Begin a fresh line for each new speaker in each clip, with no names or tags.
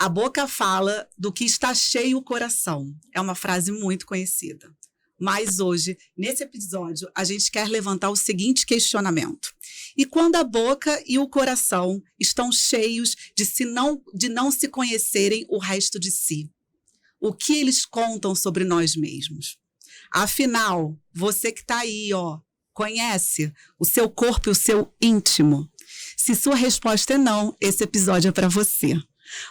A boca fala do que está cheio o coração. É uma frase muito conhecida. Mas hoje, nesse episódio, a gente quer levantar o seguinte questionamento. E quando a boca e o coração estão cheios de não se conhecerem o resto de si? O que eles contam sobre nós mesmos? Afinal, você que está aí, conhece o seu corpo e o seu íntimo? Se sua resposta é não, esse episódio é para você.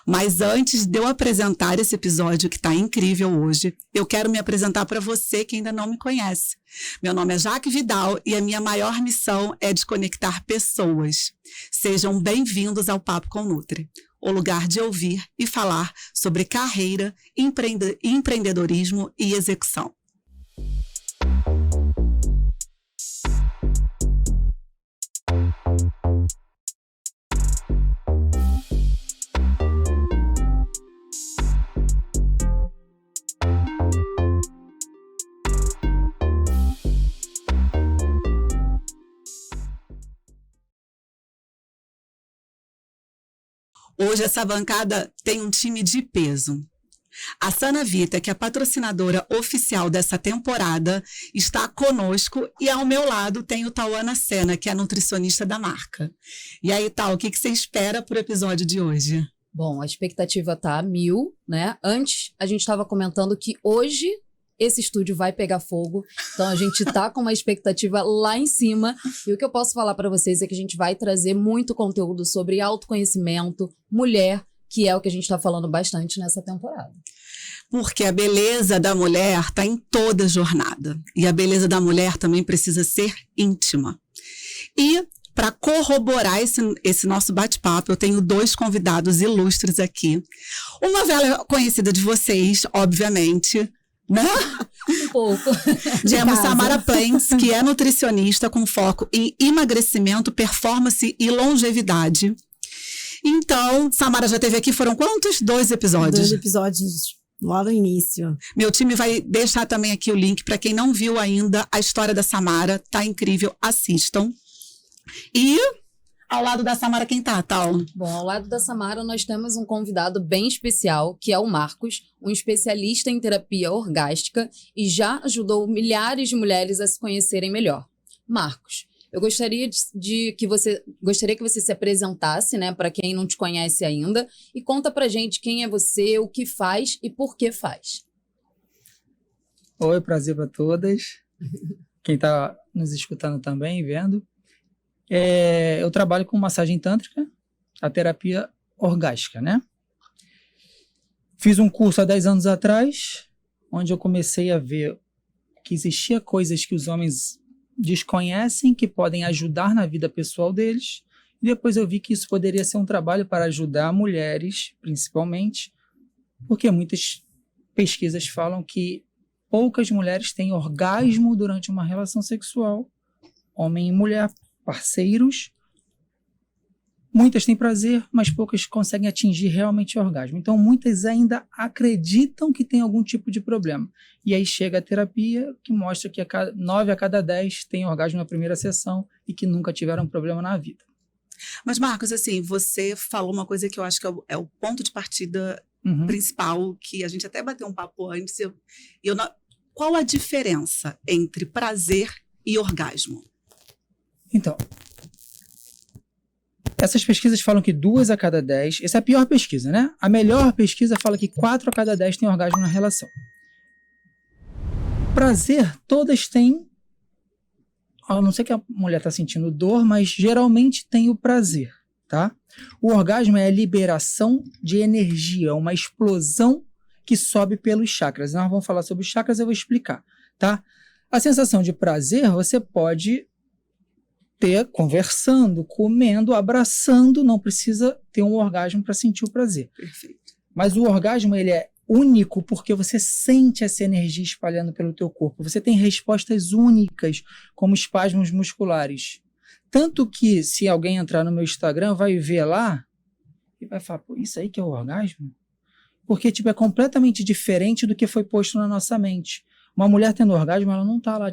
Mas antes de eu apresentar esse episódio que está incrível hoje, eu quero me apresentar para você que ainda não me conhece. Meu nome é Jaque Vidal e a minha maior missão é de conectar pessoas. Sejam bem-vindos ao Papo com Nutri, o lugar de ouvir e falar sobre carreira, empreendedorismo e execução. Hoje essa bancada tem um time de peso. A Sana Vita, que é a patrocinadora oficial dessa temporada, está conosco e ao meu lado tem o Tauana Sena, que é a nutricionista da marca. E aí, Tau, o que você espera para o episódio de hoje?
Bom, a expectativa tá a 1000, né? Antes, a gente estava comentando que hoje esse estúdio vai pegar fogo, então a gente tá com uma expectativa lá em cima, e o que eu posso falar para vocês é que a gente vai trazer muito conteúdo sobre autoconhecimento, mulher, que é o que a gente tá falando bastante nessa temporada.
Porque a beleza da mulher está em toda jornada, e a beleza da mulher também precisa ser íntima. E para corroborar esse nosso bate-papo, eu tenho 2 convidados ilustres aqui. Uma velha conhecida de vocês, obviamente, né?
Um pouco.
Temos Samara Plains, que é nutricionista com foco em emagrecimento, performance e longevidade. Então, Samara já esteve aqui, foram quantos? 2 episódios?
2 episódios lá no início.
Meu time vai deixar também aqui o link para quem não viu ainda a história da Samara, tá incrível, assistam. E ao lado da Samara, quem tá, Tal?
Bom, ao lado da Samara, nós temos um convidado bem especial, que é o Marcos, um especialista em terapia orgástica e já ajudou milhares de mulheres a se conhecerem melhor. Marcos, eu gostaria que você se apresentasse, né, para quem não te conhece ainda, e conta pra gente quem é você, o que faz e por que faz.
Oi, prazer para todas. Quem tá nos escutando também, vendo. Eu trabalho com massagem tântrica, a terapia orgástica, né? Fiz um curso há 10 anos atrás, onde eu comecei a ver que existia coisas que os homens desconhecem, que podem ajudar na vida pessoal deles, e depois eu vi que isso poderia ser um trabalho para ajudar mulheres, principalmente, porque muitas pesquisas falam que poucas mulheres têm orgasmo durante uma relação sexual, homem e mulher, parceiros, muitas têm prazer, mas poucas conseguem atingir realmente o orgasmo. Então, muitas ainda acreditam que tem algum tipo de problema. E aí chega a terapia, que mostra que 9 a cada 10 têm orgasmo na primeira sessão e que nunca tiveram problema na vida.
Mas, Marcos, assim, você falou uma coisa que eu acho que é o ponto de partida principal, que a gente até bateu um papo antes. Qual a diferença entre prazer e orgasmo?
Então, essas pesquisas falam que 2 a cada 10, essa é a pior pesquisa, né? A melhor pesquisa fala que 4 a cada 10 tem orgasmo na relação. Prazer, todas têm, a não ser que a mulher está sentindo dor, mas geralmente tem o prazer, tá? O orgasmo é a liberação de energia, uma explosão que sobe pelos chakras. Nós vamos falar sobre os chakras, eu vou explicar, tá? A sensação de prazer você pode ter conversando, comendo, abraçando, não precisa ter um orgasmo para sentir o prazer.
Perfeito.
Mas o orgasmo, ele é único porque você sente essa energia espalhando pelo teu corpo. Você tem respostas únicas, como espasmos musculares. Tanto que, se alguém entrar no meu Instagram, vai ver lá e vai falar, pô, isso aí que é o orgasmo? Porque, é completamente diferente do que foi posto na nossa mente. Uma mulher tendo orgasmo, ela não tá lá,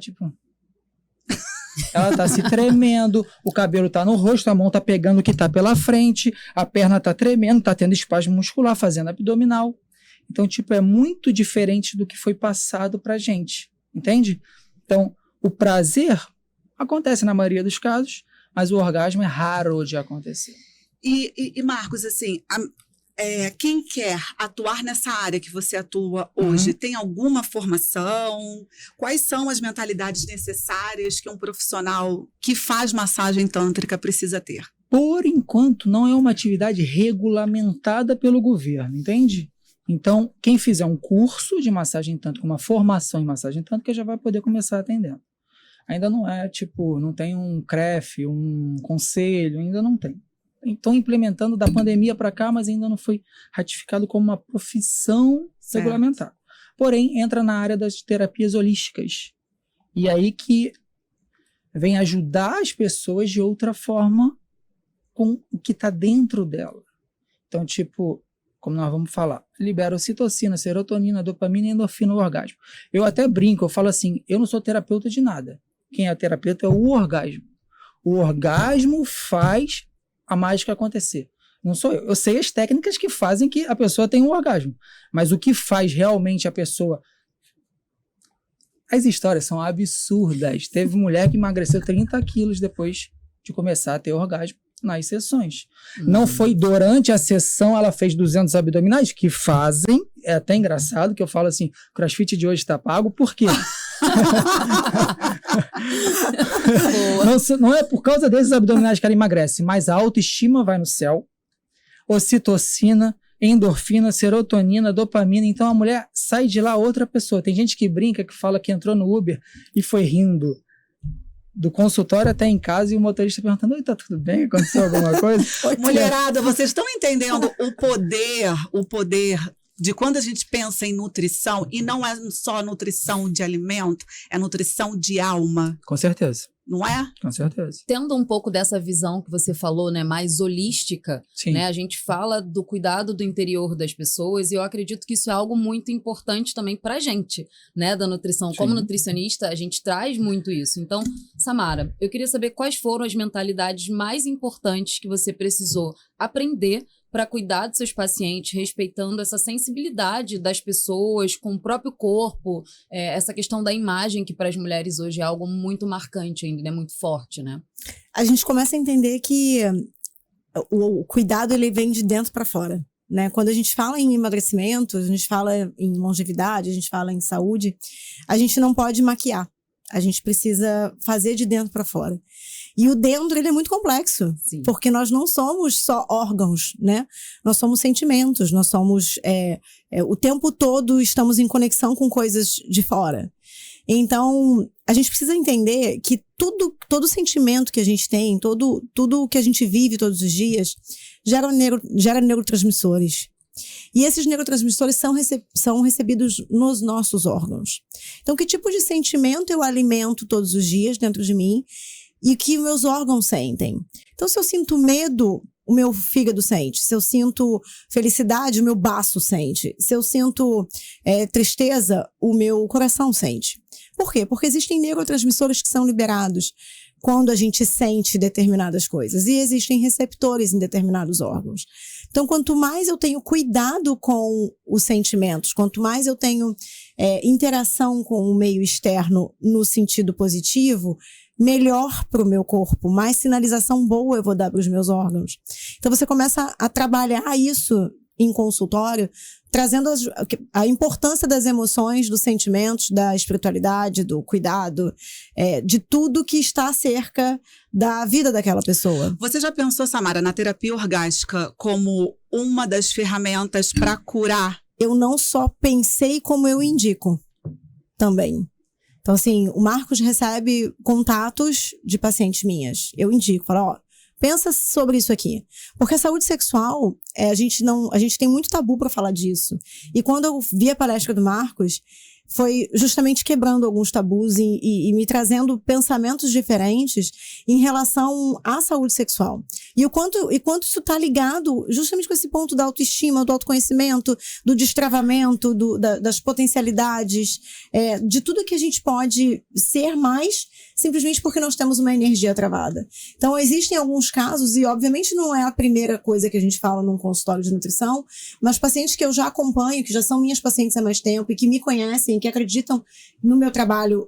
ela tá se tremendo, o cabelo tá no rosto, a mão tá pegando o que tá pela frente, a perna tá tremendo, tá tendo espasmo muscular, fazendo abdominal. Então, tipo, é muito diferente do que foi passado pra gente, entende? Então, o prazer acontece na maioria dos casos, mas o orgasmo é raro de acontecer.
E Marcos, assim, quem quer atuar nessa área que você atua hoje, tem alguma formação? Quais são as mentalidades necessárias que um profissional que faz massagem tântrica precisa ter?
Por enquanto, não é uma atividade regulamentada pelo governo, entende? Então, quem fizer um curso de massagem tântrica, uma formação em massagem tântrica, já vai poder começar atendendo. Ainda não é, tipo, não tem um CREF, um conselho, ainda não tem. Estão implementando da pandemia para cá, mas ainda não foi ratificado como uma profissão regulamentar. Porém, entra na área das terapias holísticas. E aí que vem ajudar as pessoas de outra forma com o que está dentro dela. Então, tipo, como nós vamos falar, libera ocitocina, serotonina, dopamina e endorfina no orgasmo. Eu até brinco, eu falo assim, eu não sou terapeuta de nada. Quem é terapeuta é o orgasmo. O orgasmo faz a mágica acontecer. Não sou eu. Eu sei as técnicas que fazem que a pessoa tenha um orgasmo. Mas o que faz realmente a pessoa... As histórias são absurdas. Teve mulher que emagreceu 30 quilos depois de começar a ter orgasmo nas sessões. Não foi durante a sessão, ela fez 200 abdominais, que fazem. É até engraçado que eu falo assim, CrossFit de hoje está pago, por quê? não é por causa desses abdominais que ela emagrece, mas a autoestima vai no céu, ocitocina, endorfina, serotonina, dopamina. Então a mulher sai de lá outra pessoa. Tem gente que brinca, que fala que entrou no Uber e foi rindo do consultório até em casa e o motorista perguntando, oi, tá tudo bem? Aconteceu alguma coisa?
Mulherada, vocês estão entendendo o poder de quando a gente pensa em nutrição, e não é só nutrição de alimento, é nutrição de alma.
Com certeza.
Não é?
Com certeza.
Tendo um pouco dessa visão que você falou, né, mais holística,
Sim.
né, a gente fala do cuidado do interior das pessoas, e eu acredito que isso é algo muito importante também pra gente, né, da nutrição.
Sim.
Como nutricionista, a gente traz muito isso. Então, Samara, eu queria saber quais foram as mentalidades mais importantes que você precisou aprender para cuidar dos seus pacientes, respeitando essa sensibilidade das pessoas com o próprio corpo, essa questão da imagem, que para as mulheres hoje é algo muito marcante ainda, é muito forte, né?
A gente começa a entender que o cuidado, ele vem de dentro para fora, né? Quando a gente fala em emagrecimento, a gente fala em longevidade, a gente fala em saúde, a gente não pode maquiar. A gente precisa fazer de dentro para fora. E o dentro, ele é muito complexo.
Sim.
Porque nós não somos só órgãos, né? Nós somos sentimentos, nós somos... o tempo todo estamos em conexão com coisas de fora. Então, a gente precisa entender que todo sentimento que a gente tem, tudo que a gente vive todos os dias, gera neurotransmissores. E esses neurotransmissores são recebidos nos nossos órgãos. Então, que tipo de sentimento eu alimento todos os dias dentro de mim e que meus órgãos sentem? Então, se eu sinto medo, o meu fígado sente. Se eu sinto felicidade, o meu baço sente. Se eu sinto tristeza, o meu coração sente. Por quê? Porque existem neurotransmissores que são liberados quando a gente sente determinadas coisas. E existem receptores em determinados órgãos. Então, quanto mais eu tenho cuidado com os sentimentos, quanto mais eu tenho interação com o meio externo no sentido positivo, melhor para o meu corpo, mais sinalização boa eu vou dar para os meus órgãos. Então, você começa a trabalhar isso em consultório, trazendo a importância das emoções, dos sentimentos, da espiritualidade, do cuidado, de tudo que está acerca da vida daquela pessoa.
Você já pensou, Samara, na terapia orgástica como uma das ferramentas para curar?
Eu não só pensei, como eu indico também. Então, assim, o Marcos recebe contatos de pacientes minhas. Eu indico, falo, ó, pensa sobre isso aqui. Porque a saúde sexual, a gente tem muito tabu para falar disso. E quando eu vi a palestra do Marcos, foi justamente quebrando alguns tabus e me trazendo pensamentos diferentes em relação à saúde sexual. E o quanto isso está ligado justamente com esse ponto da autoestima, do autoconhecimento, do destravamento, das potencialidades, de tudo que a gente pode ser mais simplesmente porque nós temos uma energia travada. Então, existem alguns casos, e obviamente não é a primeira coisa que a gente fala num consultório de nutrição, mas pacientes que eu já acompanho, que já são minhas pacientes há mais tempo e que me conhecem, que acreditam no meu trabalho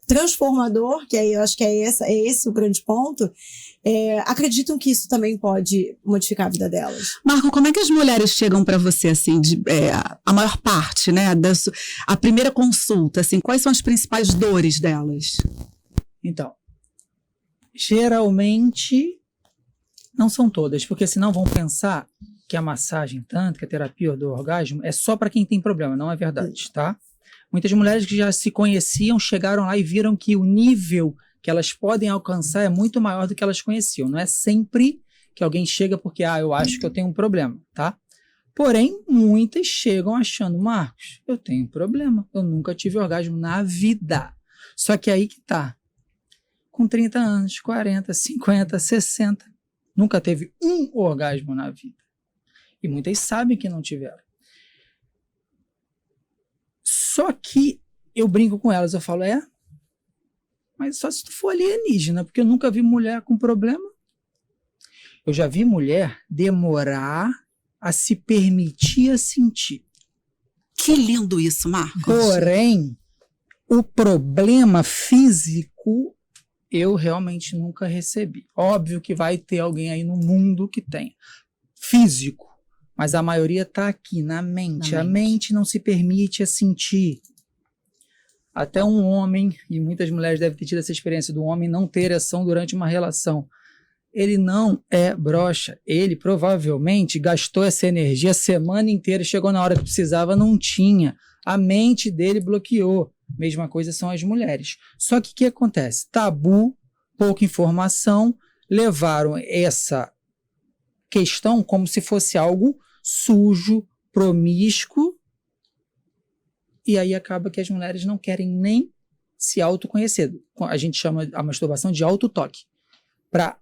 transformador, que aí eu acho que é esse o grande ponto, acreditam que isso também pode modificar a vida delas.
Marco, como é que as mulheres chegam para você, assim, a maior parte, né, a primeira consulta, assim, quais são as principais dores delas?
Então, geralmente, não são todas, porque senão vão pensar que a massagem tântrica, a terapia do orgasmo, é só para quem tem problema, não é verdade, tá? Muitas mulheres que já se conheciam chegaram lá e viram que o nível que elas podem alcançar é muito maior do que elas conheciam. Não é sempre que alguém chega porque, eu acho que eu tenho um problema, tá? Porém, muitas chegam achando, Marcos, eu tenho um problema, eu nunca tive orgasmo na vida. Só que aí que tá. Com 30 anos, 40, 50, 60, nunca teve um orgasmo na vida. E muitas sabem que não tiveram. Só que eu brinco com elas, eu falo, mas só se tu for alienígena, porque eu nunca vi mulher com problema. Eu já vi mulher demorar a se permitir a sentir.
Que lindo isso, Marcos.
Porém, o problema físico eu realmente nunca recebi. Óbvio que vai ter alguém aí no mundo que tem. Físico. Mas a maioria está aqui, na mente. A mente não se permite a sentir. Até um homem, e muitas mulheres devem ter tido essa experiência do homem não ter ereção durante uma relação. Ele não é broxa. Ele provavelmente gastou essa energia a semana inteira, chegou na hora que precisava, não tinha. A mente dele bloqueou. Mesma coisa são as mulheres. Só que o que acontece? Tabu, pouca informação, levaram essa questão como se fosse algo sujo, promíscuo, e aí acaba que as mulheres não querem nem se autoconhecer. A gente chama a masturbação de autotoque, para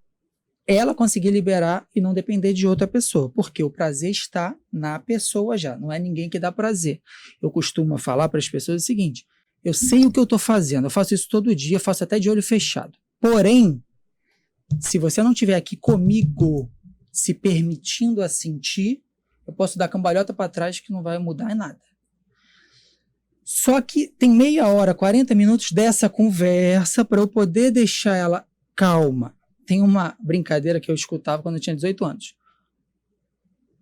ela conseguir liberar e não depender de outra pessoa, porque o prazer está na pessoa já, não é ninguém que dá prazer. Eu costumo falar para as pessoas o seguinte, eu sei o que eu estou fazendo, eu faço isso todo dia, eu faço até de olho fechado. Porém, se você não estiver aqui comigo, se permitindo a sentir, eu posso dar cambalhota para trás que não vai mudar em nada. Só que tem meia hora, 40 minutos dessa conversa para eu poder deixar ela calma. Tem uma brincadeira que eu escutava quando eu tinha 18 anos.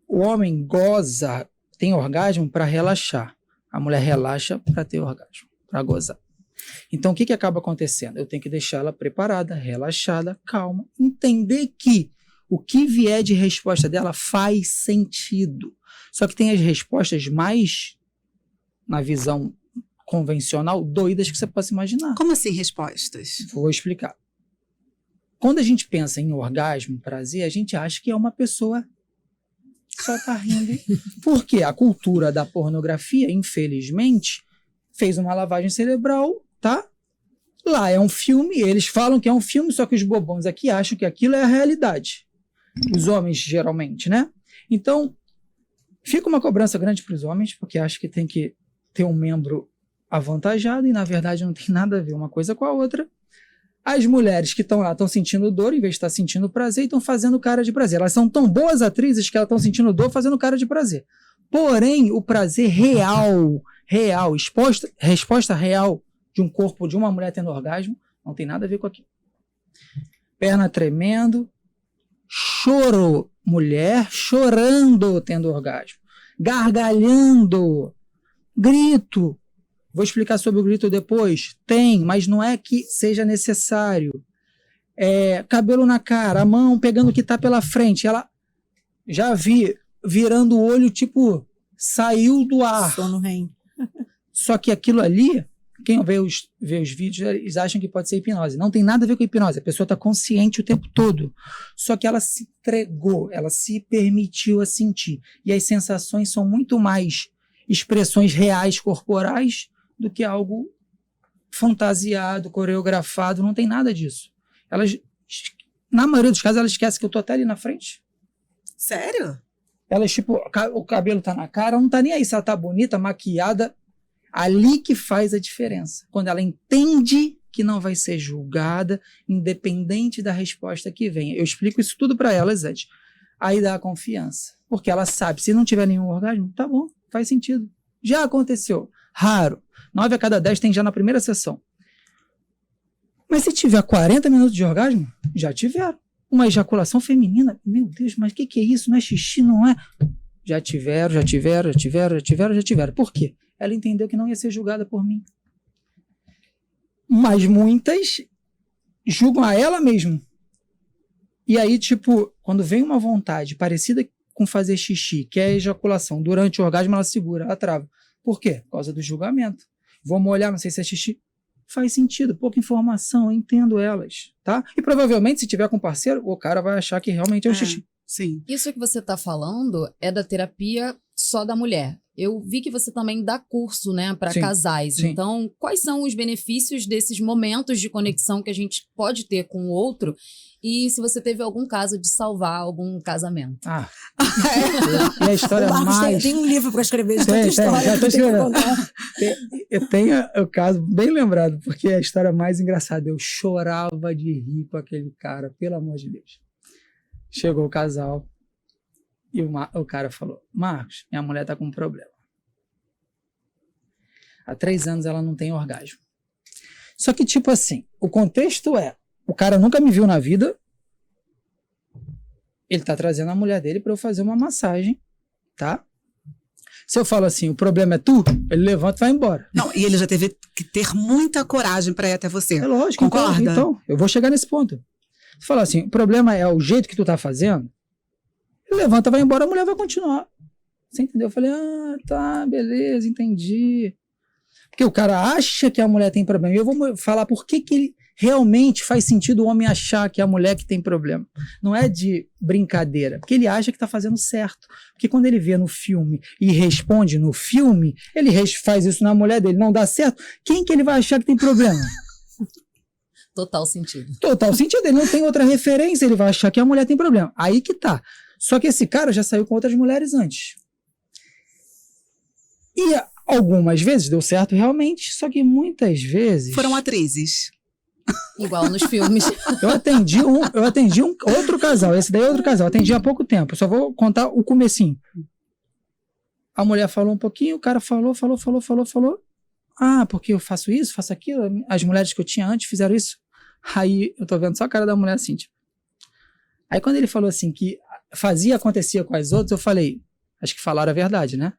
O homem goza, tem orgasmo para relaxar. A mulher relaxa para ter orgasmo, para gozar. Então, o que acaba acontecendo? Eu tenho que deixar ela preparada, relaxada, calma, entender que o que vier de resposta dela faz sentido. Só que tem as respostas mais, na visão convencional, doidas que você possa imaginar.
Como assim respostas?
Vou explicar. Quando a gente pensa em orgasmo, prazer, a gente acha que é uma pessoa só tá rindo. Porque a cultura da pornografia, infelizmente, fez uma lavagem cerebral, tá? Lá é um filme, eles falam que é um filme, só que os bobões aqui acham que aquilo é a realidade. Os homens, geralmente, né? Então, fica uma cobrança grande para os homens, porque acham que tem que ter um membro avantajado, e na verdade não tem nada a ver uma coisa com a outra. As mulheres que estão lá estão sentindo dor, em vez de estar sentindo prazer, e estão fazendo cara de prazer. Elas são tão boas atrizes que elas estão sentindo dor fazendo cara de prazer. Porém, o prazer real, resposta real de um corpo de uma mulher tendo orgasmo, não tem nada a ver com aquilo. Perna tremendo, choro, mulher chorando tendo orgasmo, gargalhando, grito. Vou explicar sobre o grito depois. Tem, mas não é que seja necessário. Cabelo na cara, a mão pegando o que está pela frente. Ela já vi virando o olho, tipo, saiu do ar.
Sono REM.
Só que aquilo ali, quem vê os vídeos, eles acham que pode ser hipnose. Não tem nada a ver com hipnose. A pessoa está consciente o tempo todo. Só que ela se entregou, ela se permitiu a sentir. E as sensações são muito mais expressões reais corporais do que algo fantasiado, coreografado. Não tem nada disso. Elas, na maioria dos casos, elas esquecem que eu tô até ali na frente.
Sério?
Elas, tipo, o cabelo tá na cara, não tá nem aí se ela tá bonita, maquiada. Ali que faz a diferença. Quando ela entende que não vai ser julgada, independente da resposta que venha. Eu explico isso tudo para elas antes. Aí dá a confiança. Porque ela sabe, se não tiver nenhum orgasmo, tá bom, faz sentido. Já aconteceu. Raro. 9 a cada 10 tem já na primeira sessão. Mas se tiver 40 minutos de orgasmo, já tiveram. Uma ejaculação feminina, meu Deus, mas o que é isso? Não é xixi, não é? Já tiveram. Por quê? Ela entendeu que não ia ser julgada por mim. Mas muitas julgam a ela mesma. E aí, tipo, quando vem uma vontade parecida com fazer xixi, que é a ejaculação, durante o orgasmo ela segura, ela trava. Por quê? Por causa do julgamento. Vamos olhar, não sei se é xixi. Faz sentido, pouca informação, eu entendo elas, tá? E provavelmente, se tiver com parceiro, o cara vai achar que realmente é o xixi.
Sim.
Isso que você está falando é da terapia só da mulher. Eu vi que você também dá curso, né, para casais.
Sim.
Então, quais são os benefícios desses momentos de conexão que a gente pode ter com o outro? E se você teve algum caso de salvar algum casamento?
E a história
O Marcos
mais...
tem um livro para escrever de tanta história.
já tô
que tem que
escrevendo.
contar.
Eu tenho o caso bem lembrado, porque é a história mais engraçada. Eu chorava de rir com aquele cara, pelo amor de Deus. Chegou o casal e o cara falou: Marcos, minha mulher tá com um problema. Há 3 anos ela não tem orgasmo. Só que, tipo assim, o contexto é: o cara nunca me viu na vida, ele tá trazendo a mulher dele para eu fazer uma massagem, tá? Se eu falo assim, o problema é tu, ele levanta e vai embora.
Não, e ele já teve que ter muita coragem para ir até você.
É lógico.
Concorda?
Então, eu vou chegar nesse ponto. Se falar assim, o problema é o jeito que tu tá fazendo, ele levanta, vai embora, a mulher vai continuar. Você entendeu? Eu falei, tá, beleza, entendi. Porque o cara acha que a mulher tem problema. E eu vou falar por que ele realmente faz sentido o homem achar que é a mulher que tem problema. Não é de brincadeira, porque ele acha que tá fazendo certo. Porque quando ele vê no filme e responde no filme, ele faz isso na mulher dele, não dá certo, quem que ele vai achar que tem problema?
Total sentido.
Total sentido, ele não tem outra referência, ele vai achar que a mulher tem problema. Aí que tá. Só que esse cara já saiu com outras mulheres antes. E algumas vezes deu certo realmente, só que muitas vezes...
Foram atrizes.
Igual nos filmes.
Eu atendi um outro casal, esse daí é outro casal, atendi há pouco tempo, só vou contar o comecinho. A mulher falou um pouquinho, o cara falou. Porque eu faço isso, faço aquilo, as mulheres que eu tinha antes fizeram isso. Aí eu tô vendo só a cara da mulher assim, tipo. Aí quando ele falou assim que acontecia com as outras, eu falei, acho que falaram a verdade, né?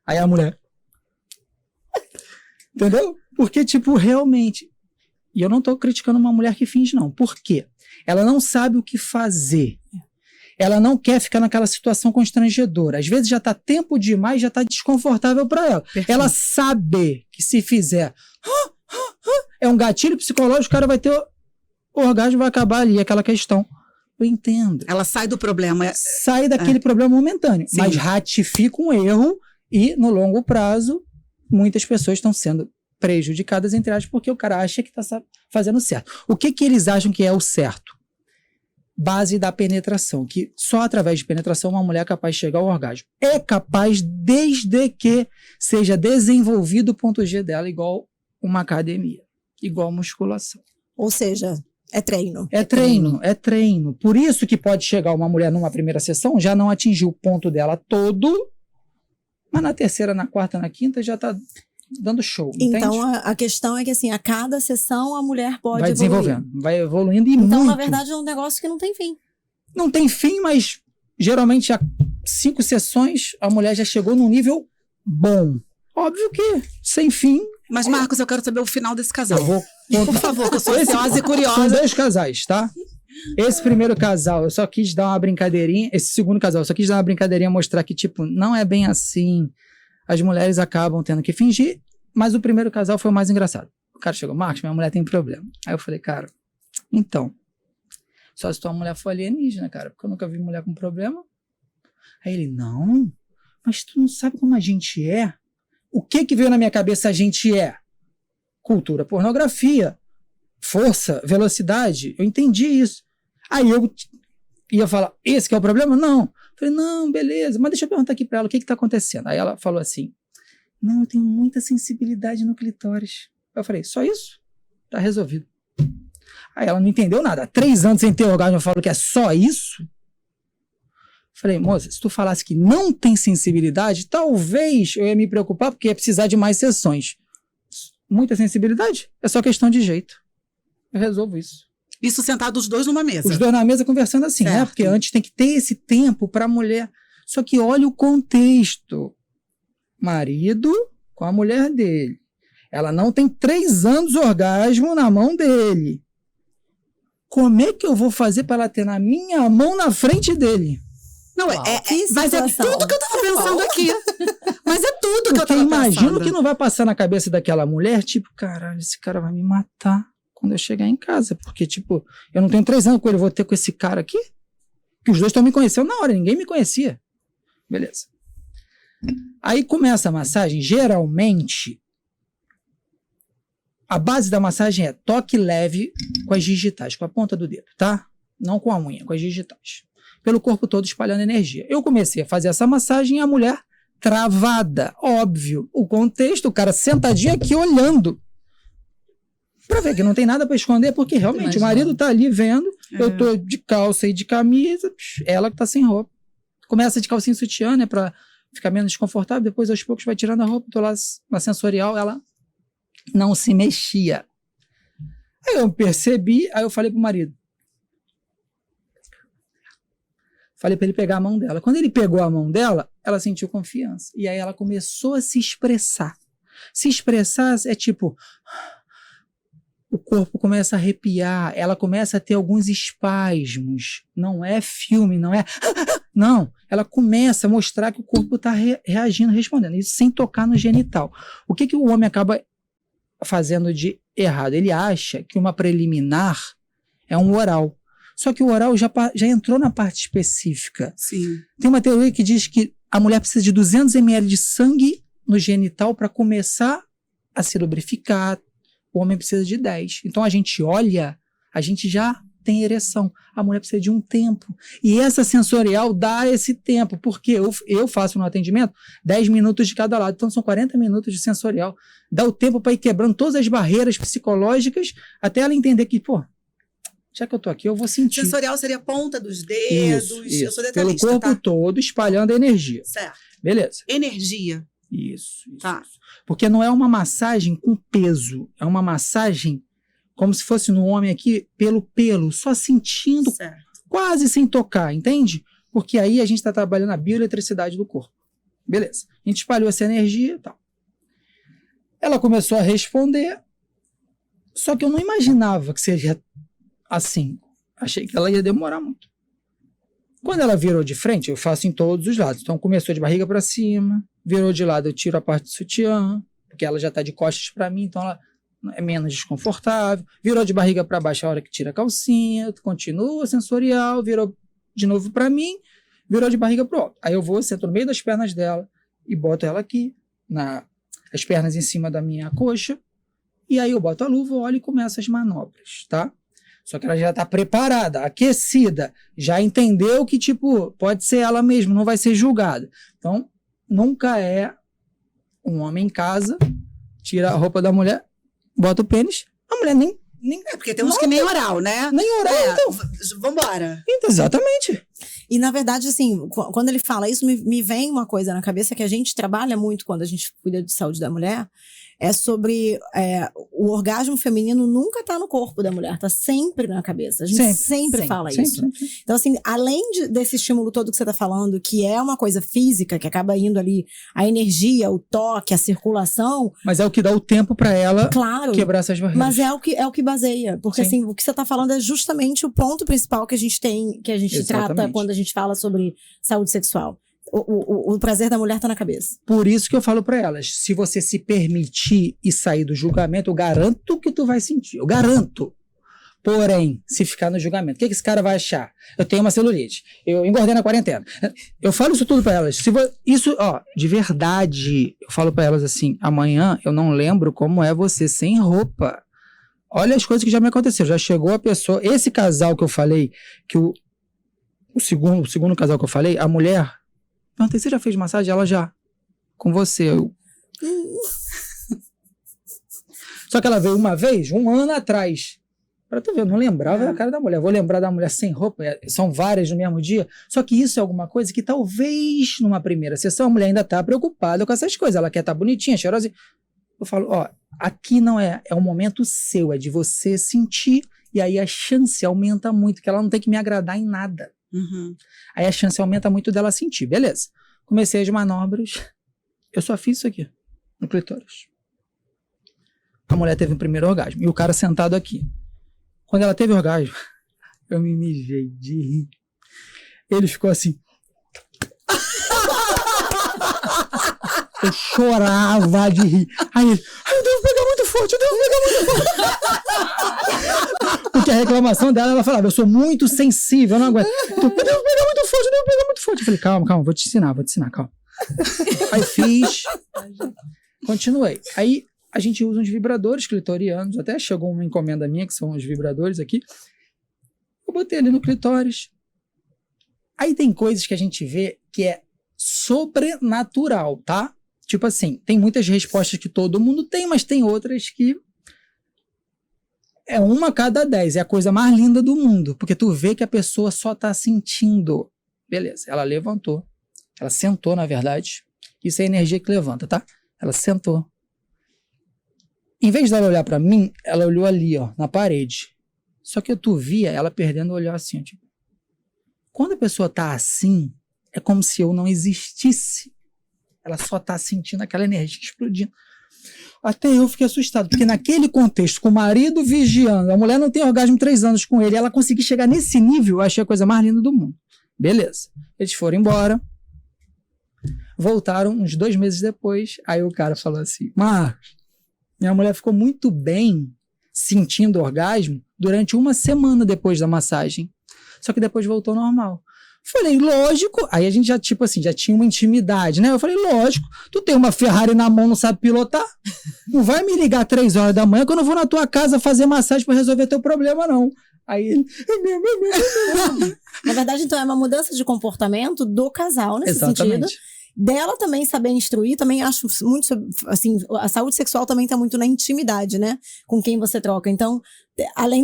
Aí a mulher... Entendeu? Porque, tipo, realmente... E eu não tô criticando uma mulher que finge, não. Por quê? Ela não sabe o que fazer. Ela não quer ficar naquela situação constrangedora. Às vezes já tá tempo demais, já tá desconfortável para ela.
Perfeito.
Ela sabe que se fizer... É um gatilho psicológico, o cara vai ter... O orgasmo vai acabar ali, aquela questão. Eu entendo.
Ela sai do problema.
Sai daquele problema momentâneo.
Sim.
Mas ratifica um erro e, no longo prazo, muitas pessoas estão sendo prejudicadas, entre aspas, porque o cara acha que está fazendo certo. O que eles acham que é o certo? Base da penetração, que só através de penetração uma mulher é capaz de chegar ao orgasmo. É capaz desde que seja desenvolvido o ponto G dela igual uma academia, igual musculação.
Ou seja, é treino.
É treino. Por isso que pode chegar uma mulher numa primeira sessão, já não atingiu o ponto dela todo, mas na terceira, na quarta, na quinta já está dando show,
Então,
entende?
a questão é que, assim, a cada sessão a mulher pode
Vai
evoluir.
desenvolvendo, vai evoluindo e
Então,
muito.
na verdade, é um negócio que não tem fim.
Não tem fim, mas geralmente a 5 sessões a mulher já chegou num nível bom. Óbvio que sem fim.
Mas, Marcos, eu quero saber o final desse casal.
Eu vou
Por favor, que eu sou ansiosa e
São
curiosa.
2 casais, tá? Esse primeiro casal, eu só quis dar uma brincadeirinha. Esse segundo casal, eu só quis dar uma brincadeirinha, mostrar que, tipo, não é bem assim. As mulheres acabam tendo que fingir, mas o primeiro casal foi o mais engraçado. O cara chegou, Marcos, minha mulher tem problema. Aí eu falei, cara, então, só se tua mulher for alienígena, cara, porque eu nunca vi mulher com problema. Aí ele, não, mas tu não sabe como a gente é? O que veio na minha cabeça a gente é? Cultura, pornografia, força, velocidade. Eu entendi isso. Aí eu ia falar, esse que é o problema? Não. Falei, não, beleza, mas deixa eu perguntar aqui pra ela o que tá acontecendo. Aí ela falou assim, não, eu tenho muita sensibilidade no clitóris. Eu falei, só isso? Tá resolvido. Aí ela não entendeu nada. 3 anos sem ter orgasmo, eu falo que é só isso? Falei, moça, se tu falasse que não tem sensibilidade, talvez eu ia me preocupar porque ia precisar de mais sessões. Muita sensibilidade? É só questão de jeito. Eu resolvo isso.
Isso sentados os dois numa mesa.
Os dois na mesa conversando assim, né? Porque antes tem que ter esse tempo para a mulher. Só que olha o contexto. Marido com a mulher dele. Ela não tem 3 anos de orgasmo na mão dele. Como é que eu vou fazer para ela ter na minha mão na frente dele?
Não, mas é tudo que eu tava pensando aqui. Mas é tudo que eu tava pensando.
Imagino que não vai passar na cabeça daquela mulher, tipo, caralho, esse cara vai me matar quando eu chegar em casa. Porque, tipo, eu não tenho 3 anos com ele, eu vou ter com esse cara aqui? Que os dois estão me conhecendo na hora, ninguém me conhecia. Beleza. Aí começa a massagem, geralmente, a base da massagem é toque leve com as digitais, com a ponta do dedo, tá? Não com a unha, com as digitais. Pelo corpo todo espalhando energia. Eu comecei a fazer essa massagem e a mulher travada, óbvio. O contexto, o cara sentadinho aqui olhando. Pra ver que não tem nada pra esconder, porque realmente o marido tá ali vendo, eu tô de calça e de camisa, ela que tá sem roupa. Começa de calcinha e sutiã, né, pra ficar menos desconfortável, depois aos poucos vai tirando a roupa, tô lá na sensorial, ela não se mexia. Aí eu percebi, aí eu falei pro marido. Falei para ele pegar a mão dela. Quando ele pegou a mão dela, ela sentiu confiança. E aí ela começou a se expressar. Se expressar é tipo... O corpo começa a arrepiar, ela começa a ter alguns espasmos. Não é filme, não é... Não, ela começa a mostrar que o corpo está reagindo, respondendo. Isso sem tocar no genital. O que o homem acaba fazendo de errado? Ele acha que uma preliminar é um oral. Só que o oral já entrou na parte específica.
Sim.
Tem uma teoria que diz que a mulher precisa de 200 ml de sangue no genital para começar a se lubrificar. O homem precisa de 10. Então a gente olha, a gente já tem ereção. A mulher precisa de um tempo. E essa sensorial dá esse tempo, porque eu faço no atendimento 10 minutos de cada lado. Então são 40 minutos de sensorial. Dá o tempo para ir quebrando todas as barreiras psicológicas até ela entender que, pô, já que eu tô aqui, eu vou sentir.
Sensorial seria a ponta dos dedos.
Isso.
Eu sou detalhista,
pelo corpo todo, espalhando a energia.
Certo.
Beleza.
Energia.
Isso.
Tá.
Porque não é uma massagem com peso. É uma massagem como se fosse no homem aqui, pelo, só sentindo,
certo,
quase sem tocar, entende? Porque aí a gente está trabalhando a bioeletricidade do corpo. Beleza. A gente espalhou essa energia e tal. Ela começou a responder, só que eu não imaginava que seria assim. Achei que ela ia demorar muito. Quando ela virou de frente, eu faço em todos os lados. Então começou de barriga para cima, virou de lado, eu tiro a parte do sutiã, porque ela já está de costas para mim, então ela é menos desconfortável. Virou de barriga para baixo a hora que tira a calcinha, continua sensorial, virou de novo para mim, virou de barriga para o alto. Aí eu vou, sento no meio das pernas dela e boto ela aqui, as pernas em cima da minha coxa, e aí eu boto a luva, olho e começo as manobras, tá? Só que ela já está preparada, aquecida, já entendeu que, tipo, pode ser ela mesma, não vai ser julgada. Então, nunca é um homem em casa, tira a roupa da mulher, bota o pênis, a mulher nem
é porque tem uns que nem oral, né?
Nem oral, então.
Vambora.
Então, exatamente.
E, na verdade, assim, quando ele fala isso, me vem uma coisa na cabeça que a gente trabalha muito quando a gente cuida de saúde da mulher, é sobre o orgasmo feminino nunca está no corpo da mulher, está sempre na cabeça. A gente sempre fala isso. Sempre. Então, assim, além desse estímulo todo que você está falando, que é uma coisa física, que acaba indo ali a energia, o toque, a circulação.
Mas é o que dá o tempo para ela quebrar essas barreiras.
Mas é o que baseia. Porque, assim, o que você está falando é justamente o ponto principal que a gente tem, que a gente trata quando a gente fala sobre saúde sexual. O prazer da mulher tá na cabeça.
Por isso que eu falo pra elas, se você se permitir e sair do julgamento, eu garanto que tu vai sentir, eu garanto. Porém, se ficar no julgamento, o que esse cara vai achar? Eu tenho uma celulite, eu engordei na quarentena. Eu falo isso tudo pra elas. Isso, de verdade, eu falo pra elas assim, amanhã eu não lembro como é você sem roupa. Olha as coisas que já me aconteceram. Já chegou a pessoa, esse casal que eu falei, que o segundo casal que eu falei, a mulher perguntei, você já fez massagem? Ela já. Com você. Só que ela veio uma vez, 1 ano atrás. Pra tu ver, eu não lembrava da cara da mulher. Vou lembrar da mulher sem roupa, são várias no mesmo dia. Só que isso é alguma coisa que talvez numa primeira sessão a mulher ainda tá preocupada com essas coisas. Ela quer estar bonitinha, cheirosa. Eu falo, ó, aqui não é um momento seu, é de você sentir, e aí a chance aumenta muito, que ela não tem que me agradar em nada.
Uhum.
Aí a chance aumenta muito dela sentir. Beleza. Comecei as manobras. Eu só fiz isso aqui, no clitóris. A mulher teve um primeiro orgasmo. E o cara sentado aqui. Quando ela teve orgasmo, eu me mijei de rir. Ele ficou assim. Eu chorava de rir. Aí ele, eu devo pegar muito forte, eu devo pegar muito forte. Porque a reclamação dela, ela falava, eu sou muito sensível, eu não aguento. Eu devo pegar muito forte, eu devo pegar muito forte. Eu falei, calma, vou te ensinar, calma. Aí fiz, continuei. Aí a gente usa uns vibradores clitorianos, até chegou uma encomenda minha, que são os vibradores aqui. Eu botei ali no clitóris. Aí tem coisas que a gente vê que é sobrenatural, tá? Tipo assim, tem muitas respostas que todo mundo tem, mas tem outras que é 1 a cada 10, é a coisa mais linda do mundo, porque tu vê que a pessoa só tá sentindo. Beleza, ela levantou, ela sentou, na verdade, isso é a energia que levanta, tá? Ela sentou. Em vez dela olhar pra mim, ela olhou ali, ó, na parede. Só que tu via ela perdendo o olhar assim, tipo. Quando a pessoa tá assim, é como se eu não existisse. Ela só tá sentindo aquela energia explodindo. Até eu fiquei assustado, porque naquele contexto, com o marido vigiando, a mulher não tem orgasmo 3 anos com ele, ela conseguir chegar nesse nível, eu achei a coisa mais linda do mundo. Beleza. Eles foram embora, voltaram uns 2 meses depois, aí o cara falou assim, Marcos, minha mulher ficou muito bem sentindo orgasmo durante 1 semana depois da massagem, só que depois voltou normal. Falei, lógico. Aí a gente já, tipo assim, já tinha uma intimidade, né? Eu falei, lógico. Tu tem uma Ferrari na mão, não sabe pilotar? Não vai me ligar 3 horas da manhã que eu não vou na tua casa fazer massagem pra resolver teu problema, não. Aí ele...
Na verdade, então, é uma mudança de comportamento do casal, nesse
Exatamente.
sentido. Dela também saber instruir, também acho muito, assim, a saúde sexual também tá muito na intimidade, né? Com quem você troca. Então, além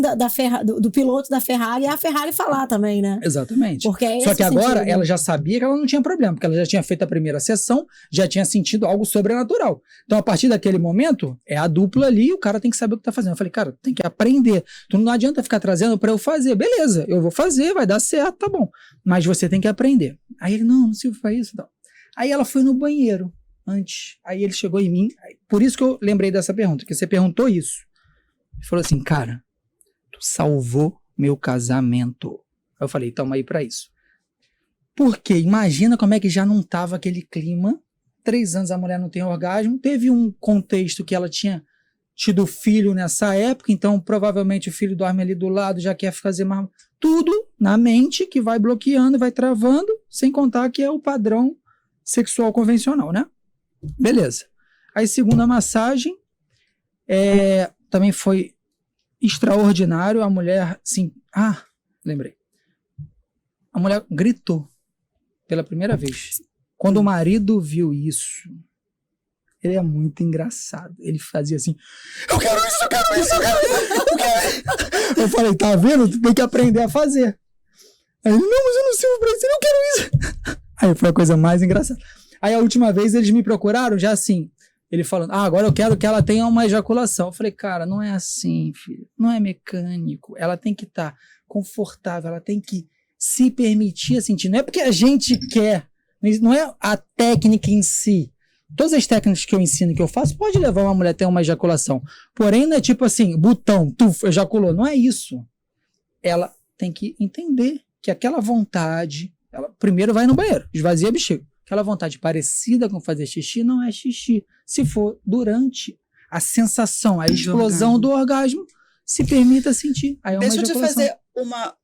do piloto da Ferrari, a Ferrari falar também, né?
Exatamente.
Porque é
Só que agora
sentido, né?
ela já sabia que ela não tinha problema, porque ela já tinha feito a primeira sessão, já tinha sentido algo sobrenatural. Então, a partir daquele momento, é a dupla ali e o cara tem que saber o que tá fazendo. Eu falei, cara, tem que aprender. Tu não adianta ficar trazendo pra eu fazer. Beleza, eu vou fazer, vai dar certo, tá bom. Mas você tem que aprender. Aí ele, não Silvio, faz isso e tal. Aí ela foi no banheiro antes. Aí ele chegou em mim. Por isso que eu lembrei dessa pergunta, que você perguntou isso. Ele falou assim, cara, tu salvou meu casamento. Aí eu falei, tamo aí pra isso. Porque imagina como é que já não tava aquele clima. 3 anos a mulher não tem orgasmo. Teve um contexto que ela tinha tido filho nessa época, então provavelmente o filho dorme ali do lado, já quer fazer mais... Tudo na mente que vai bloqueando, vai travando, sem contar que é o padrão sexual convencional, né? Beleza. Aí, segunda massagem, também foi extraordinário. A mulher, assim... Ah, lembrei. A mulher gritou pela primeira vez. Quando o marido viu isso, ele é muito engraçado. Ele fazia assim, eu quero isso, eu quero isso, eu quero isso, eu quero... Eu falei, tá vendo? Tu tem que aprender a fazer. Aí ele, não, mas eu não sirvo pra isso, eu não quero isso. Aí foi a coisa mais engraçada. Aí a última vez eles me procuraram já assim, ele falando, agora eu quero que ela tenha uma ejaculação. Eu falei, cara, não é assim, filho, não é mecânico, ela tem que estar confortável, ela tem que se permitir sentir, não é porque a gente quer, não é a técnica em si. Todas as técnicas que eu ensino, que eu faço, pode levar uma mulher a ter uma ejaculação, porém não é tipo assim, botão, ejaculou, não é isso. Ela tem que entender que aquela vontade, ela primeiro vai no banheiro, esvazia a bexiga. Aquela vontade parecida com fazer xixi não é xixi. Se for durante a sensação, a explosão do orgasmo, se permita sentir. Aí é uma
Deixa eu te
ejaculação.
fazer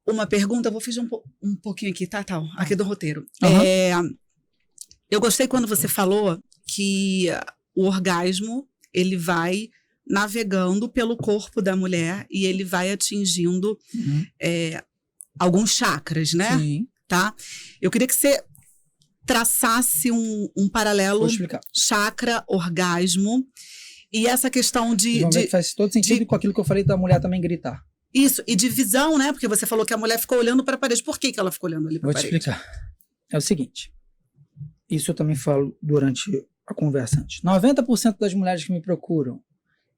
uma pergunta, eu vou fazer um pouquinho aqui, tá? Aqui do roteiro.
Uhum.
Eu gostei quando você falou que o orgasmo, ele vai navegando pelo corpo da mulher e ele vai atingindo alguns chakras, né?
Sim.
Tá? Eu queria que você traçasse um paralelo
Vou explicar.
chakra, orgasmo E essa questão
Faz todo sentido com aquilo que eu falei da mulher também gritar.
Isso, e de visão, né? Porque você falou que a mulher ficou olhando para a parede. Por que ela ficou olhando ali para a parede?
Vou te explicar. É o seguinte, isso eu também falo durante a conversa antes. 90% das mulheres que me procuram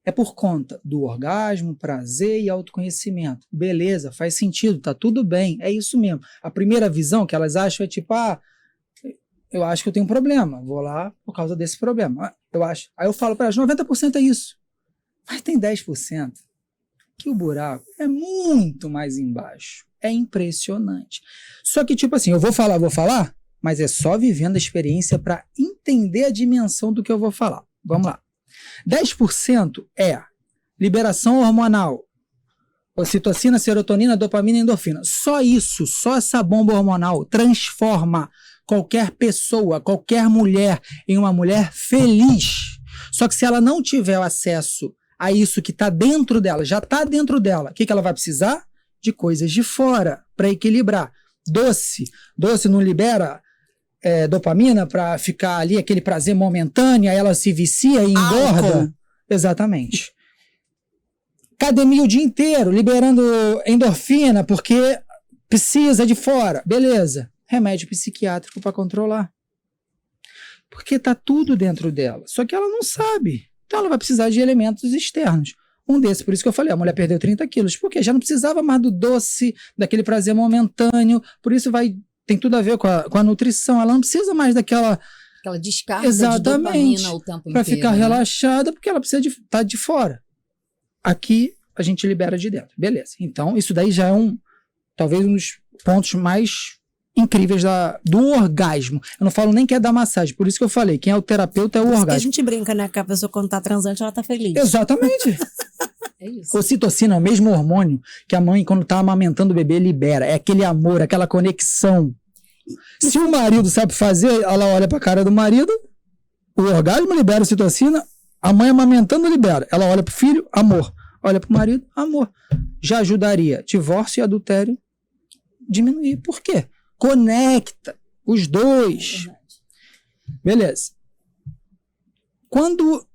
é por conta do orgasmo, prazer e autoconhecimento. Beleza, faz sentido, tá tudo bem, é isso mesmo. A primeira visão que elas acham é tipo, eu acho que eu tenho um problema, vou lá por causa desse problema. Eu acho. Aí eu falo para elas, 90% é isso. Mas tem 10% que o buraco é muito mais embaixo. É impressionante. Só que, tipo assim, eu vou falar, mas é só vivendo a experiência para entender a dimensão do que eu vou falar. Vamos lá. 10% é liberação hormonal. Ocitocina, serotonina, dopamina e endorfina. Só isso, só essa bomba hormonal transforma qualquer pessoa, qualquer mulher em uma mulher feliz. Só que se ela não tiver acesso a isso que está dentro dela, já está dentro dela, o que ela vai precisar? De coisas de fora para equilibrar. Doce não libera dopamina para ficar ali aquele prazer momentâneo, aí ela se vicia e engorda.
Álcool.
Exatamente. Academia o dia inteiro, liberando endorfina porque precisa de fora. Beleza. Remédio psiquiátrico para controlar. Porque está tudo dentro dela. Só que ela não sabe. Então ela vai precisar de elementos externos. Um desses, por isso que eu falei, a mulher perdeu 30 quilos. Porque já não precisava mais do doce, daquele prazer momentâneo. Por isso tem tudo a ver com a nutrição. Ela não precisa mais daquela
descarga de dopamina o tempo inteiro.
Para ficar relaxada, porque ela precisa estar de fora. Aqui a gente libera de dentro. Beleza. Então isso daí já é talvez um dos pontos mais incríveis do orgasmo. Eu não falo nem que é da massagem, por isso que eu falei, quem é o terapeuta é o orgasmo.
Porque a gente brinca, né, que a pessoa quando tá transante, ela tá feliz.
Exatamente.
É isso.
Ocitocina é o mesmo hormônio que a mãe, quando tá amamentando o bebê, libera. É aquele amor, aquela conexão. Se o marido sabe fazer, ela olha pra cara do marido, o orgasmo libera ocitocina, a mãe amamentando libera. Ela olha pro filho, amor. Olha pro marido, amor. Já ajudaria divórcio e adultério diminuir. Por quê? Conecta os dois. Beleza. Quando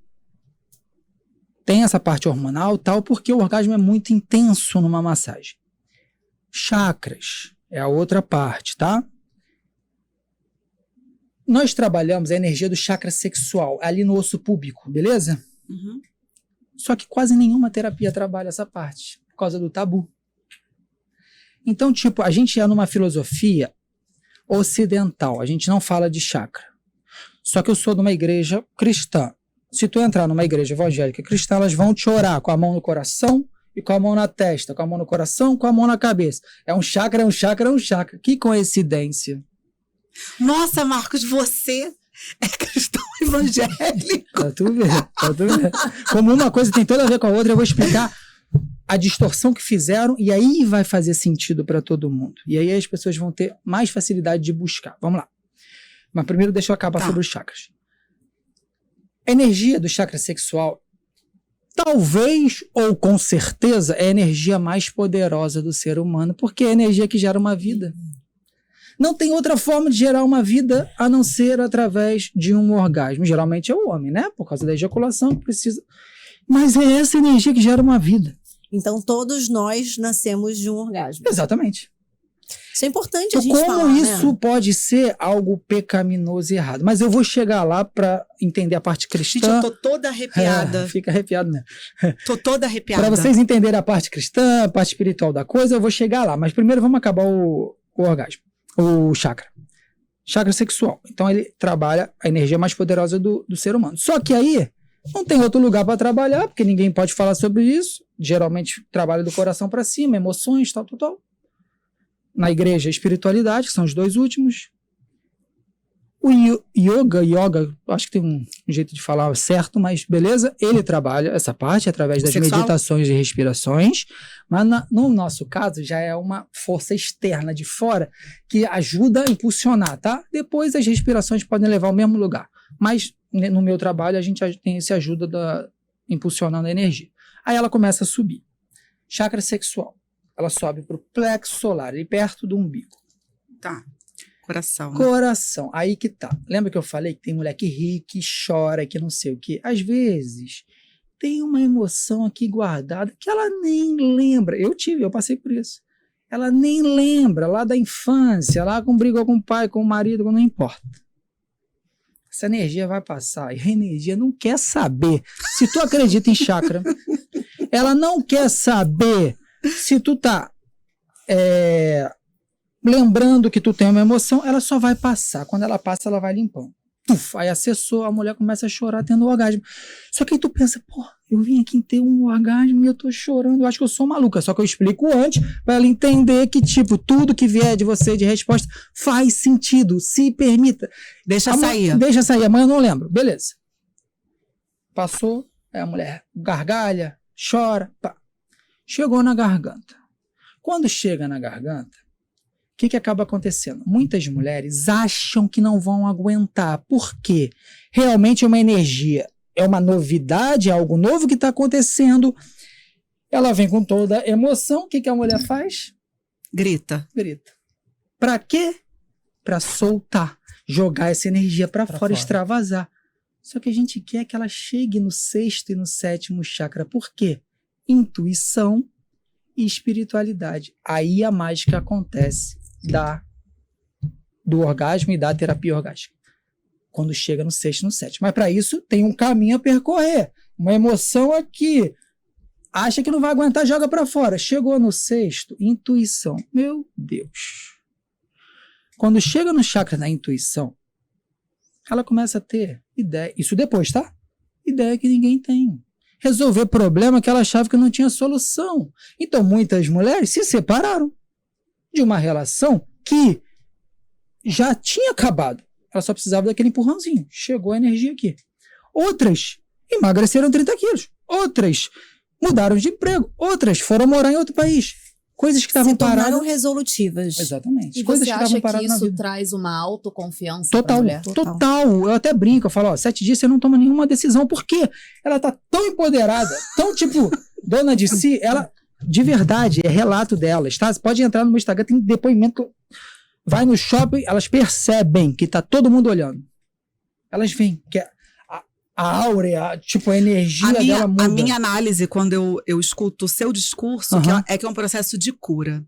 tem essa parte hormonal, tal, porque o orgasmo é muito intenso numa massagem. Chakras é a outra parte, tá? Nós trabalhamos a energia do chakra sexual, ali no osso púbico, beleza?
Uhum.
Só que quase nenhuma terapia trabalha essa parte, por causa do tabu. Então, tipo, a gente é numa filosofia ocidental, a gente não fala de chakra. Só que eu sou de uma igreja cristã. Se tu entrar numa igreja evangélica cristã, elas vão te orar com a mão no coração e com a mão na testa, com a mão no coração, com a mão na cabeça. É um chakra, é um chakra, é um chakra. Que coincidência.
Nossa, Marcos, você é cristão evangélico.
Tá tudo bem, tá tudo bem. Como uma coisa tem toda a ver com a outra, eu vou explicar a distorção que fizeram e aí vai fazer sentido para todo mundo. E aí as pessoas vão ter mais facilidade de buscar. Vamos lá. Mas primeiro deixa eu acabar sobre os chakras. A energia do chakra sexual, talvez ou com certeza, é a energia mais poderosa do ser humano, porque é a energia que gera uma vida. Não tem outra forma de gerar uma vida a não ser através de um orgasmo. Geralmente é o homem, né? Por causa da ejaculação que precisa. Mas é essa energia que gera uma vida.
Então todos nós nascemos de um orgasmo.
Exatamente.
Isso é importante
Então,
a gente falar,
como isso
né?
pode ser algo pecaminoso e errado? Mas eu vou chegar lá para entender a parte cristã.
Gente, eu tô toda arrepiada.
Fica arrepiado mesmo.
Tô toda arrepiada.
Para vocês entenderem a parte cristã, a parte espiritual da coisa, eu vou chegar lá. Mas primeiro vamos acabar o orgasmo, o chakra. Chakra sexual. Então ele trabalha a energia mais poderosa do ser humano. Só que aí não tem outro lugar para trabalhar, porque ninguém pode falar sobre isso. Geralmente trabalha do coração para cima, emoções, tal. Na igreja, a espiritualidade, que são os dois últimos. O yoga, acho que tem um jeito de falar certo, mas beleza, ele trabalha essa parte através das
sexual?
meditações e respirações, mas no nosso caso já é uma força externa de fora que ajuda a impulsionar, tá? Depois as respirações podem levar ao mesmo lugar, mas no meu trabalho a gente tem essa ajuda impulsionando a energia. Aí ela começa a subir. Chakra sexual. Ela sobe para o plexo solar, ali perto do umbigo.
Tá. Coração. Né?
Coração. Aí que tá. Lembra que eu falei que tem mulher que ri, que chora, que não sei o quê? Às vezes, tem uma emoção aqui guardada que ela nem lembra. Eu passei por isso. Ela nem lembra lá da infância, lá com brigou com o pai, com o marido, não importa. Essa energia vai passar e a energia não quer saber se tu acredita em chakra. Ela não quer saber se tu tá lembrando que tu tem uma emoção, ela só vai passar. Quando ela passa, ela vai limpando. Puf, aí acessou, a mulher começa a chorar tendo um orgasmo. Só que aí tu pensa, pô, eu vim aqui ter um orgasmo e eu tô chorando, eu acho que eu sou maluca. Só que eu explico antes pra ela entender que, tipo, tudo que vier de você de resposta faz sentido, se permita.
Deixa sair.
Deixa sair, amanhã eu não lembro. Beleza. Passou, aí a mulher gargalha, chora, pá. Chegou na garganta. Quando chega na garganta, o que acaba acontecendo? Muitas mulheres acham que não vão aguentar. Por quê? Realmente é uma energia, é uma novidade, é algo novo que está acontecendo. Ela vem com toda emoção. O que a mulher faz?
Grita.
Grita. Para quê? Para soltar, jogar essa energia para fora, extravasar. Só que a gente quer que ela chegue no 6º e no 7º chakra. Por quê? Intuição e espiritualidade. Aí a mágica acontece do orgasmo e da terapia orgástica. Quando chega no 6º e no 7º. Mas para isso tem um caminho a percorrer. Uma emoção aqui. Acha que não vai aguentar, joga para fora. Chegou no 6º, intuição. Meu Deus. Quando chega no chakra da intuição, ela começa a ter ideia. Isso depois, tá? Ideia que ninguém tem. Resolver problema que ela achava que não tinha solução. Então, muitas mulheres se separaram de uma relação que já tinha acabado. Ela só precisava daquele empurrãozinho. Chegou a energia aqui. Outras emagreceram 30 quilos. Outras mudaram de emprego. Outras foram morar em outro país. Coisas que estavam paradas.
Se tornaram resolutivas.
Exatamente.
E
Coisas
você
que
acha
paradas
que
na
isso
vida.
traz uma autoconfiança pra
Total,
mulher?
total. Eu até brinco, eu falo, ó, 7 dias você não toma nenhuma decisão. Por quê? Ela tá tão empoderada, tão, tipo, dona de si, ela, de verdade, é relato delas, tá? Você pode entrar no meu Instagram, tem depoimento, vai no shopping, elas percebem que tá todo mundo olhando. Elas veem que a áurea, tipo, a energia dela muda.
A minha análise, quando eu escuto o seu discurso, que é um processo de cura.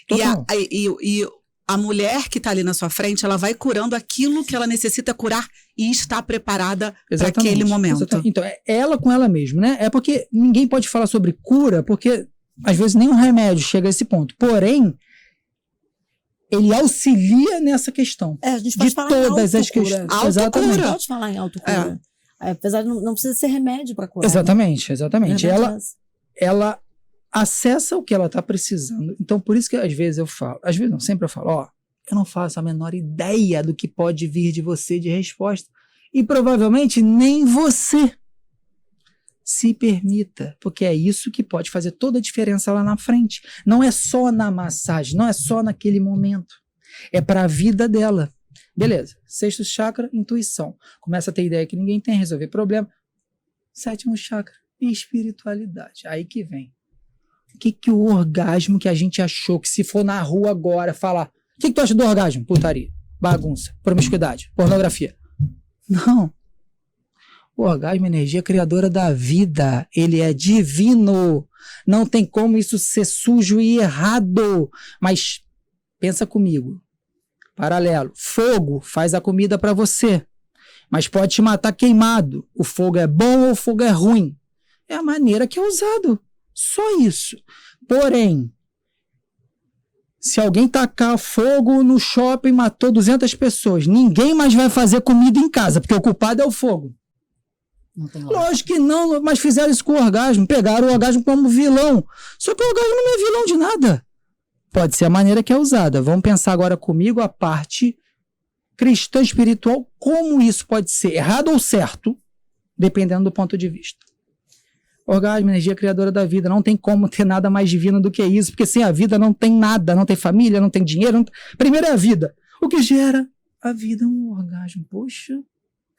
E a mulher que está ali na sua frente, ela vai curando aquilo que ela necessita curar e está preparada para aquele momento.
Exatamente. Então, é ela com ela mesma, né? É porque ninguém pode falar sobre cura, porque às vezes nem um remédio chega a esse ponto. Porém, ele auxilia nessa questão.
A gente pode falar
todas
em
as questões.
autocura.
Exatamente.
A gente pode falar em autocura. Apesar de não precisa ser remédio para curar.
Exatamente.
Né?
Ela acessa o que ela está precisando. Então, por isso que às vezes eu falo, às vezes não, sempre eu falo, ó, eu não faço a menor ideia do que pode vir de você de resposta. E provavelmente nem você. Se permita, porque é isso que pode fazer toda a diferença lá na frente. Não é só na massagem, não é só naquele momento. É para a vida dela. Beleza, 6º chakra, intuição. Começa a ter ideia que ninguém tem, resolver problema. 7º chakra, espiritualidade. Aí que vem. O que o orgasmo que a gente achou que se for na rua agora falar, o que tu acha do orgasmo? Putaria, bagunça, promiscuidade, pornografia. Não. O orgasmo é energia criadora da vida. Ele é divino. Não tem como isso ser sujo e errado. Mas pensa comigo. Paralelo. Fogo faz a comida para você. Mas pode te matar queimado. O fogo é bom ou o fogo é ruim? É a maneira que é usado. Só isso. Porém, se alguém tacar fogo no shopping e matou 200 pessoas, ninguém mais vai fazer comida em casa, porque o culpado é o fogo. Lógico que não, mas fizeram isso com o orgasmo. Pegaram o orgasmo como vilão. Só que o orgasmo não é vilão de nada. Pode ser a maneira que é usada. Vamos pensar agora comigo a parte cristã espiritual, como isso pode ser errado ou certo, dependendo do ponto de vista. Orgasmo, energia criadora da vida. Não tem como ter nada mais divino do que isso, porque sem a vida não tem nada, não tem família, não tem dinheiro. Primeiro é a vida. O que gera a vida é um orgasmo. Poxa,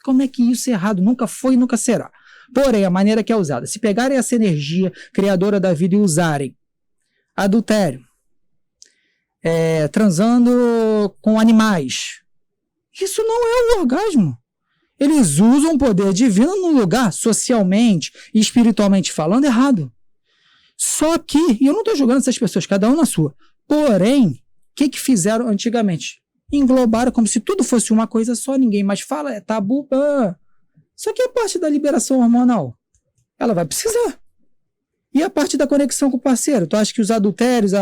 como é que isso é errado? Nunca foi e nunca será. Porém, a maneira que é usada. Se pegarem essa energia criadora da vida e usarem adultério, transando com animais, isso não é um orgasmo. Eles usam o poder divino num lugar, socialmente e espiritualmente falando, errado. Só que, e eu não estou julgando essas pessoas, cada um na sua. Porém, o que fizeram antigamente? Englobaram como se tudo fosse uma coisa só, ninguém mais fala, é tabu. Só que a parte da liberação hormonal, ela vai precisar. E a parte da conexão com o parceiro? Tu acha que os adultérios,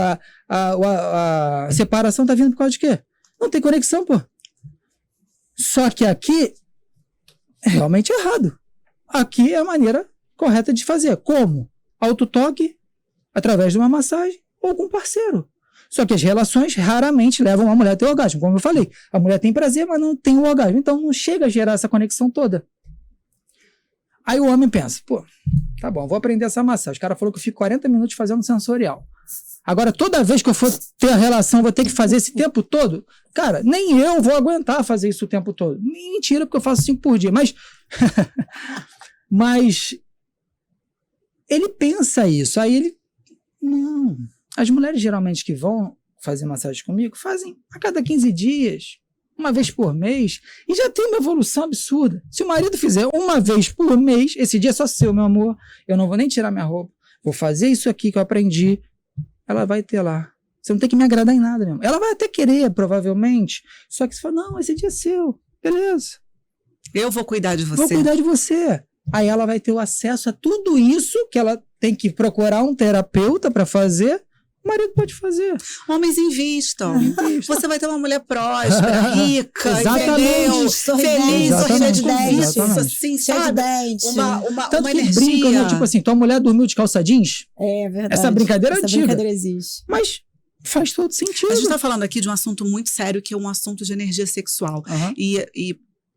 a separação tá vindo por causa de quê? Não tem conexão, pô. Só que aqui é realmente errado. Aqui é a maneira correta de fazer. Como? Autotoque, através de uma massagem ou com um parceiro. Só que as relações raramente levam a mulher a ter orgasmo. Como eu falei, a mulher tem prazer, mas não tem o orgasmo. Então não chega a gerar essa conexão toda. Aí o homem pensa, pô, tá bom, vou aprender essa massagem. O cara falou que eu fico 40 minutos fazendo sensorial. Agora, toda vez que eu for ter a relação, vou ter que fazer esse tempo todo? Cara, nem eu vou aguentar fazer isso o tempo todo. Mentira, porque eu faço 5 por dia. Mas ele pensa isso. Aí ele... Não. As mulheres, geralmente, que vão fazer massagem comigo, fazem a cada 15 dias, uma vez por mês, e já tem uma evolução absurda. Se o marido fizer uma vez por mês, esse dia é só seu, meu amor, eu não vou nem tirar minha roupa, vou fazer isso aqui que eu aprendi, ela vai ter lá. Você não tem que me agradar em nada, meu amor. Ela vai até querer, provavelmente, só que você fala, não, esse dia é seu, beleza.
Eu vou cuidar de você.
Vou cuidar de você. Aí ela vai ter o acesso a tudo isso que ela tem que procurar um terapeuta para fazer. O marido pode fazer.
Homens invistam. Você vai ter uma mulher próspera, rica, entendeu? Feliz, sorridente, com isso, assim, sabe? Uma
Tanto que
energia.
brincam, né? Tipo assim, tua mulher dormiu de calça jeans?
É verdade.
Essa brincadeira é
Essa
antiga.
brincadeira existe.
Mas faz todo sentido.
A gente está falando aqui de um assunto muito sério, que é um assunto de energia sexual. E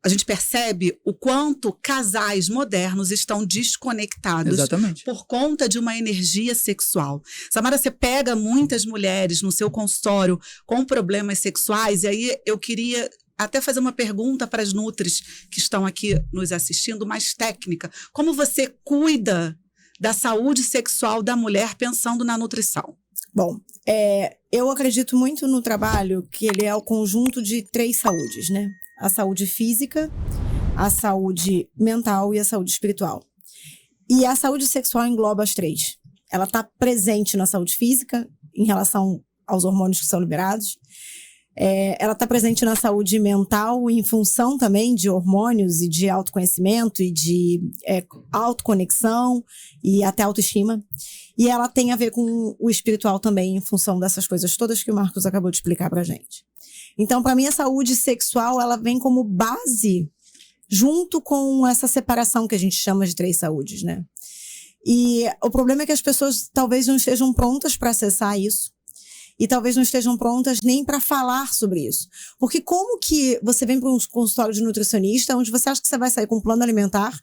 a gente percebe o quanto casais modernos estão desconectados.
Exatamente.
Por conta de uma energia sexual. Samara, você pega muitas mulheres no seu consultório com problemas sexuais, e aí eu queria até fazer uma pergunta para as nutris que estão aqui nos assistindo, mais técnica. Como você cuida da saúde sexual da mulher pensando na nutrição?
Bom, eu acredito muito no trabalho que ele é o conjunto de 3 saúdes, né? A saúde física, a saúde mental e a saúde espiritual. E a saúde sexual engloba as 3. Ela está presente na saúde física, em relação aos hormônios que são liberados. Ela está presente na saúde mental, em função também de hormônios e de autoconhecimento e de autoconexão e até autoestima. E ela tem a ver com o espiritual também, em função dessas coisas todas que o Marcos acabou de explicar pra gente. Então, para mim, a saúde sexual, ela vem como base junto com essa separação que a gente chama de 3 saúdes, né? E o problema é que as pessoas talvez não estejam prontas para acessar isso. E talvez não estejam prontas nem para falar sobre isso. Porque como que você vem para um consultório de nutricionista, onde você acha que você vai sair com um plano alimentar,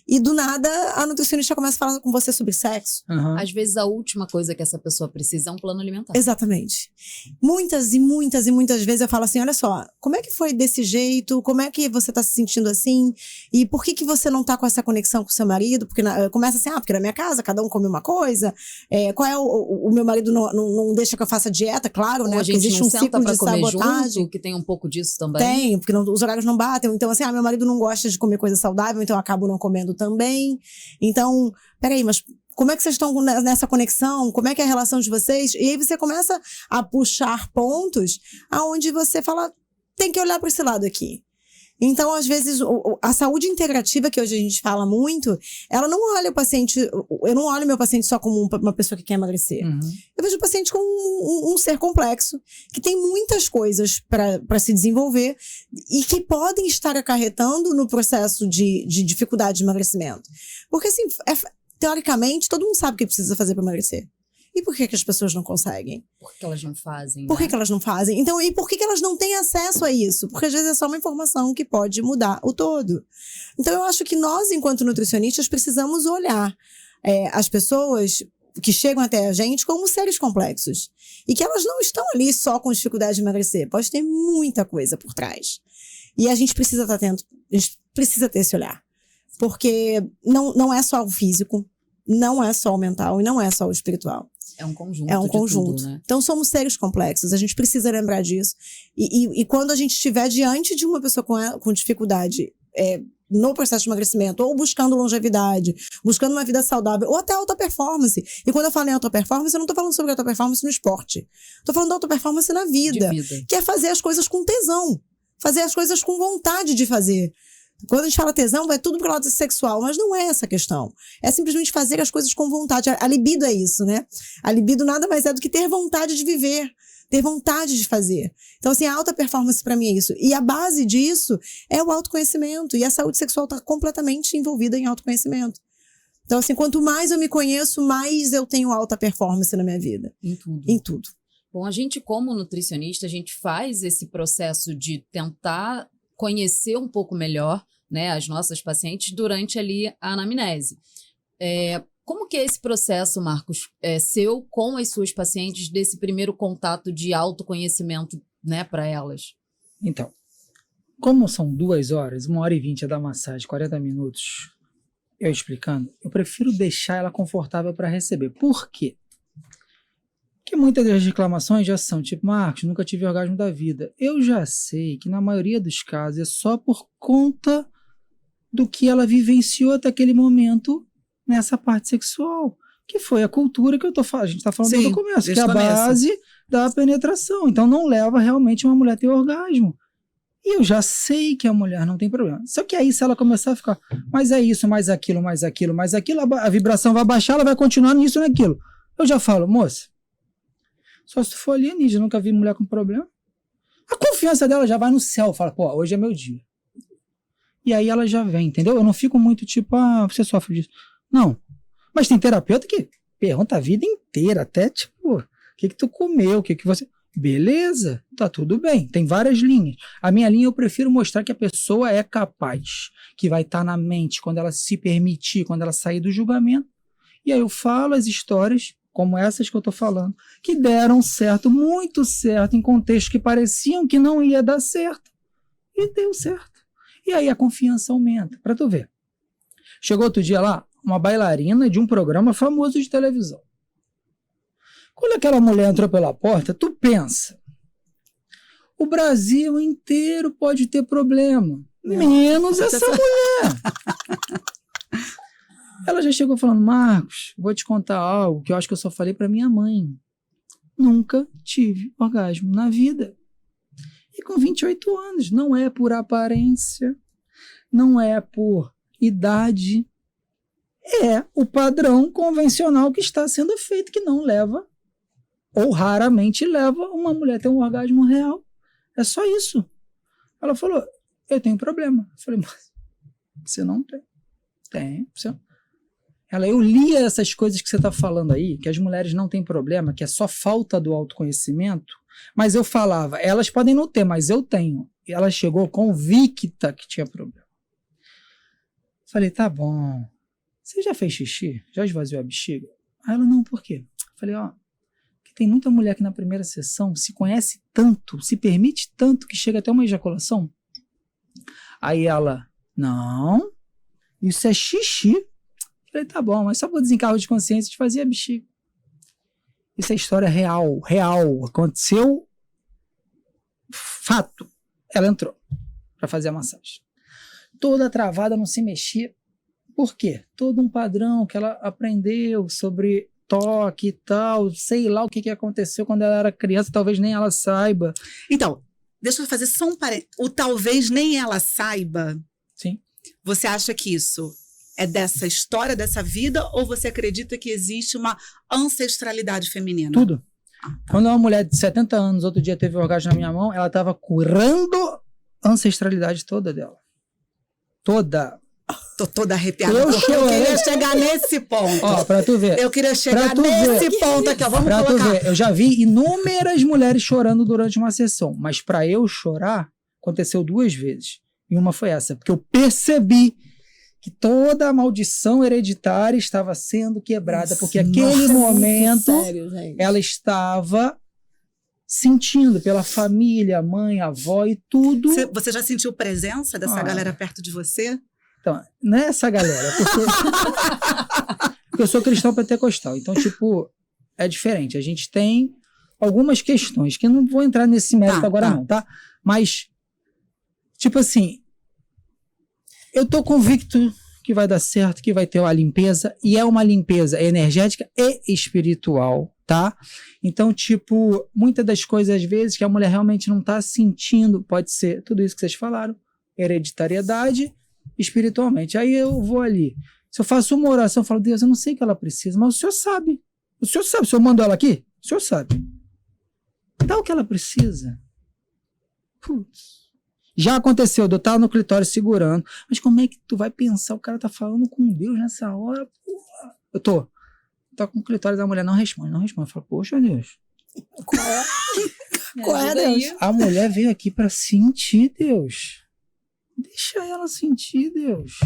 e do nada a nutricionista começa a falar com você sobre sexo?
Às vezes a última coisa que essa pessoa precisa é um plano alimentar.
Exatamente. Muitas e muitas e muitas vezes eu falo assim, olha só, como é que foi desse jeito? Como é que você tá se sentindo assim? E por que você não tá com essa conexão com o seu marido? Porque começa assim, porque na minha casa cada um come uma coisa. Qual é o meu marido não deixa que eu faça dieta, claro, né?
Ou a gente
existe
não
um
senta
ciclo
pra
de
comer
sabotagem.
junto, que tem um pouco disso também.
Tem, porque os horários não batem. Então assim, meu marido não gosta de comer coisa saudável, então eu acabo não comendo também. Então, peraí, mas como é que vocês estão nessa conexão? Como é que é a relação de vocês? E aí você começa a puxar pontos aonde você fala, tem que olhar para esse lado aqui. Então, às vezes, a saúde integrativa, que hoje a gente fala muito, ela não olha o paciente, eu não olho meu paciente só como uma pessoa que quer emagrecer. Eu vejo o paciente como um ser complexo, que tem muitas coisas para se desenvolver e que podem estar acarretando no processo de dificuldade de emagrecimento. Porque, assim, teoricamente, todo mundo sabe o que precisa fazer para emagrecer. E por que as pessoas não conseguem?
Por que elas não fazem?
Por que elas não fazem? Então, e por que elas não têm acesso a isso? Porque às vezes é só uma informação que pode mudar o todo. Então, eu acho que nós, enquanto nutricionistas, precisamos olhar as pessoas que chegam até a gente como seres complexos. E que elas não estão ali só com dificuldade de emagrecer. Pode ter muita coisa por trás. E a gente precisa estar atento, a gente precisa ter esse olhar. Porque não é só o físico, não é só o mental e não é só o espiritual.
É um conjunto.
É um conjunto.
Tudo, né?
Então, somos seres complexos. A gente precisa lembrar disso. E quando a gente estiver diante de uma pessoa com dificuldade no processo de emagrecimento, ou buscando longevidade, buscando uma vida saudável, ou até alta performance. E quando eu falo em alta performance, eu não tô falando sobre alta performance no esporte. Tô falando de alta performance na vida. Que é fazer as coisas com tesão. Fazer as coisas com vontade de fazer. Quando a gente fala tesão, vai tudo pro lado sexual, mas não é essa a questão. É simplesmente fazer as coisas com vontade. A libido é isso, né? A libido nada mais é do que ter vontade de viver, ter vontade de fazer. Então, assim, a alta performance para mim é isso. E a base disso é o autoconhecimento. E a saúde sexual está completamente envolvida em autoconhecimento. Então, assim, quanto mais eu me conheço, mais eu tenho alta performance na minha vida.
Em tudo.
Em tudo.
Bom, a gente, como nutricionista, a gente faz esse processo de tentar conhecer um pouco melhor, né, as nossas pacientes durante ali a anamnese. Como que é esse processo, Marcos, seu com as suas pacientes, desse primeiro contato de autoconhecimento, né, para elas?
Então, como são 2 horas, 1h20 da massagem, 40 minutos, eu explicando, eu prefiro deixar ela confortável para receber. Por quê? Porque muitas das reclamações já são tipo, Marcos, nunca tive orgasmo da vida. Eu já sei que na maioria dos casos é só por conta do que ela vivenciou até aquele momento nessa parte sexual, que foi a cultura que a gente está falando desde o começo, que é a base da penetração. Então não leva realmente uma mulher a ter orgasmo. E eu já sei que a mulher não tem problema. Só que aí, se ela começar a ficar, mas é isso, mais aquilo, mais aquilo, mais aquilo, a vibração vai baixar, ela vai continuar nisso e naquilo. Eu já falo, moça, só se tu for alienígena, nunca vi mulher com problema. A confiança dela já vai no céu, fala, pô, hoje é meu dia. E aí ela já vem, entendeu? Eu não fico muito tipo, você sofre disso. Não. Mas tem terapeuta que pergunta a vida inteira, até tipo, o que tu comeu, o que você... Beleza, tá tudo bem, tem várias linhas. A minha linha eu prefiro mostrar que a pessoa é capaz, que vai estar na mente quando ela se permitir, quando ela sair do julgamento. E aí eu falo as histórias, como essas que eu tô falando, que deram certo, muito certo, em contextos que pareciam que não ia dar certo. E deu certo. E aí a confiança aumenta, pra tu ver. Chegou outro dia lá, uma bailarina de um programa famoso de televisão. Quando aquela mulher entrou pela porta, tu pensa, o Brasil inteiro pode ter problema, menos essa mulher. Ela já chegou falando, Marcos, vou te contar algo que eu acho que eu só falei para minha mãe. Nunca tive orgasmo na vida. E com 28 anos, não é por aparência, não é por idade, é o padrão convencional que está sendo feito, que não leva, ou raramente leva, uma mulher a ter um orgasmo real. É só isso. Ela falou, eu tenho problema. Eu falei, mas você não tem. Tem. Eu li essas coisas que você está falando aí, que as mulheres não têm problema, que é só falta do autoconhecimento, mas eu falava, elas podem não ter, mas eu tenho. E ela chegou convicta que tinha problema. Falei, tá bom. Você já fez xixi? Já esvaziou a bexiga? Aí ela, não, por quê? Falei, que tem muita mulher que na primeira sessão se conhece tanto, se permite tanto, que chega até uma ejaculação. Aí ela, não, isso é xixi. Falei, tá bom, mas só por desencargo de consciência de fazer a bexiga. Isso é história real, aconteceu, fato. Ela entrou para fazer a massagem. Toda travada, não se mexia. Por quê? Todo um padrão que ela aprendeu sobre toque e tal, sei lá o que aconteceu quando ela era criança, talvez nem ela saiba.
Então, deixa eu fazer só um parênteses. O talvez nem ela saiba.
Sim.
Você acha que isso é dessa história, dessa vida, ou você acredita que existe uma ancestralidade feminina?
Tudo. Quando uma mulher de 70 anos, outro dia teve um orgasmo na minha mão, ela estava curando a ancestralidade toda dela. Toda.
Tô toda arrepiada.
Eu
queria chegar nesse ponto.
Ó, pra tu ver.
Eu queria chegar nesse ponto aqui, ó. Vamos
pra
colocar.
Tu ver. Eu já vi inúmeras mulheres chorando durante uma sessão, mas pra eu chorar, aconteceu 2 vezes. E uma foi essa, porque eu percebi que toda a maldição hereditária estava sendo quebrada, porque aquele momento ela estava sentindo pela família, mãe, avó e tudo.
Você já sentiu presença dessa galera perto de você?
Então, não é essa galera, porque eu sou cristão pentecostal, então, tipo, é diferente. A gente tem algumas questões, que eu não vou entrar nesse mérito agora não, tá? Mas, tipo assim, Eu tô convicto que vai dar certo, que vai ter uma limpeza, e é uma limpeza energética e espiritual, tá? Então, tipo, muitas das coisas, às vezes, que a mulher realmente não tá sentindo, pode ser tudo isso que vocês falaram, hereditariedade, espiritualmente. Aí eu vou ali. Se eu faço uma oração, eu falo, Deus, eu não sei o que ela precisa, mas o Senhor sabe. O Senhor sabe. Se eu mando ela aqui, o Senhor sabe. Dá o que ela precisa. Putz. Já aconteceu, eu estar no clitóris segurando. Mas como é que tu vai pensar? O cara tá falando com Deus nessa hora. Porra. Eu tô com o clitóris da mulher, não responde. Eu falo, poxa, Deus.
Qual é, Deus?
A mulher veio aqui pra sentir, Deus. Deixa ela sentir, Deus.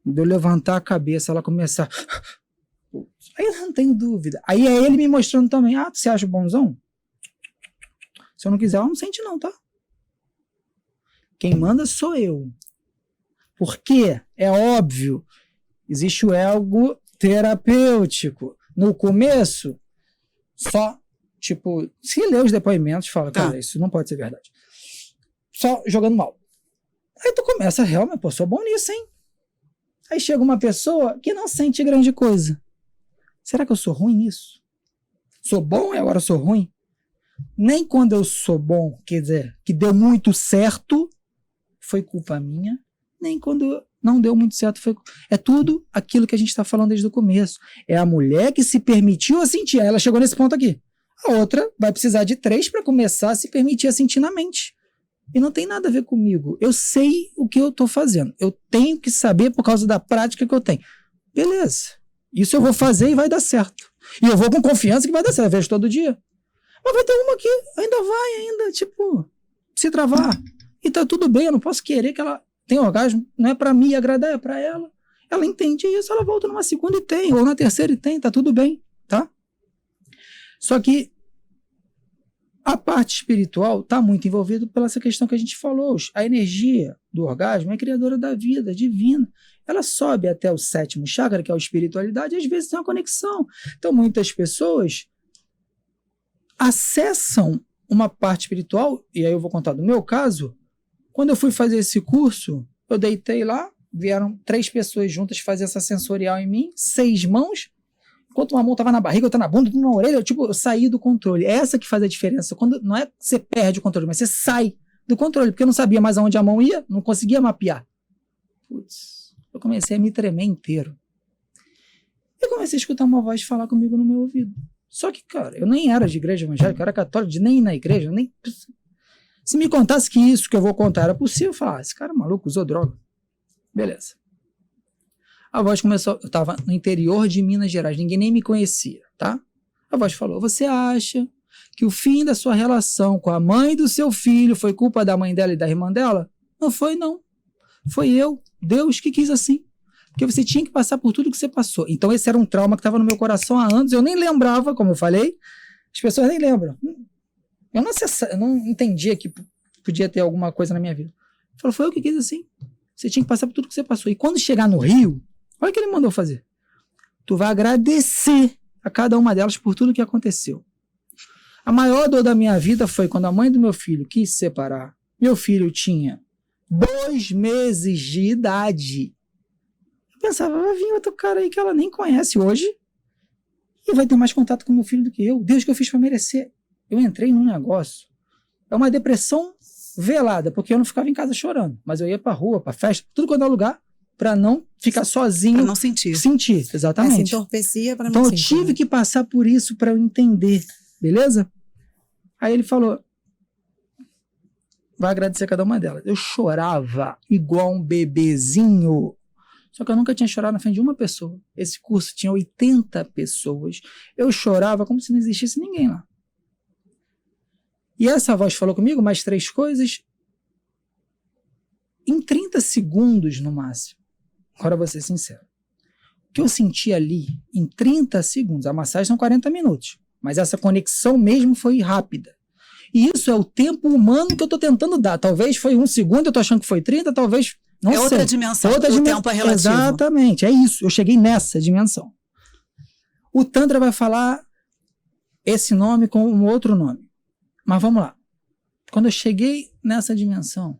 De eu levantar a cabeça, ela começar. Aí eu não tenho dúvida. Aí é ele me mostrando também. Ah, você acha bonzão? Se eu não quiser, ela não sente não, tá? Quem manda sou eu. Porque, é óbvio, existe o ego terapêutico. No começo, só, tipo, se lê os depoimentos, fala, cara, isso não pode ser verdade. Só jogando mal. Aí tu começa, realmente, pô, sou bom nisso, hein? Aí chega uma pessoa que não sente grande coisa. Será que eu sou ruim nisso? Sou bom e agora sou ruim? Nem quando eu sou bom, quer dizer, que deu muito certo, foi culpa minha, nem quando não deu muito certo, foi culpa. É tudo aquilo que a gente está falando desde o começo. É a mulher que se permitiu a sentir. Aí ela chegou nesse ponto aqui. A outra vai precisar de 3 para começar a se permitir a sentir na mente. E não tem nada a ver comigo. Eu sei o que eu estou fazendo. Eu tenho que saber por causa da prática que eu tenho. Beleza. Isso eu vou fazer e vai dar certo. E eu vou com confiança que vai dar certo. Eu vejo todo dia. Mas vai ter uma que ainda, tipo, se travar. E tá tudo bem, eu não posso querer que ela tenha orgasmo. Não é pra mim agradar, é pra ela. Ela entende isso, ela volta numa segunda e tem, ou na terceira e tem, tá tudo bem, tá? Só que a parte espiritual tá muito envolvida pela essa questão que a gente falou. A energia do orgasmo é criadora da vida, divina. Ela sobe até o 7º chakra, que é a espiritualidade, e às vezes tem uma conexão. Então, muitas pessoas acessam uma parte espiritual, e aí eu vou contar do meu caso. Quando eu fui fazer esse curso, eu deitei lá, vieram 3 pessoas juntas fazer essa sensorial em mim, 6 mãos, enquanto uma mão estava na barriga, outra na bunda, outra na orelha, eu saí do controle. É essa que faz a diferença. Quando, não é que você perde o controle, mas você sai do controle, porque eu não sabia mais aonde a mão ia, não conseguia mapear. Putz, eu comecei a me tremer inteiro. Eu comecei a escutar uma voz falar comigo no meu ouvido. Só que, cara, eu nem era de igreja evangélica, eu era católico, de nem ir na igreja, nem... Se me contasse que isso que eu vou contar era possível, eu falava, esse cara é maluco, usou droga. Beleza. A voz começou, eu estava no interior de Minas Gerais, ninguém nem me conhecia, tá? A voz falou, você acha que o fim da sua relação com a mãe do seu filho foi culpa da mãe dela e da irmã dela? Não foi, não. Foi eu, Deus que quis assim. Porque você tinha que passar por tudo que você passou. Então esse era um trauma que estava no meu coração há anos, eu nem lembrava, como eu falei, as pessoas nem lembram. Eu não entendia que podia ter alguma coisa na minha vida. Ele falou, foi eu que quis assim. Você tinha que passar por tudo que você passou. E quando chegar no Rio, olha o que ele mandou fazer. Tu vai agradecer a cada uma delas por tudo que aconteceu. A maior dor da minha vida foi quando a mãe do meu filho quis se separar. Meu filho tinha 2 meses de idade. Eu pensava, vai vir outro cara aí que ela nem conhece hoje e vai ter mais contato com meu filho do que eu. Deus, que eu fiz para merecer. Eu entrei num negócio. É uma depressão velada, porque eu não ficava em casa chorando, mas eu ia pra rua, pra festa, tudo quando é lugar, pra não ficar sozinho.
Pra não sentir.
Sentir, exatamente.
Se entorpecia pra não
então
sentir.
Eu tive que passar por isso pra eu entender, beleza? Aí ele falou, vai agradecer a cada uma delas. Eu chorava igual um bebezinho. Só que eu nunca tinha chorado na frente de uma pessoa. Esse curso tinha 80 pessoas. Eu chorava como se não existisse ninguém lá. E essa voz falou comigo mais 3 coisas em 30 segundos no máximo. Agora vou ser sincero. O que eu senti ali em 30 segundos, a massagem são 40 minutos, mas essa conexão mesmo foi rápida. E isso é o tempo humano que eu estou tentando dar. Talvez foi 1 segundo, eu estou achando que foi 30, talvez... Não sei.
Outra dimensão, o tempo é relativo.
Exatamente, é isso. Eu cheguei nessa dimensão. O Tantra vai falar esse nome com um outro nome. Mas vamos lá. Quando eu cheguei nessa dimensão,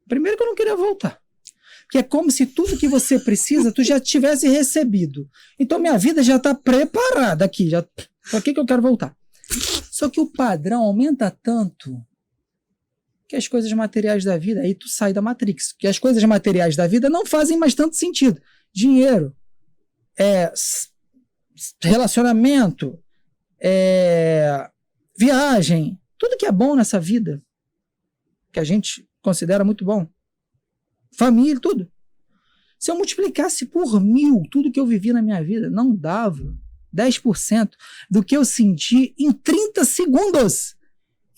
primeiro que eu não queria voltar. que é como se tudo que você precisa, tu já tivesse recebido. Então, minha vida já está preparada aqui. Para que eu quero voltar? Só que o padrão aumenta tanto que as coisas materiais da vida, aí tu sai da Matrix, que as coisas materiais da vida não fazem mais tanto sentido. Dinheiro, relacionamento, viagem, tudo que é bom nessa vida, que a gente considera muito bom, família, tudo. Se eu multiplicasse por 1000 tudo que eu vivi na minha vida, não dava 10% do que eu senti em 30 segundos.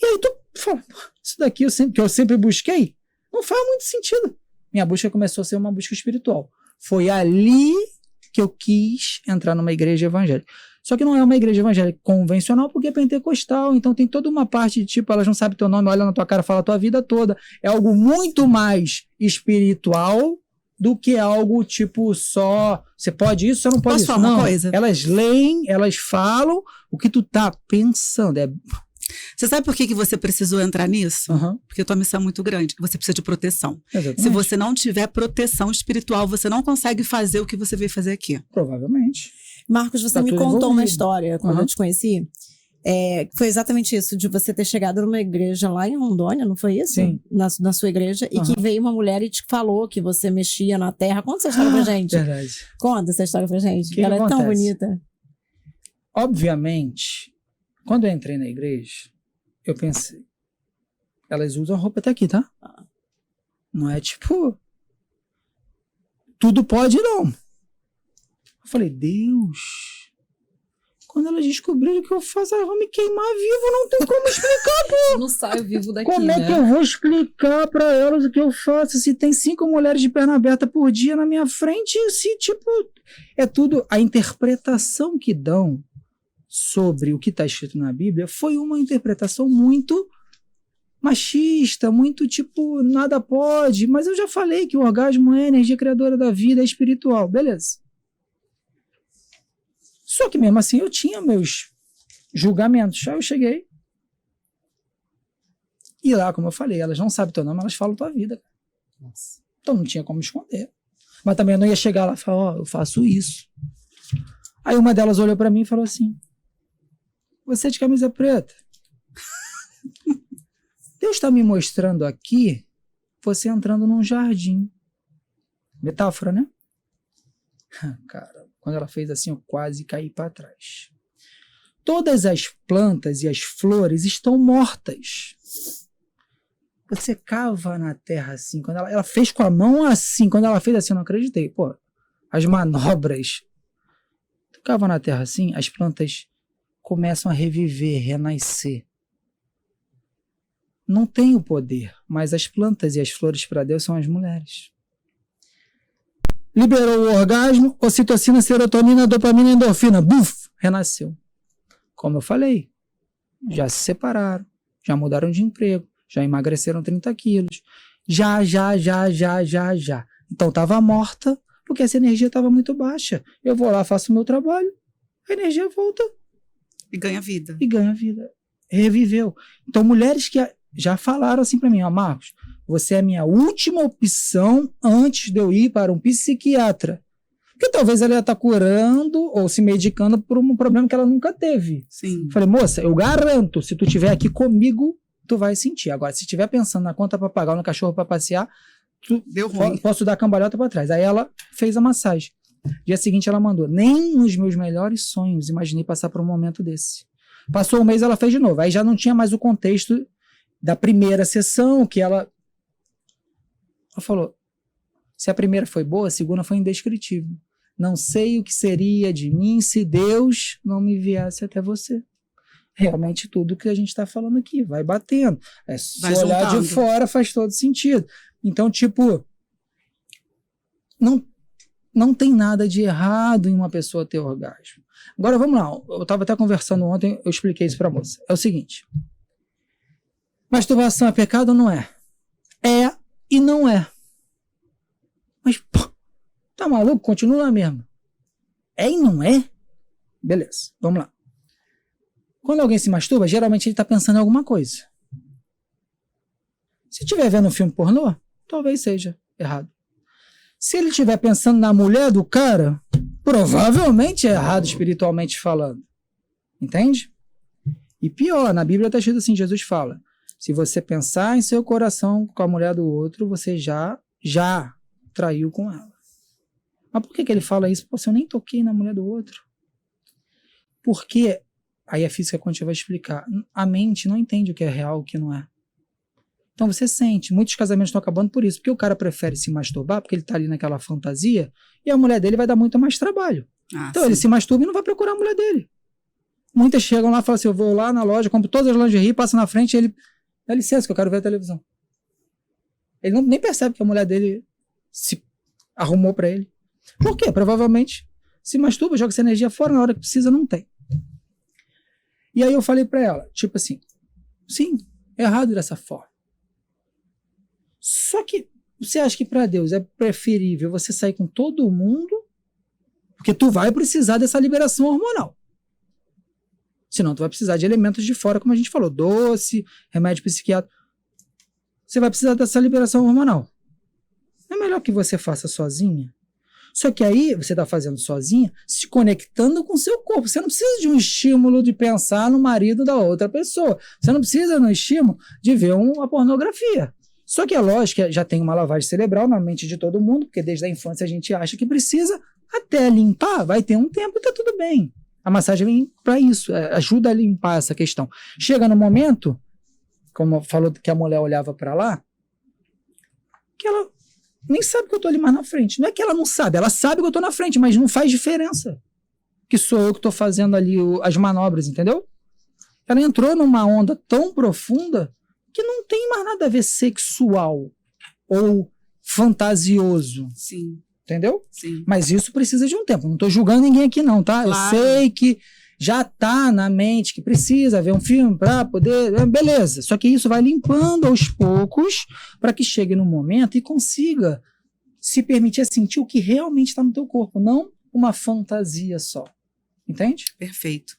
E aí tu fala, isso daqui que eu sempre busquei, não faz muito sentido. Minha busca começou a ser uma busca espiritual. Foi ali que eu quis entrar numa igreja evangélica. Só que não é uma igreja evangélica convencional, porque é pentecostal, então tem toda uma parte de tipo, elas não sabem teu nome, olha na tua cara, fala a tua vida toda. É algo muito mais espiritual do que algo tipo só, você pode isso, você não pode isso. Não, coisa? Elas leem, elas falam o que tu tá pensando.
Você sabe por que você precisou entrar nisso?
Uhum.
Porque a tua missão é muito grande, você precisa de proteção.
Exatamente.
Se você não tiver proteção espiritual, você não consegue fazer o que você veio fazer aqui.
Provavelmente.
Marcos, você me contou uma história quando eu te conheci. Foi exatamente isso, de você ter chegado numa igreja lá em Rondônia, não foi isso?
Sim.
Na sua igreja, e que veio uma mulher e te falou que você mexia na terra. Conta essa história pra gente.
Verdade.
Conta essa história pra gente, que ela
acontece?
É tão bonita.
Obviamente, quando eu entrei na igreja, eu pensei, elas usam roupa até aqui, tá? Não é tipo, tudo pode não. Eu falei, Deus, quando elas descobrirem o que eu faço, elas vão me queimar vivo, não tem como explicar, pô.
Eu não saio vivo daqui,
Como é que eu vou explicar pra elas o que eu faço se tem 5 mulheres de perna aberta por dia na minha frente, se tipo, é tudo, a interpretação que dão sobre o que está escrito na Bíblia foi uma interpretação muito machista, muito tipo, nada pode, mas eu já falei que o orgasmo é a energia criadora da vida, é espiritual, beleza. Só que mesmo assim eu tinha meus julgamentos. Aí eu cheguei e lá, como eu falei, elas não sabem teu nome, elas falam tua vida.
Nossa.
Então não tinha como esconder. Mas também eu não ia chegar lá e falar, eu faço isso. Aí uma delas olhou para mim e falou assim, você é de camisa preta. Deus está me mostrando aqui você entrando num jardim. Metáfora, né? Cara, quando ela fez assim, eu quase caí para trás. Todas as plantas e as flores estão mortas. Você cava na terra assim, quando ela fez com a mão assim, quando ela fez assim, eu não acreditei. Pô, as manobras. Tu cava na terra assim, as plantas começam a reviver, renascer. Não tem o poder, mas as plantas e as flores para Deus são as mulheres. Liberou o orgasmo, ocitocina, serotonina, dopamina, endorfina. Buf! Renasceu. Como eu falei, já se separaram, já mudaram de emprego, já emagreceram 30 quilos. Já. Então estava morta, porque essa energia estava muito baixa. Eu vou lá, faço o meu trabalho, a energia volta.
E ganha vida.
Reviveu. Então, mulheres que já falaram assim para mim, ó, Marcos, você é a minha última opção antes de eu ir para um psiquiatra. Porque talvez ela ia estar curando ou se medicando por um problema que ela nunca teve.
Sim.
Falei, moça, eu garanto, se tu estiver aqui comigo, tu vai sentir. Agora, se estiver pensando na conta para pagar ou no cachorro para passear,
deu ruim.
Posso dar cambalhota para trás. Aí ela fez a massagem. Dia seguinte ela mandou, nem nos meus melhores sonhos imaginei passar por um momento desse. Passou um mês, ela fez de novo. Aí já não tinha mais o contexto da primeira sessão, que ela falou, se a primeira foi boa, a segunda foi indescritível. Não sei o que seria de mim se Deus não me enviasse até você. Realmente tudo que a gente está falando aqui vai batendo. Se olhar de fora faz todo sentido. Então, tipo, não tem nada de errado em uma pessoa ter orgasmo. Agora, vamos lá. Eu estava até conversando ontem, eu expliquei isso para a moça. É o seguinte. Masturbação é pecado ou não é? É e não é. Mas, pô, tá maluco? Continua na mesma. É e não é? Beleza, vamos lá. Quando alguém se masturba, geralmente ele está pensando em alguma coisa. Se estiver vendo um filme pornô, talvez seja errado. Se ele estiver pensando na mulher do cara, provavelmente é errado espiritualmente falando. Entende? E pior, na Bíblia está escrito assim, Jesus fala, se você pensar em seu coração com a mulher do outro, você já traiu com ela. Mas por que ele fala isso? Pô, se eu nem toquei na mulher do outro. Porque, aí a física quântica vai explicar, a mente não entende o que é real e o que não é. Então você sente, muitos casamentos estão acabando por isso, porque o cara prefere se masturbar, porque ele está ali naquela fantasia, e a mulher dele vai dar muito mais trabalho. Então ele se masturba e não vai procurar a mulher dele. Muitas chegam lá e falam assim, eu vou lá na loja, compro todas as lingerie, passo na frente e ele, dá licença que eu quero ver a televisão. Ele nem percebe que a mulher dele se arrumou para ele. Por quê? Provavelmente se masturba, joga essa energia fora, na hora que precisa não tem. E aí eu falei para ela, tipo assim, sim, é errado dessa forma. Só que você acha que para Deus é preferível você sair com todo mundo, porque tu vai precisar dessa liberação hormonal. Senão tu vai precisar de elementos de fora, como a gente falou, doce, remédio psiquiátrico. Você vai precisar dessa liberação hormonal. É melhor que você faça sozinha. Só que aí você está fazendo sozinha, se conectando com o seu corpo. Você não precisa de um estímulo de pensar no marido da outra pessoa. Você não precisa de um estímulo de ver uma pornografia. Só que é lógico que já tem uma lavagem cerebral na mente de todo mundo, porque desde a infância a gente acha que precisa, até limpar vai ter um tempo e tá tudo bem. A massagem vem para isso, ajuda a limpar essa questão. Chega no momento, como falou que a mulher olhava para lá, que ela nem sabe que eu tô ali mais na frente. Não é que ela não sabe, ela sabe que eu tô na frente, mas não faz diferença. Que sou eu que tô fazendo ali as manobras, entendeu? Ela entrou numa onda tão profunda que não tem mais nada a ver sexual ou fantasioso.
Sim.
Entendeu?
Sim.
Mas isso precisa de um tempo. Não tô julgando ninguém aqui não, tá?
Claro.
Eu sei que já tá na mente que precisa ver um filme para poder... Beleza. Só que isso vai limpando aos poucos para que chegue no momento e consiga se permitir sentir o que realmente está no teu corpo, não uma fantasia só. Entende?
Perfeito.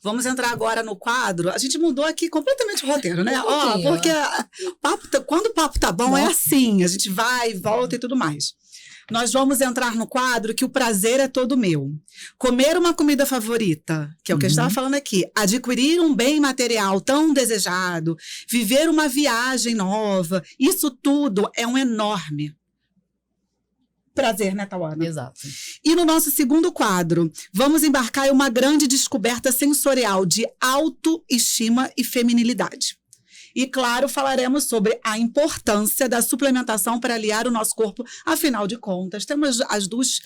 Vamos entrar agora no quadro. A gente mudou aqui completamente o roteiro, né? Porque quando o papo tá bom, é assim. A gente vai, volta e tudo mais. Nós vamos entrar no quadro que o prazer é todo meu. Comer uma comida favorita, que é o que a gente estava falando aqui. Adquirir um bem material tão desejado. Viver uma viagem nova. Isso tudo é um enorme prazer, né, Tawana?
Exato.
E no nosso segundo quadro, vamos embarcar em uma grande descoberta sensorial de autoestima e feminilidade. E, claro, falaremos sobre a importância da suplementação para aliar o nosso corpo. Afinal de contas, temos as duas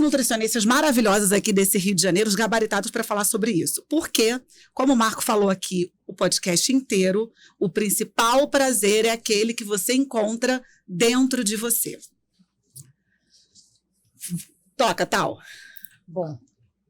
nutricionistas maravilhosas aqui desse Rio de Janeiro, os gabaritados para falar sobre isso. Porque, como o Marco falou aqui, o podcast inteiro, o principal prazer é aquele que você encontra dentro de você. Toca, Tal.
Bom,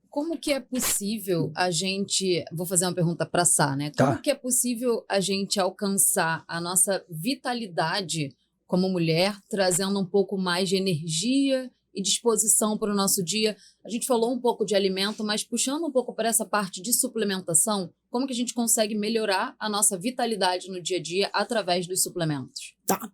como que é possível a gente... Vou fazer uma pergunta para Sá, né? Como que é possível a gente alcançar a nossa vitalidade como mulher, trazendo um pouco mais de energia e disposição para o nosso dia? A gente falou um pouco de alimento, mas puxando um pouco para essa parte de suplementação, como que a gente consegue melhorar a nossa vitalidade no dia a dia através dos suplementos?
Tá.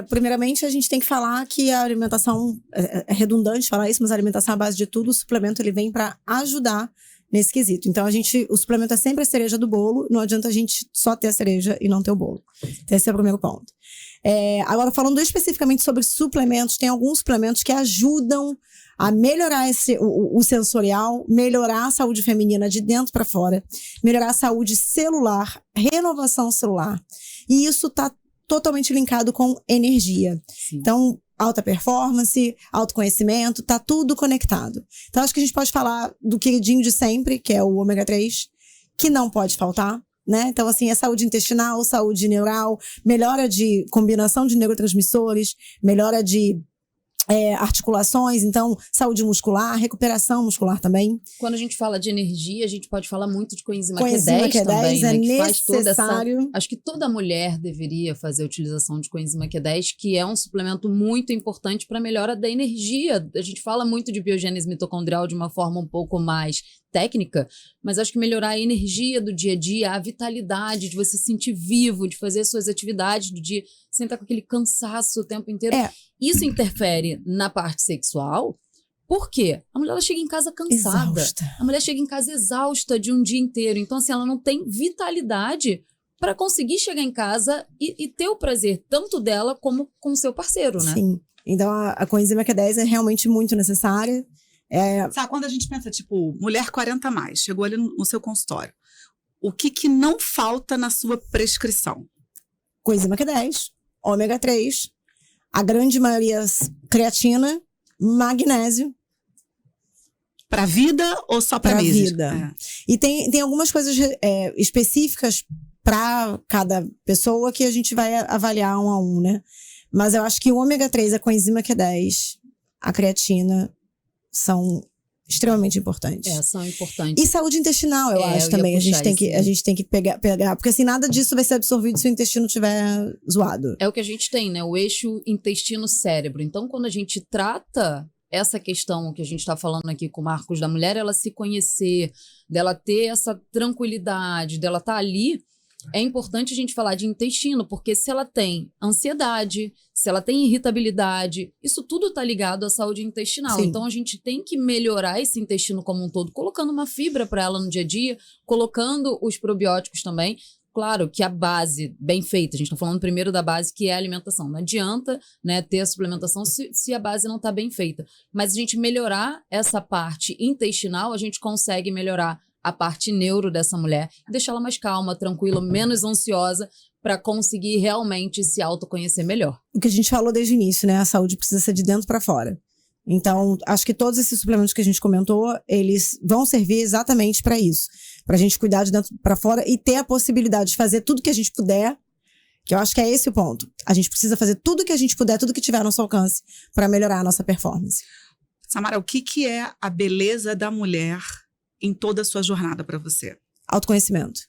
Primeiramente, a gente tem que falar que a alimentação, é redundante falar isso, mas a alimentação é a base de tudo, o suplemento ele vem para ajudar nesse quesito. Então, o suplemento é sempre a cereja do bolo, não adianta a gente só ter a cereja e não ter o bolo. Então, esse é o primeiro ponto. Agora, falando especificamente sobre suplementos, tem alguns suplementos que ajudam a melhorar o sensorial, melhorar a saúde feminina de dentro para fora, melhorar a saúde celular, renovação celular. E isso está totalmente linkado com energia. Sim. Então, alta performance, autoconhecimento, tá tudo conectado. Então, acho que a gente pode falar do queridinho de sempre, que é o ômega 3, que não pode faltar, né? Então, assim, é saúde intestinal, saúde neural, melhora de combinação de neurotransmissores, melhora de articulações, então, saúde muscular, recuperação muscular também.
Quando a gente fala de energia, a gente pode falar muito de coenzima Q10 também, né? Que faz toda essa... Acho que toda mulher deveria fazer a utilização de coenzima Q10, que é um suplemento muito importante para a melhora da energia. A gente fala muito de biogênese mitocondrial de uma forma um pouco mais técnica, mas acho que melhorar a energia do dia a dia, a vitalidade de você se sentir vivo, de fazer suas atividades do dia sem estar com aquele cansaço o tempo inteiro.
É.
Isso interfere na parte sexual. Por quê? A mulher ela chega em casa cansada.
Exausta.
A mulher chega em casa exausta de um dia inteiro. Então, assim, ela não tem vitalidade para conseguir chegar em casa e ter o prazer tanto dela como com o seu parceiro, né?
Sim. Então, a coenzima Q10 é realmente muito necessária.
Sabe, quando a gente pensa, tipo, mulher 40 a mais, chegou ali no seu consultório, o que não falta na sua prescrição?
Coenzima Q10, ômega 3, a grande maioria creatina, magnésio.
Pra vida ou só pra
Pra
meses?
vida. E tem algumas coisas específicas para cada pessoa que a gente vai avaliar um a um, né? Mas eu acho que o ômega 3, a coenzima Q10, a creatina são extremamente importantes.
São importantes.
E saúde intestinal, eu acho
eu ia
também. A gente
puxar
tem que pegar, porque assim, nada disso vai ser absorvido se o intestino estiver zoado.
É o que a gente tem, né? O eixo intestino-cérebro. Então, quando a gente trata essa questão que a gente está falando aqui com o Marcos da mulher, ela se conhecer, dela ter essa tranquilidade, dela estar ali, é importante a gente falar de intestino, porque se ela tem ansiedade, se ela tem irritabilidade, isso tudo está ligado à saúde intestinal.
Sim.
Então, a gente tem que melhorar esse intestino como um todo, colocando uma fibra para ela no dia a dia, colocando os probióticos também. Claro que a base bem feita, a gente está falando primeiro da base que é a alimentação. Não adianta, né, ter a suplementação se a base não está bem feita. Mas a gente melhorar essa parte intestinal, a gente consegue melhorar a parte neuro dessa mulher, deixar ela mais calma, tranquila, menos ansiosa, para conseguir realmente se autoconhecer melhor.
O que a gente falou desde o início, né? A saúde precisa ser de dentro para fora. Então, acho que todos esses suplementos que a gente comentou, eles vão servir exatamente para isso. Pra gente cuidar de dentro para fora e ter a possibilidade de fazer tudo que a gente puder, que eu acho que é esse o ponto. A gente precisa fazer tudo que a gente puder, tudo que tiver ao nosso alcance, para melhorar a nossa performance.
Samara, o que é a beleza da mulher em toda a sua jornada para você?
Autoconhecimento.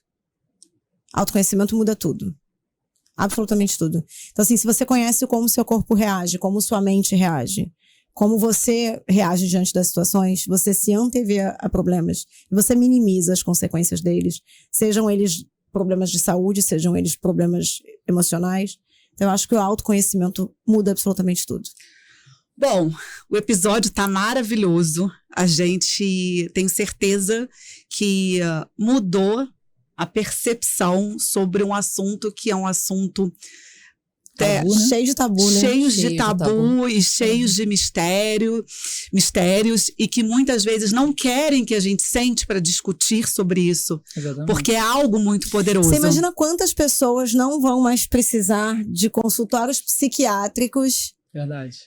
Autoconhecimento muda tudo. Absolutamente tudo. Então, assim, se você conhece como seu corpo reage, como sua mente reage, como você reage diante das situações, você se antevê a problemas, você minimiza as consequências deles, sejam eles problemas de saúde, sejam eles problemas emocionais. Então, eu acho que o autoconhecimento muda absolutamente tudo.
Bom, o episódio tá maravilhoso. A gente tem certeza que mudou a percepção sobre um assunto que é um assunto
Tabu, né? Cheio de tabu, né?
Cheios de tabu e cheios de mistérios, e que muitas vezes não querem que a gente sente para discutir sobre isso.
Exatamente.
Porque é algo muito poderoso.
Você imagina quantas pessoas não vão mais precisar de consultórios psiquiátricos.
Verdade.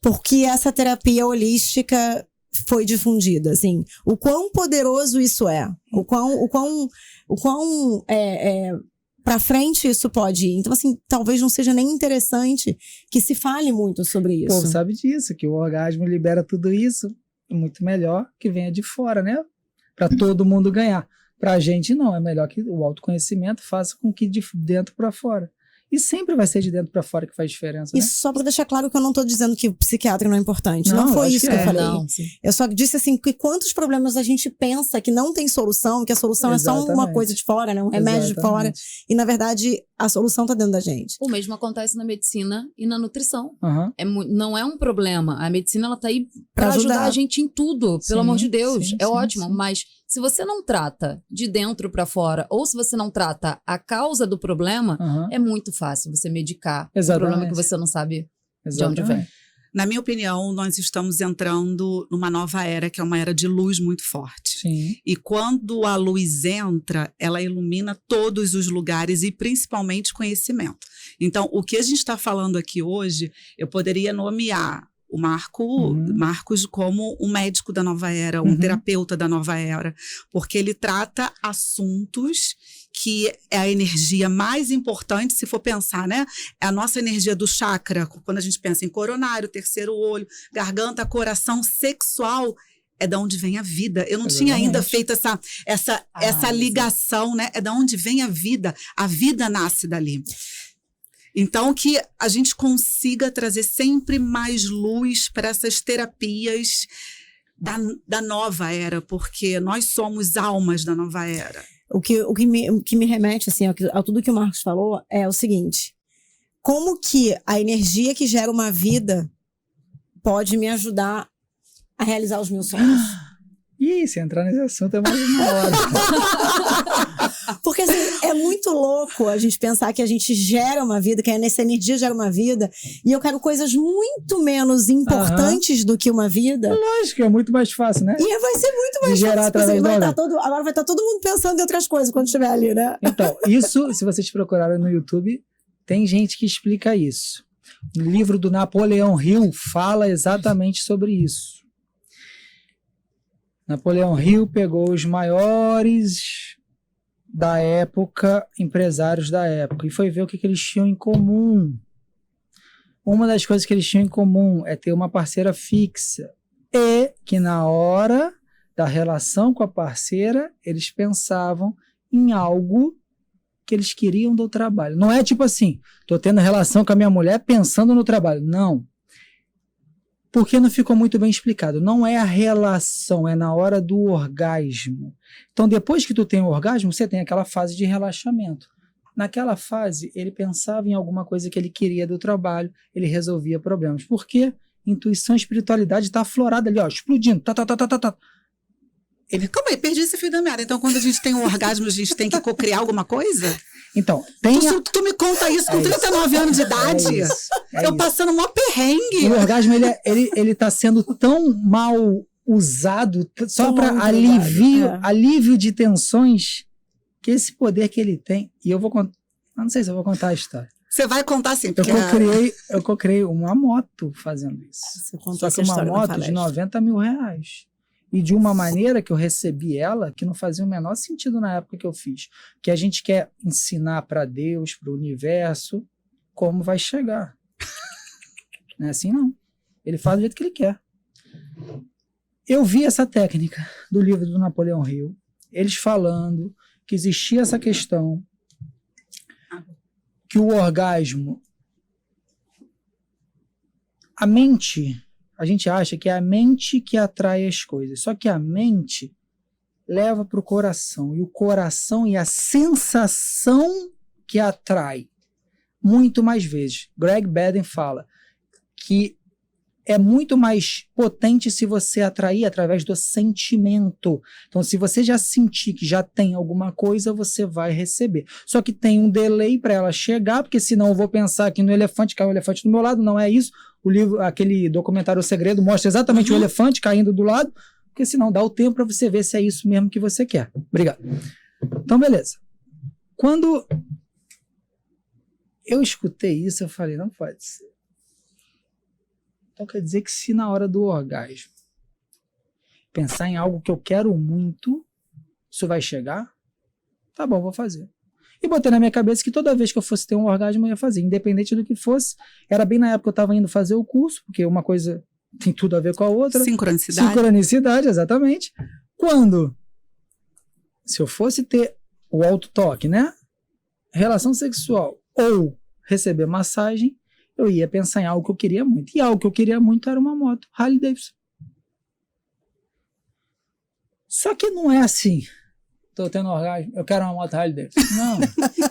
Porque essa terapia holística foi difundida, assim. O quão poderoso isso é. O quão pra frente isso pode ir. Então, assim, talvez não seja nem interessante que se fale muito sobre isso.
O povo sabe disso, que o orgasmo libera tudo isso. É muito melhor que venha de fora, né? Pra todo mundo ganhar. Pra gente, não. É melhor que o autoconhecimento faça com que de dentro pra fora. E sempre vai ser de dentro pra fora que faz diferença,
E
né?
só pra deixar claro que eu não tô dizendo que o psiquiatra não é importante. Não foi isso que eu falei.
Não.
Eu só disse assim, que quantos problemas a gente pensa que não tem solução, que a solução é só uma
Exatamente.
coisa de fora, né? Um remédio de fora.
Exatamente.
E, na verdade, a solução tá dentro da gente.
O mesmo acontece na medicina e na nutrição.
Aham.
Não é um problema. A medicina ela tá aí
Pra
para ajudar
ajudar.
a gente em tudo,
Sim,
pelo amor de Deus.
sim,
É
sim,
ótimo,
sim.
mas se você não trata de dentro para fora, ou se você não trata a causa do problema,
Aham.
é muito fácil você medicar o
Exatamente.
problema que você não sabe de onde vem.
Na minha opinião, nós estamos entrando numa nova era, que é uma era de luz muito forte.
Sim.
E quando a luz entra, ela ilumina todos os lugares e principalmente conhecimento. Então, o que a gente está falando aqui hoje, eu poderia nomear o Marcos como um médico da nova era, um terapeuta da nova era, porque ele trata assuntos que é a energia mais importante, se for pensar, né? É a nossa energia do chakra, quando a gente pensa em coronário, terceiro olho, garganta, coração, sexual, é da onde vem a vida. Eu não tinha ainda feito essa ligação, né? É da onde vem a vida nasce dali. Então, que a gente consiga trazer sempre mais luz para essas terapias da nova era, porque nós somos almas da nova era.
O que me remete, assim, a tudo que o Marcos falou é o seguinte. como que a energia que gera uma vida pode me ajudar a realizar os meus sonhos.
Ih, se entrar nesse assunto é mais uma hora.
Porque assim, é muito louco a gente pensar que a gente gera uma vida, que essa energia gera uma vida, e eu quero coisas muito menos importantes do que uma vida.
Lógico, é muito mais fácil, né?
E vai ser muito mais
gerar
fácil. Assim,
através
agora vai estar todo mundo pensando em outras coisas quando estiver ali, né?
Então, isso, se vocês procurarem no YouTube, tem gente que explica isso. O livro do Napoleão Hill fala exatamente sobre isso. Napoleão Hill pegou os maiores da época, empresários da época, e foi ver o que eles tinham em comum. Uma das coisas que eles tinham em comum é ter uma parceira fixa e que na hora da relação com a parceira, eles pensavam em algo que eles queriam do trabalho. Não é tipo assim, tô tendo relação com a minha mulher pensando no trabalho. Não. Porque não ficou muito bem explicado. Não é a relação, é na hora do orgasmo. Então, depois que tu tem o orgasmo, você tem aquela fase de relaxamento. Naquela fase, ele pensava em alguma coisa que ele queria do trabalho, ele resolvia problemas. Por quê? Intuição e espiritualidade está aflorada ali, ó, explodindo.
Calma aí, perdi esse fio da meada. Então, quando a gente tem um orgasmo, a gente tem que cocriar alguma coisa?
Então, tem
Tu me conta isso com 39 anos de idade? Eu passando um maior perrengue.
O orgasmo, ele tá sendo tão mal usado só para alívio de tensões, que esse poder que ele tem, e eu vou contar, não sei se eu vou contar a história.
Você vai contar sim, porque
eu cocriei uma moto fazendo isso. Só que uma moto de R$90 mil. E de uma maneira que eu recebi ela, que não fazia o menor sentido na época que eu fiz. Que a gente quer ensinar para Deus, para o universo, como vai chegar. Não é assim, não. Ele faz do jeito que ele quer. Eu vi essa técnica do livro do Napoleão Hill, eles falando que existia essa questão, que o orgasmo, a mente... A gente acha que é a mente que atrai as coisas. Só que a mente leva para o coração. E o coração e a sensação que atrai. Muito mais vezes. Greg Baden fala que é muito mais potente se você atrair através do sentimento. Então, se você já sentir que já tem alguma coisa, você vai receber. Só que tem um delay para ela chegar, porque senão eu vou pensar aqui no elefante, cai o elefante do meu lado, não é isso. O livro, aquele documentário O Segredo, mostra exatamente o elefante caindo do lado, porque senão dá o tempo para você ver se é isso mesmo que você quer. Obrigado. Então, beleza. Quando eu escutei isso, eu falei, não pode ser. Então quer dizer que se na hora do orgasmo pensar em algo que eu quero muito, isso vai chegar? Tá bom, vou fazer. E botei na minha cabeça que toda vez que eu fosse ter um orgasmo eu ia fazer, independente do que fosse. Era bem na época que eu estava indo fazer o curso, porque uma coisa tem tudo a ver com a outra.
Sincronicidade.
Sincronicidade, exatamente. Se eu fosse ter o autotoque, né? Relação sexual ou receber massagem, eu ia pensar em algo que eu queria muito. E algo que eu queria muito era uma moto, Harley Davidson. Só que não é assim. Tô tendo orgasmo, eu quero uma moto Harley Davidson.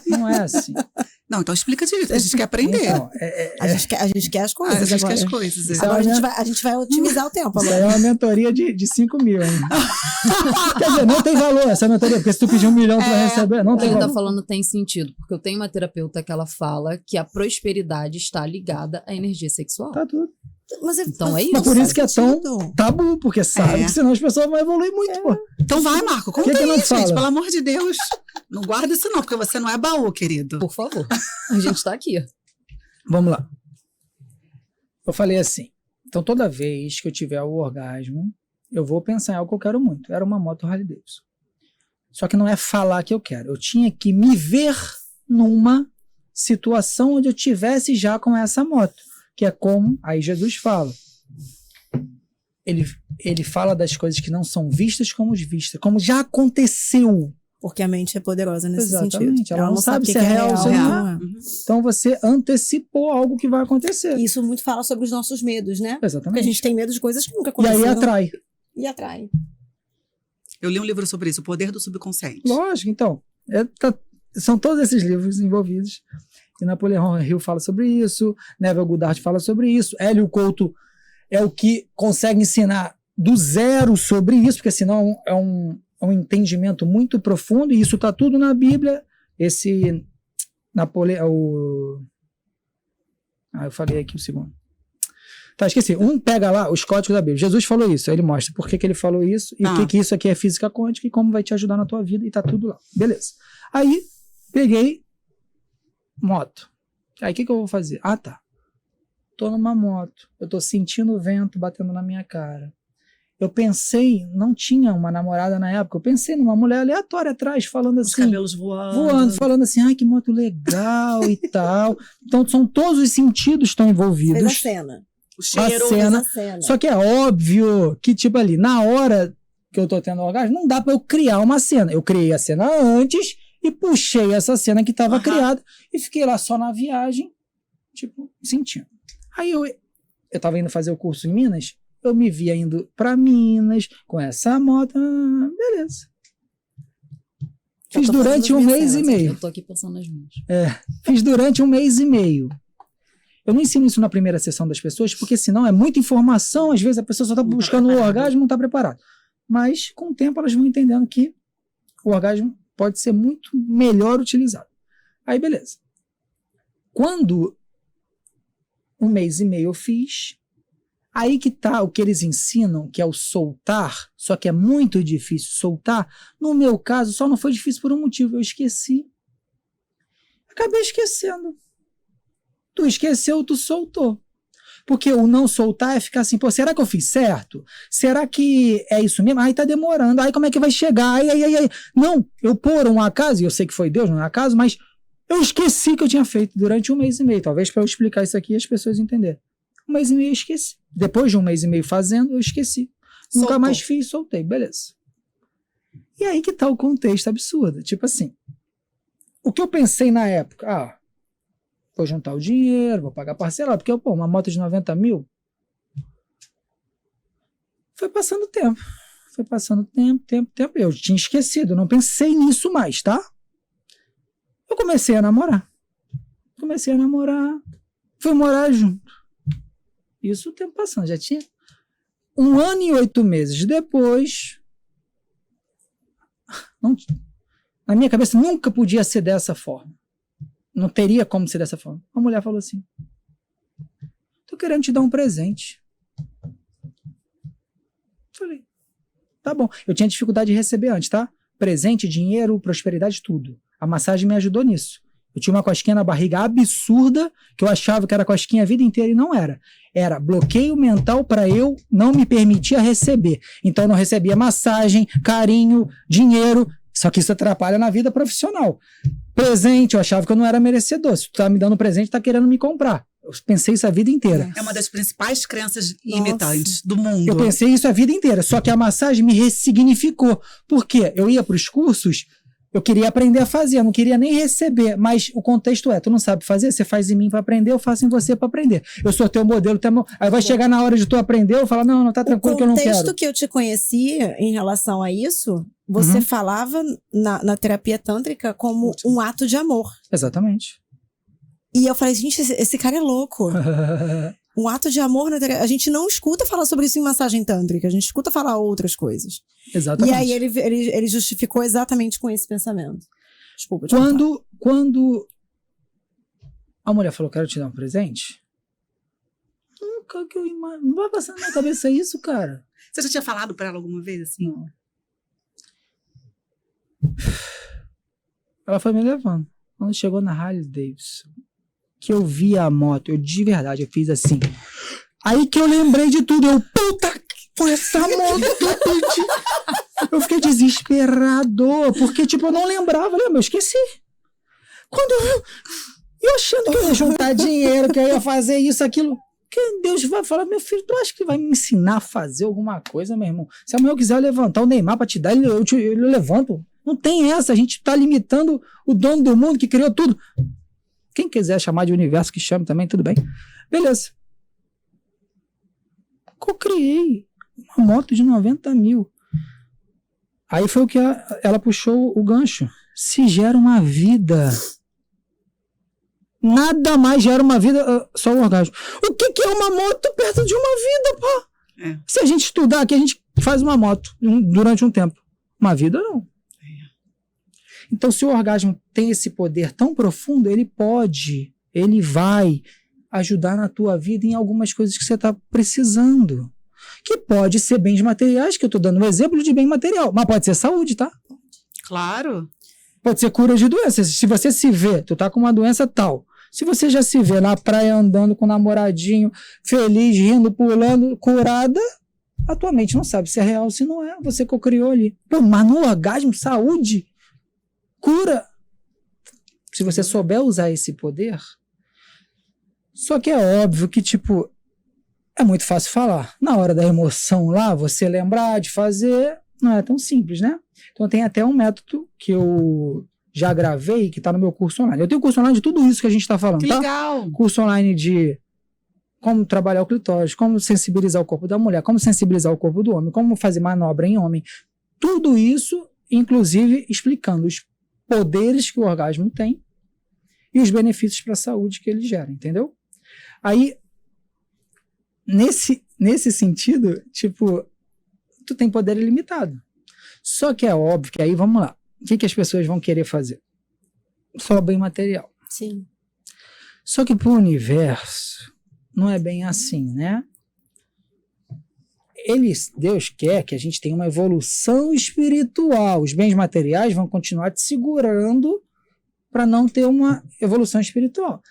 Não é assim.
Não, então explica direito, a gente quer aprender.
Então, a gente quer as coisas.
A gente
agora.
quer as coisas.
Agora a gente vai otimizar o tempo.
Isso aí é uma mentoria de 5 mil. Hein? Quer dizer, não tem valor essa mentoria, porque se tu pedir 1 milhão, tu vai receber. Não tem
Ele
valor.
tá falando tem sentido, porque eu tenho uma terapeuta que ela fala que a prosperidade está ligada à energia sexual.
Tá tudo.
Então é isso.
Mas por isso que é tão tabu, porque sabe que senão as pessoas vão evoluir muito, pô.
Então vai, Marco, conta
que não
isso, gente,
fala?
pelo amor de Deus. Não guarda isso não, porque você não é baú, querido.
Por favor. A gente tá aqui.
Vamos lá. Eu falei assim, então toda vez que eu tiver o orgasmo, eu vou pensar em algo que eu quero muito. Era uma moto Harley Davidson. Só que não é falar que eu quero. Eu tinha que me ver numa situação onde eu tivesse já com essa moto. Que é como, aí Jesus fala, ele fala das coisas que não são vistas como vistas, como já aconteceu.
Porque a mente é poderosa nesse
Exatamente,
sentido.
ela não sabe se é real ou se não é. Então você antecipou algo que vai acontecer.
E isso muito fala sobre os nossos medos, né?
Exatamente.
Porque a gente tem medo de coisas que nunca
E
aconteceram.
aí atrai.
E atrai.
Eu li um livro sobre isso, O Poder do Subconsciente.
Lógico, então. São todos esses livros envolvidos. E Napoleão Hill fala sobre isso, Neville Goddard fala sobre isso, Hélio Couto é o que consegue ensinar do zero sobre isso, porque senão é um entendimento muito profundo, e isso está tudo na Bíblia. Esse Napoleão... eu falei aqui um segundo. Tá, esqueci. Pega lá os códigos da Bíblia. Jesus falou isso, aí ele mostra por que ele falou isso, e o que isso aqui é física quântica, e como vai te ajudar na tua vida, e tá tudo lá. Beleza. Aí, peguei moto. Aí, o que eu vou fazer? Tá. Tô numa moto. Eu tô sentindo o vento batendo na minha cara. Eu pensei, não tinha uma namorada na época, eu pensei numa mulher aleatória atrás, falando assim...
Os cabelos voando.
Falando assim, ai, que moto legal e tal. Então, são todos os sentidos estão envolvidos.
Fez a cena.
O cheiro.
A cena.
Só que é óbvio que, tipo ali, na hora que eu tô tendo orgasmo, não dá pra eu criar uma cena. Eu criei a cena antes e puxei essa cena que tava criada e fiquei lá só na viagem, tipo, sentindo. Aí eu tava indo fazer o curso em Minas, eu me via indo pra Minas com essa moto, beleza. Fiz durante 1 mês e meio.
Eu tô aqui passando as mãos.
Fiz durante 1 mês e meio. Eu não ensino isso na primeira sessão das pessoas, porque senão é muita informação, às vezes a pessoa só está buscando o orgasmo e não está preparada. Mas, com o tempo, elas vão entendendo que o orgasmo pode ser muito melhor utilizado. Aí, beleza. Quando 1 mês e meio eu fiz, aí que tá o que eles ensinam, que é o soltar, só que é muito difícil soltar. No meu caso, só não foi difícil por um motivo, eu esqueci. Acabei esquecendo. Tu esqueceu, tu soltou. Porque o não soltar é ficar assim, pô, será que eu fiz certo? Será que é isso mesmo? Aí tá demorando, aí como é que vai chegar? Aí. Não, eu por um acaso, e eu sei que foi Deus, não é acaso, mas eu esqueci que eu tinha feito durante 1 mês e meio. Talvez para eu explicar isso aqui as pessoas entenderem. 1 mês e meio eu esqueci. Depois de 1 mês e meio fazendo, eu esqueci.
Soltou.
Nunca mais fiz, soltei, beleza. E aí que tá o contexto absurdo. Tipo assim, o que eu pensei na época? Vou juntar o dinheiro, vou pagar parcelado, porque uma moto de 90 mil. Foi passando tempo. Eu tinha esquecido, não pensei nisso mais, tá? Eu comecei a namorar. Fui morar junto. Isso o tempo passando, já tinha 1 ano e 8 meses depois. Na minha cabeça nunca podia ser dessa forma. Não teria como ser dessa forma. A mulher falou assim: tô querendo te dar um presente. Falei, tá bom. Eu tinha dificuldade de receber antes, tá? Presente, dinheiro, prosperidade, tudo. A massagem me ajudou nisso. Eu tinha uma cosquinha na barriga absurda, que eu achava que era cosquinha a vida inteira e não era. Era bloqueio mental para eu não me permitir receber. Então eu não recebia massagem, carinho, dinheiro. Só que isso atrapalha na vida profissional. Presente, eu achava que eu não era merecedor. Se tu tá me dando presente, tá querendo me comprar. Eu pensei isso a vida inteira.
É uma das principais crenças limitantes do mundo.
Eu pensei isso a vida inteira, só que a massagem me ressignificou. Por quê? Eu ia para os cursos, eu queria aprender a fazer, eu não queria nem receber, mas o contexto tu não sabe fazer, você faz em mim para aprender, eu faço em você para aprender. Eu sou teu modelo, aí vai chegar na hora de tu aprender, eu falo, não, tá tranquilo que eu não quero. O
contexto que eu te conheci em relação a isso, você falava na terapia tântrica como um ato de amor.
Exatamente.
E eu falei, gente, esse cara é louco. Um ato de amor na terapia. A gente não escuta falar sobre isso em massagem tântrica, a gente escuta falar outras coisas.
Exatamente.
E aí ele justificou exatamente com esse pensamento. Desculpa.
Quando a mulher falou, quero te dar um presente, não vai passar na minha cabeça isso, cara.
Você já tinha falado pra ela alguma vez assim?
Não. Ela foi me levando. Quando chegou na Harley Davidson, que eu vi a moto, eu de verdade, eu fiz assim. Aí que eu lembrei de tudo, puta que foi essa moto que eu pedi. Eu fiquei desesperado, porque tipo, eu não lembrava, eu esqueci. Eu achando que eu ia juntar dinheiro, que eu ia fazer isso, aquilo. Que Deus vai falar, meu filho, tu acha que vai me ensinar a fazer alguma coisa, meu irmão? Se amanhã eu quiser levantar o Neymar pra te dar, eu levanto. Não tem essa, a gente tá limitando o dono do mundo que criou tudo. Quem quiser chamar de universo, que chame também, tudo bem. Beleza. Eu criei uma moto de 90 mil. Aí foi o que ela puxou o gancho. Se gera uma vida Nada mais gera uma vida, só o orgasmo. O que é uma moto perto de uma vida, pô?
É.
Se a gente estudar aqui, a gente faz uma moto durante um tempo. Uma vida, não. Então, se o orgasmo tem esse poder tão profundo, ele vai ajudar na tua vida em algumas coisas que você está precisando. Que pode ser bens materiais, que eu estou dando um exemplo de bem material, mas pode ser saúde, tá?
Claro.
Pode ser cura de doenças. Se você se vê, tu tá com uma doença tal, se você já se vê na praia andando com o namoradinho, feliz, rindo, pulando, curada, a tua mente não sabe se é real ou se não é. Você cocriou ali. Pô, mas no orgasmo, saúde, cura. Se você souber usar esse poder. Só que é óbvio que, tipo, é muito fácil falar. Na hora da emoção lá, você lembrar de fazer, não é tão simples, né? Então tem até um método que eu já gravei, que está no meu curso online. Eu tenho curso online de tudo isso que a gente está falando,
Que
tá?
legal.
Curso online de como trabalhar o clitóris, como sensibilizar o corpo da mulher, como sensibilizar o corpo do homem, como fazer manobra em homem. Tudo isso, inclusive, explicando os poderes que o orgasmo tem e os benefícios para a saúde que ele gera, entendeu? Aí, nesse sentido, tipo, tu tem poder ilimitado. Só que é óbvio que aí, vamos lá, o que as pessoas vão querer fazer? Só bem material.
Sim.
Só que pro universo não é bem assim, né? Deus quer que a gente tenha uma evolução espiritual. Os bens materiais vão continuar te segurando para não ter uma evolução espiritual.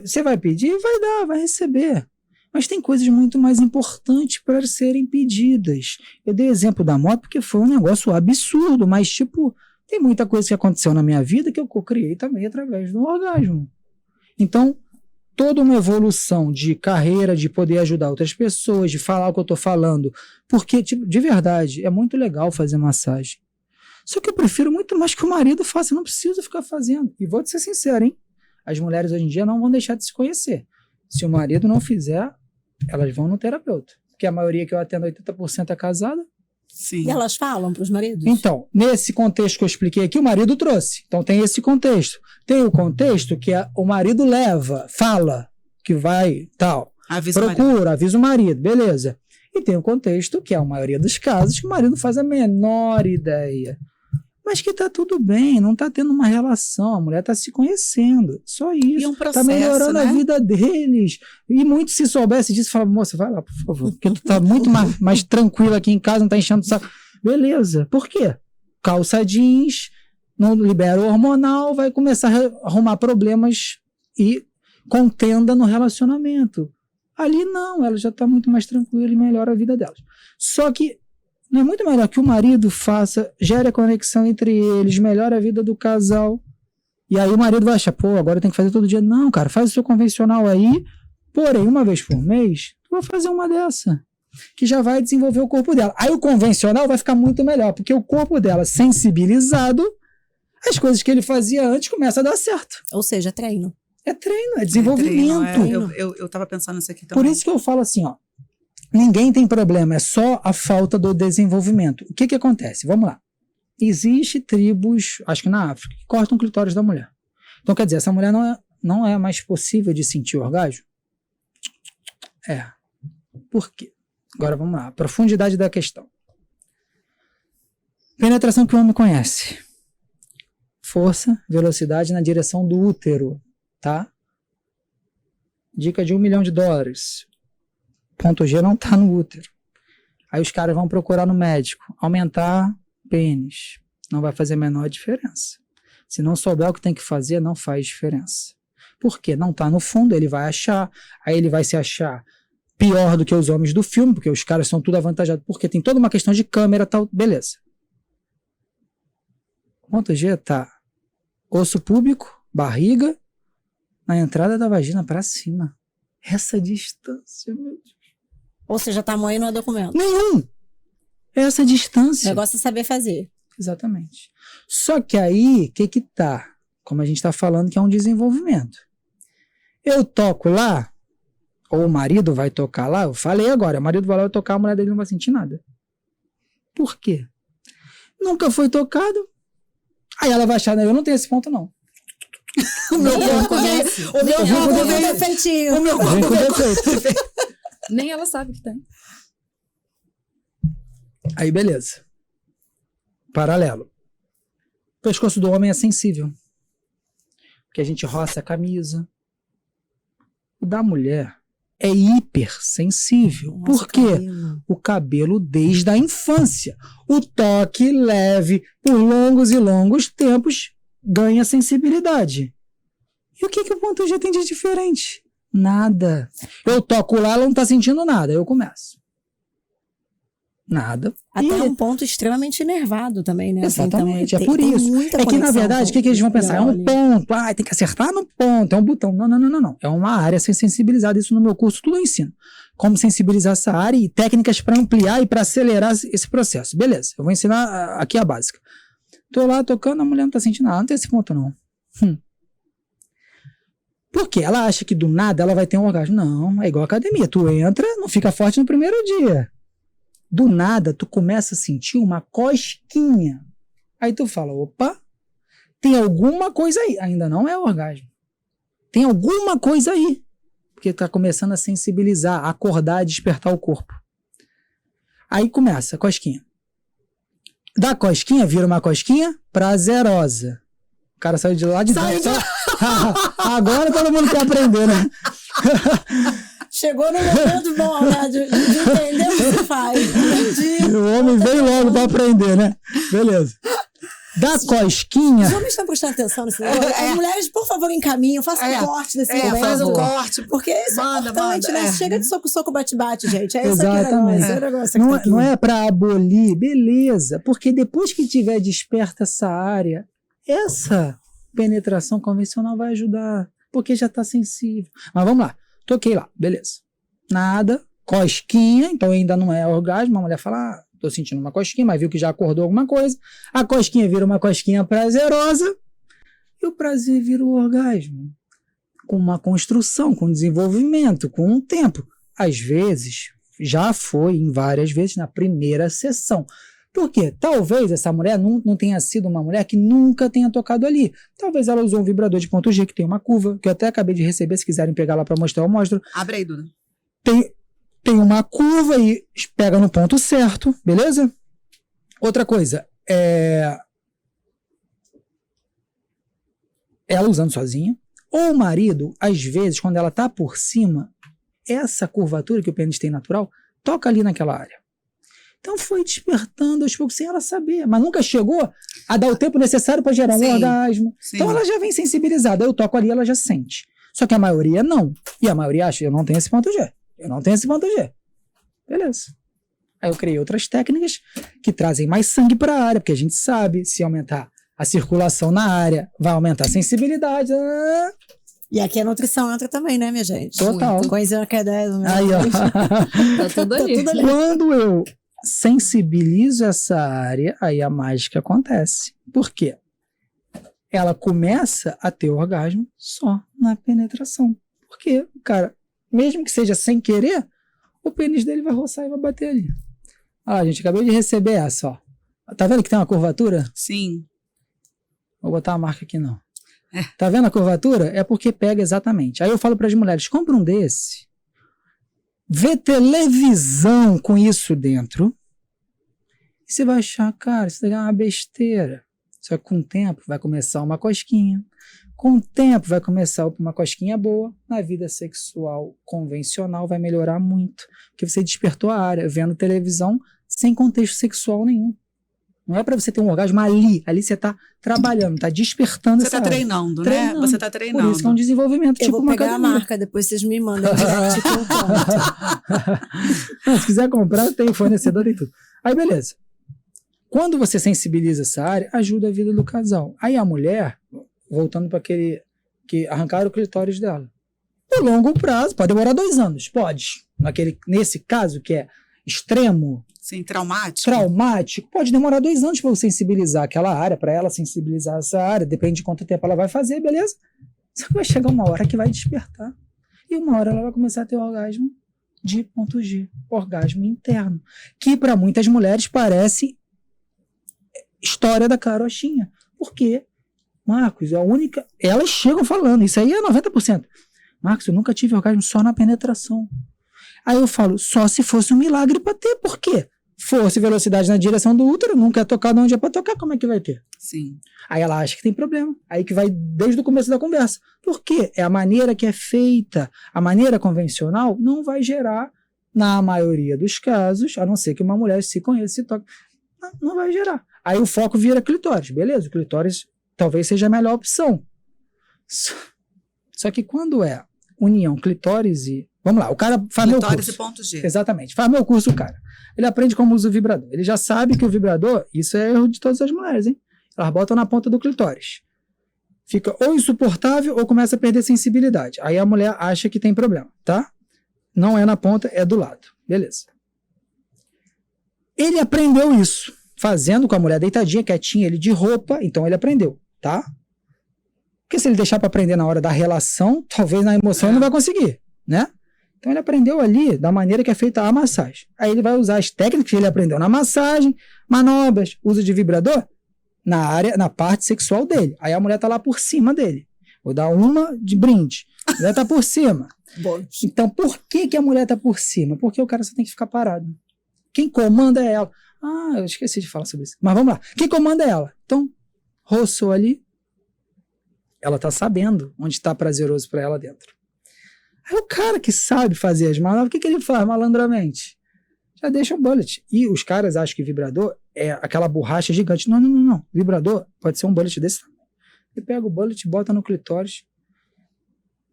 Você vai pedir, vai dar, vai receber. Mas tem coisas muito mais importantes para serem pedidas. Eu dei exemplo da moto porque foi um negócio absurdo, mas tipo, tem muita coisa que aconteceu na minha vida que eu criei também através do orgasmo. Então, toda uma evolução de carreira, de poder ajudar outras pessoas, de falar o que eu estou falando, porque, tipo, de verdade, é muito legal fazer massagem. Só que eu prefiro muito mais que o marido faça, eu não preciso ficar fazendo. E vou te ser sincero, hein? As mulheres hoje em dia não vão deixar de se conhecer. Se o marido não fizer, elas vão no terapeuta. Porque a maioria que eu atendo, 80% é casada.
Sim.
E elas falam para os maridos?
Então, nesse contexto que eu expliquei aqui, o marido trouxe. Então tem esse contexto. Tem o contexto que o marido leva, fala que vai, tal. Procura, avisa o marido, beleza. E tem o contexto, que é a maioria dos casos, que o marido não faz a menor ideia. Mas que tá tudo bem, não tá tendo uma relação, a mulher tá se conhecendo, só isso.
E um processo,
tá melhorando, né, a vida deles. E muito se soubesse disso, falava, moça, vai lá, por favor, porque tu tá muito mais tranquila aqui em casa, não tá enchendo o saco. Beleza, por quê? Calça jeans, não libera o hormonal, vai começar a arrumar problemas e contenda no relacionamento. Ali não, ela já tá muito mais tranquila e melhora a vida delas. Só que não é muito melhor que o marido faça, gere a conexão entre eles, melhore a vida do casal. E aí o marido vai achar, pô, agora tem que fazer todo dia. Não, cara, faz o seu convencional aí, porém, uma vez por mês, tu vai fazer uma dessa, que já vai desenvolver o corpo dela. Aí o convencional vai ficar muito melhor, porque o corpo dela, sensibilizado, as coisas que ele fazia antes começam a dar certo.
Ou seja, treino.
É treino, é desenvolvimento.
Eu tava pensando nisso aqui também.
Por isso que eu falo assim, ó. Ninguém tem problema, é só a falta do desenvolvimento. O que acontece? Vamos lá. Existe tribos, acho que na África, que cortam o clitóris da mulher. Então, quer dizer, essa mulher não é mais possível de sentir orgasmo? É. Por quê? Agora vamos lá. A profundidade da questão. Penetração que o homem conhece. Força, velocidade na direção do útero, tá? Dica de $1 milhão. Ponto G não está no útero. Aí os caras vão procurar no médico. Aumentar pênis. Não vai fazer a menor diferença. Se não souber o que tem que fazer, não faz diferença. Por quê? Não está no fundo, ele vai achar. Aí ele vai se achar pior do que os homens do filme, porque os caras são tudo avantajados. Porque tem toda uma questão de câmera e tal. Beleza. Ponto G está osso púbico, barriga, na entrada da vagina para cima. Essa distância, meu Deus.
Ou seja, tamanho não é documento.
Nenhum! Essa distância.
O negócio é saber fazer.
Exatamente. Só que aí, o que tá? Como a gente tá falando que é um desenvolvimento. Eu toco lá, ou o marido vai tocar lá, eu falei agora, o marido vai lá tocar, a mulher dele não vai sentir nada. Por quê? Nunca foi tocado. Aí ela vai achar, eu não tenho esse ponto não.
O meu
Nem ela
corpo veio.
conhece.
O meu corpo veio defeitinho. O meu
Vem
corpo
com
veio.
defeito.
Nem ela sabe que tem.
Aí, beleza. Paralelo. O pescoço do homem é sensível. Porque a gente roça a camisa. O da mulher é hipersensível. Por quê? O cabelo desde a infância. O toque leve por longos e longos tempos ganha sensibilidade. E o que o ponto G tem de diferente? Nada. Eu toco lá, ela não tá sentindo nada. Eu começo. Nada.
Até um ponto extremamente enervado também, né?
Exatamente,
Assim,
é por isso. É que, na verdade, o que eles vão pensar? É um ponto, tem que acertar no ponto, é um botão. Não. É uma área a ser sensibilizada. Isso no meu curso tudo eu ensino. Como sensibilizar essa área e técnicas para ampliar e para acelerar esse processo. Beleza, eu vou ensinar aqui a básica. Tô lá tocando, a mulher não tá sentindo nada. Não tem esse ponto, não. Por quê? Ela acha que do nada ela vai ter um orgasmo. Não, é igual a academia. Tu entra, não fica forte no primeiro dia. Do nada, tu começa a sentir uma cosquinha. Aí tu fala, opa, tem alguma coisa aí. Ainda não é orgasmo. Tem alguma coisa aí. Porque tá começando a sensibilizar, a acordar, a despertar o corpo. Aí começa a cosquinha. Da cosquinha, vira uma cosquinha prazerosa. O cara saiu de lá de dentro. Agora todo mundo quer aprender, né?
Chegou no momento bom, né? De entender o que você faz. Entendi.
O homem veio logo para aprender, né? Beleza. Da cosquinha.
Os homens estão prestando atenção nesse negócio. As mulheres, por favor, encaminham, façam um corte desse momento.
Faz o corte.
Porque isso é importante, né? Chega de soco, bate, gente. É
exatamente.
Isso aqui, negócio.
Não é para abolir, beleza. Porque depois que tiver desperta essa área, essa penetração convencional vai ajudar. Porque já está sensível. Mas vamos lá. Toquei lá, beleza. Nada, cosquinha, então ainda não é orgasmo. A mulher fala, tô sentindo uma cosquinha, mas viu que já acordou alguma coisa. A cosquinha vira uma cosquinha prazerosa e o prazer vira o orgasmo. Com uma construção, com desenvolvimento, com um tempo. Às vezes, já foi em várias vezes na primeira sessão. Por quê? Talvez essa mulher não tenha sido uma mulher que nunca tenha tocado ali. Talvez ela usou um vibrador de ponto G, que tem uma curva, que eu até acabei de receber, se quiserem pegar lá para mostrar, eu mostro.
Abre aí, Duda.
Tem uma curva e pega no ponto certo, beleza? Outra coisa, ela usando sozinha, ou o marido, às vezes, quando ela tá por cima, essa curvatura que o pênis tem natural, toca ali naquela área. Então foi despertando aos poucos sem ela saber, mas nunca chegou a dar o tempo necessário para gerar um orgasmo. Sim. Então ela já vem sensibilizada, eu toco ali, ela já sente. Só que a maioria não. E a maioria acha, eu não tenho esse ponto G. Beleza. Aí eu criei outras técnicas que trazem mais sangue para a área, porque a gente sabe, se aumentar a circulação na área, vai aumentar a sensibilidade.
E aqui a nutrição entra também, né, minha gente?
Total.
Coisa que é 10.
Aí, ó.
Tá tudo ali.
Quando eu sensibilizo essa área, aí a mágica acontece. Por quê? Ela começa a ter orgasmo só na penetração. Porque, cara, mesmo que seja sem querer, o pênis dele vai roçar e vai bater ali. Ah, gente, acabei de receber essa, ó. Tá vendo que tem uma curvatura?
Sim.
Vou botar a marca aqui, não. Tá vendo a curvatura? É porque pega exatamente. Aí eu falo para as mulheres, compra um desse. Vê televisão com isso dentro. E você vai achar, cara, isso daqui é uma besteira. Só que com o tempo vai começar uma cosquinha. Com o tempo vai começar uma cosquinha boa. Na vida sexual convencional vai melhorar muito. Porque você despertou a área vendo televisão sem contexto sexual nenhum. Não é para você ter um orgasmo ali. Ali você tá trabalhando, tá despertando essa área.
Você tá treinando, né? Você tá treinando.
Por isso que é um desenvolvimento
eu
tipo
vou
uma
pegar
academia.
a marca, depois vocês me mandam direct que eu
compro. Se quiser comprar, tem fornecedor, tem tudo. Aí, beleza. Quando você sensibiliza essa área, ajuda a vida do casal. Aí a mulher, voltando para aquele que arrancaram o clitóris dela. No longo prazo, pode demorar 2 anos, pode. Nesse caso, que é extremo,
sim, traumático,
pode demorar 2 anos para eu sensibilizar aquela área, para ela sensibilizar essa área, depende de quanto tempo ela vai fazer, beleza? Só que vai chegar uma hora que vai despertar. E uma hora ela vai começar a ter orgasmo de ponto G, orgasmo interno, que para muitas mulheres parece história da carochinha, porque Marcos, a única... Elas chegam falando, isso aí é 90%. Marcos, eu nunca tive orgasmo só na penetração. Aí eu falo, só se fosse um milagre para ter. Por quê? Fosse velocidade na direção do útero, nunca é tocado onde é para tocar, como é que vai ter?
Sim.
Aí ela acha que tem problema. Aí que vai desde o começo da conversa. Por quê? É a maneira que é feita. A maneira convencional não vai gerar, na maioria dos casos, a não ser que uma mulher se conheça, se toque, não vai gerar. Aí o foco vira clitóris. Beleza, o clitóris talvez seja a melhor opção. Só que quando é união clitóris e... Vamos lá, o cara faz meu curso.
E ponto G.
Exatamente, faz meu curso o cara. Ele aprende como usa o vibrador. Ele já sabe que o vibrador, isso é erro de todas as mulheres, hein? Elas botam na ponta do clitóris. Fica ou insuportável ou começa a perder sensibilidade. Aí a mulher acha que tem problema, tá? Não é na ponta, é do lado. Beleza. Ele aprendeu isso, fazendo com a mulher deitadinha, quietinha, ele de roupa, então ele aprendeu, tá? Porque se ele deixar para aprender na hora da relação, talvez na emoção ele não vai conseguir, né? Então ele aprendeu ali da maneira que é feita a massagem. Aí ele vai usar as técnicas que ele aprendeu na massagem, manobras, uso de vibrador na parte sexual dele. Aí a mulher tá lá por cima dele. Vou dar uma de brinde. A mulher tá por cima.
Bom.
Então por que a mulher tá por cima? Porque o cara só tem que ficar parado. Quem comanda é ela. Ah, eu esqueci de falar sobre isso. Mas vamos lá. Quem comanda é ela. Então, roçou ali. Ela tá sabendo onde está prazeroso para ela dentro. Aí o cara que sabe fazer as manobras, o que ele faz malandramente? Já deixa um bullet. E os caras acham que vibrador é aquela borracha gigante. Não, não, não, não. Vibrador pode ser um bullet desse tamanho. Ele pega o bullet, bota no clitóris.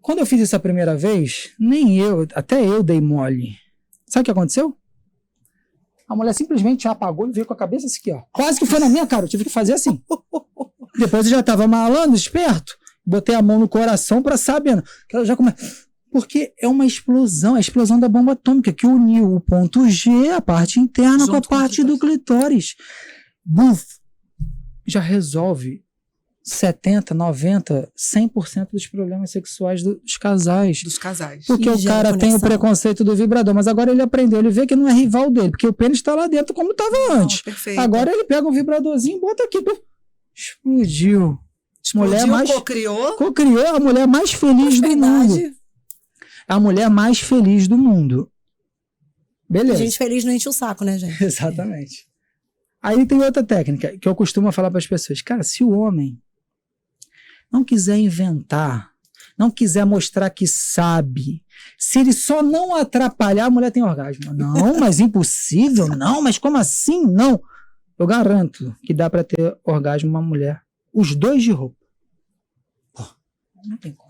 Quando eu fiz isso a primeira vez, até eu dei mole. Sabe o que aconteceu? A mulher simplesmente apagou e veio com a cabeça assim, aqui, ó. Quase que foi na minha cara, eu tive que fazer assim. Depois eu já tava malandro, esperto. Botei a mão no coração pra saber. Que ela já começa... Porque é uma explosão, a explosão da bomba atômica, que uniu o ponto G, a parte interna, com a parte do clitóris. Buf! Já resolve 70%, 90%, 100% dos problemas sexuais dos casais.
Dos casais.
Porque o cara tem o preconceito do vibrador, mas agora ele aprendeu, ele vê que não é rival dele, porque o pênis está lá dentro como estava antes.
Perfeito.
Agora ele pega um vibradorzinho e bota aqui. Explodiu. Mulher mais co-criou a mulher mais feliz do mundo. A mulher mais feliz do mundo. Beleza.
Gente feliz não enche o saco, né, gente?
Exatamente. Aí tem outra técnica que eu costumo falar para as pessoas. Cara, se o homem não quiser inventar, não quiser mostrar que sabe, se ele só não atrapalhar, a mulher tem orgasmo. Não, mas impossível. Não, mas como assim? Não. Eu garanto que dá para ter orgasmo uma mulher. Os dois de roupa. Pô, não tem como.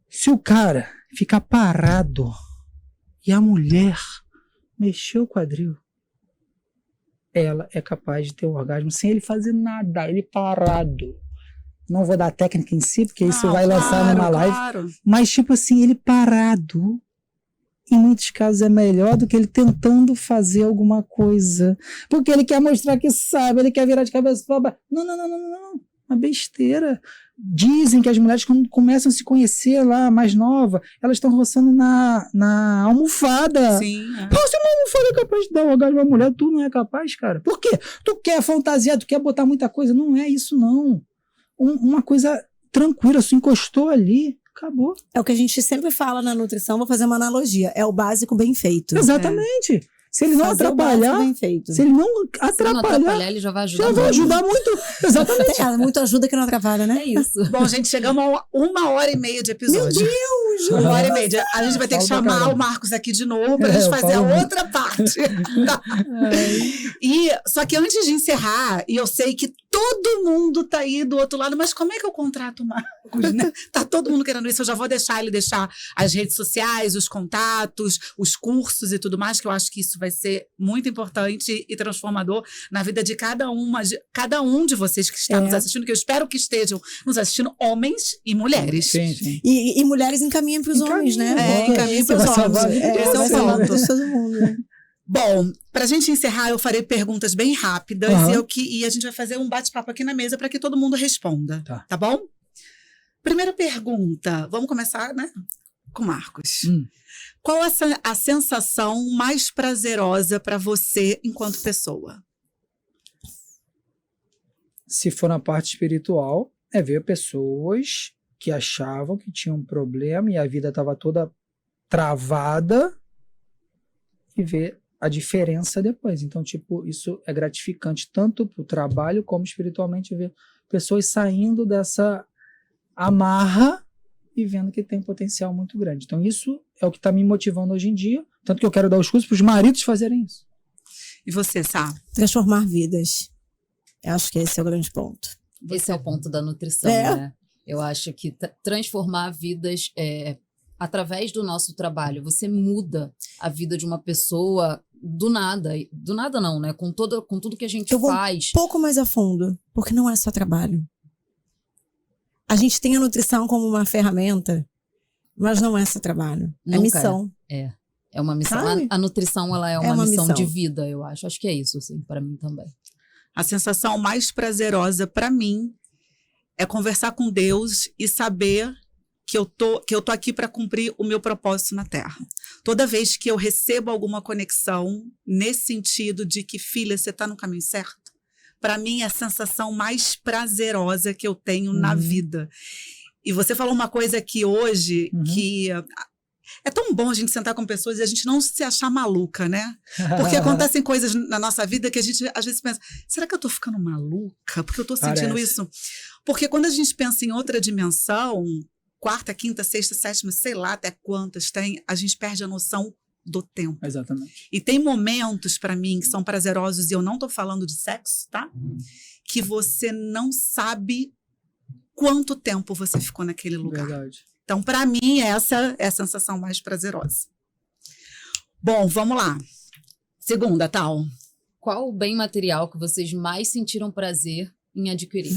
Se o cara ficar parado e a mulher mexer o quadril, ela é capaz de ter um orgasmo sem ele fazer nada, ele parado. Não vou dar a técnica em si, porque isso vai lançar numa live. Claro. Mas, tipo assim, ele parado, em muitos casos é melhor do que ele tentando fazer alguma coisa. Porque ele quer mostrar que sabe, ele quer virar de cabeça para baixo. Não. Uma besteira. Dizem que as mulheres, quando começam a se conhecer lá, mais nova, elas estão roçando na almofada.
Sim.
Pô, se uma almofada é capaz de dar um orgasmo à mulher, tu não é capaz, cara. Por quê? Tu quer fantasiar, tu quer botar muita coisa. Não é isso, não. Uma coisa tranquila, se encostou ali, acabou.
É o que a gente sempre fala na nutrição, vou fazer uma analogia. É o básico bem feito.
Exatamente. Se ele não atrapalhar,
ele já vai ajudar.
Já vai ajudar muito. Exatamente.
Muito ajuda que não atrapalha, né?
É isso.
Bom, gente, chegamos a 1h30 de episódio.
Meu Deus!
1h30. A gente vai ter que chamar o Marcos aqui de novo pra gente fazer a outra parte. Só que antes de encerrar, e eu sei que todo mundo tá aí do outro lado, mas como é que eu contrato o Marcos, né? Tá todo mundo querendo isso. Eu já vou deixar ele deixar as redes sociais, os contatos, os cursos e tudo mais, que eu acho que isso vai ser muito importante e transformador na vida de cada um de vocês que está nos assistindo, que eu espero que estejam nos assistindo, homens e mulheres.
Sim, sim.
E mulheres encaminham para os homens, né?
Encaminham para os homens. Esse é o ponto.
Todo mundo, né?
Bom, para a gente encerrar, eu farei perguntas bem rápidas e a gente vai fazer um bate-papo aqui na mesa para que todo mundo responda. Tá bom? Primeira pergunta. Vamos começar, né? Com o Marcos. Qual é a sensação mais prazerosa para você enquanto pessoa?
se for na parte espiritual, é ver pessoas que achavam que tinham um problema e a vida estava toda travada e ver a diferença depois. Então, tipo, isso é gratificante tanto para o trabalho como espiritualmente, ver pessoas saindo dessa amarra e vendo que tem um potencial muito grande. Então, isso é o que está me motivando hoje em dia, tanto que eu quero dar os cursos para os maridos fazerem isso.
E você, Sá?
Transformar vidas. Eu acho que esse é o grande ponto.
Esse é o ponto da nutrição, né? Eu acho que transformar vidas através do nosso trabalho. Você muda a vida de uma pessoa do nada. Do nada não, né? Com tudo que a gente faz.
Um pouco mais a fundo, porque não é só trabalho. A gente tem a nutrição como uma ferramenta, mas não é só trabalho. É missão.
É uma missão. A nutrição, ela é uma missão de vida, eu acho. Acho que é isso, assim, para mim também.
A sensação mais prazerosa para mim é conversar com Deus e saber que eu tô aqui para cumprir o meu propósito na Terra. Toda vez que eu recebo alguma conexão nesse sentido de que, filha, você está no caminho certo, para mim é a sensação mais prazerosa que eu tenho na vida. E você falou uma coisa aqui hoje que é tão bom a gente sentar com pessoas e a gente não se achar maluca, né? Porque acontecem coisas na nossa vida que a gente às vezes pensa, será que eu tô ficando maluca? Porque eu tô sentindo isso? Porque quando a gente pensa em outra dimensão, quarta, quinta, sexta, sétima, sei lá até quantas tem, a gente perde a noção do tempo.
Exatamente.
E tem momentos para mim que são prazerosos, e eu não tô falando de sexo, tá? Que você não sabe quanto tempo você ficou naquele lugar.
Verdade.
Então, para mim, essa é a sensação mais prazerosa. Bom, vamos lá. Segunda, Tal.
Qual o bem material que vocês mais sentiram prazer em adquirir?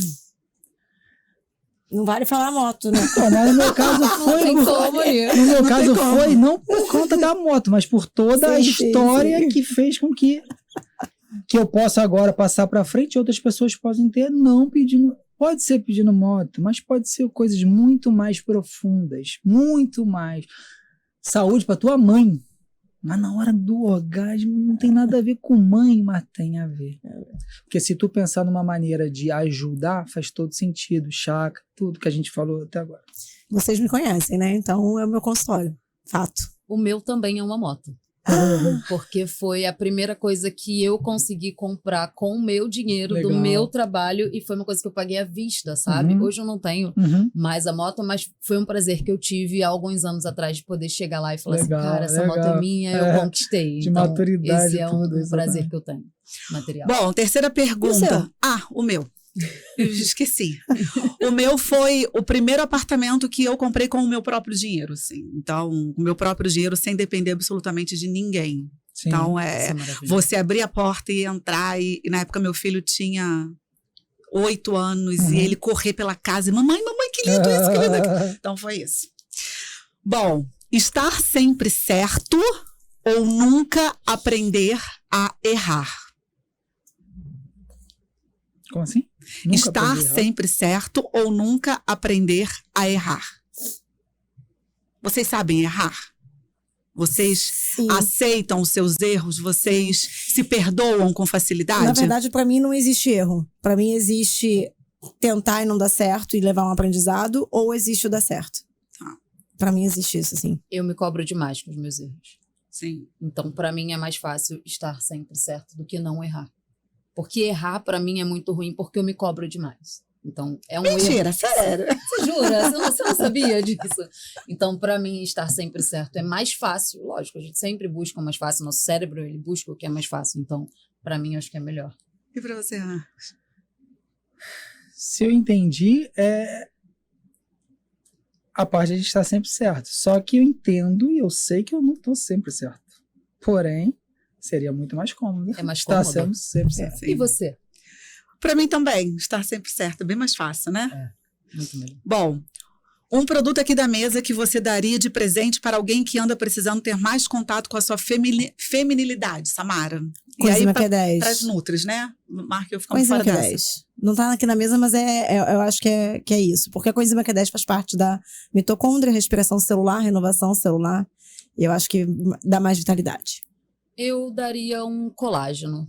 Não vale falar moto, né?
Mas no meu caso foi... No meu caso foi não por conta da moto, mas por toda a história que fez com que eu possa agora passar para frente e outras pessoas possam ter, não pedindo... Pode ser pedindo moto, mas pode ser coisas muito mais profundas, muito mais. Saúde para tua mãe. Mas na hora do orgasmo não tem nada a ver com mãe, mas tem a ver. Porque se tu pensar numa maneira de ajudar, faz todo sentido. Chakra, tudo que a gente falou até agora.
Vocês me conhecem, né? Então é o meu consultório. Fato.
O meu também é uma moto. Porque foi a primeira coisa que eu consegui comprar com o meu dinheiro, do meu trabalho, e foi uma coisa que eu paguei à vista, sabe? Hoje eu não tenho mais a moto, mas foi um prazer que eu tive há alguns anos atrás de poder chegar lá e falar assim, cara, essa moto é minha, eu conquistei.
De
então,
maturidade.
Esse é um prazer que eu tenho, material.
Bom, terceira pergunta. O meu. Eu esqueci. O meu foi o primeiro apartamento que eu comprei com o meu próprio dinheiro, assim. Então, o meu próprio dinheiro sem depender absolutamente de ninguém. Sim, então, você abrir a porta e entrar. E na época, meu filho tinha 8 anos e ele correr pela casa. E mamãe, que lindo isso, que lindo. Então, foi isso. Bom, estar sempre certo ou nunca aprender a errar?
Como assim?
Estar sempre certo ou nunca aprender a errar? Vocês sabem errar? Vocês aceitam os seus erros? Vocês se perdoam com facilidade?
Na verdade, para mim não existe erro. Para mim existe tentar e não dar certo e levar um aprendizado, ou existe o dar certo. Para mim existe isso, assim.
Eu me cobro demais com os meus erros.
Sim.
Então, para mim é mais fácil estar sempre certo do que não errar. Porque errar, pra mim, é muito ruim, porque eu me cobro demais. Então, é um
Mentira,
erro.
sério?
Você jura? Você não sabia disso? Então, pra mim, estar sempre certo é mais fácil. Lógico, a gente sempre busca o mais fácil. Nosso cérebro, ele busca o que é mais fácil. Então, pra mim, acho que é melhor.
E pra você, Ana?
Se eu entendi, a parte de a gente estar sempre certo. Só que eu entendo e eu sei que eu não estou sempre certo. Porém, seria muito mais cômodo.
É mais cômodo.
Estar sempre certo.
E você?
Para mim também, estar sempre certo. É bem mais fácil, né?
Muito melhor.
Bom, um produto aqui da mesa que você daria de presente para alguém que anda precisando ter mais contato com a sua feminilidade, Samara.
Coenzima Q10.
Para as nutris, né? Marca, eu fico
Coenzima
fora
Q10.
dessa.
Não tá aqui na mesa, mas eu acho que é isso. Porque a coenzima Q10 faz parte da mitocôndria, respiração celular, renovação celular. E eu acho que dá mais vitalidade.
Eu daria um colágeno.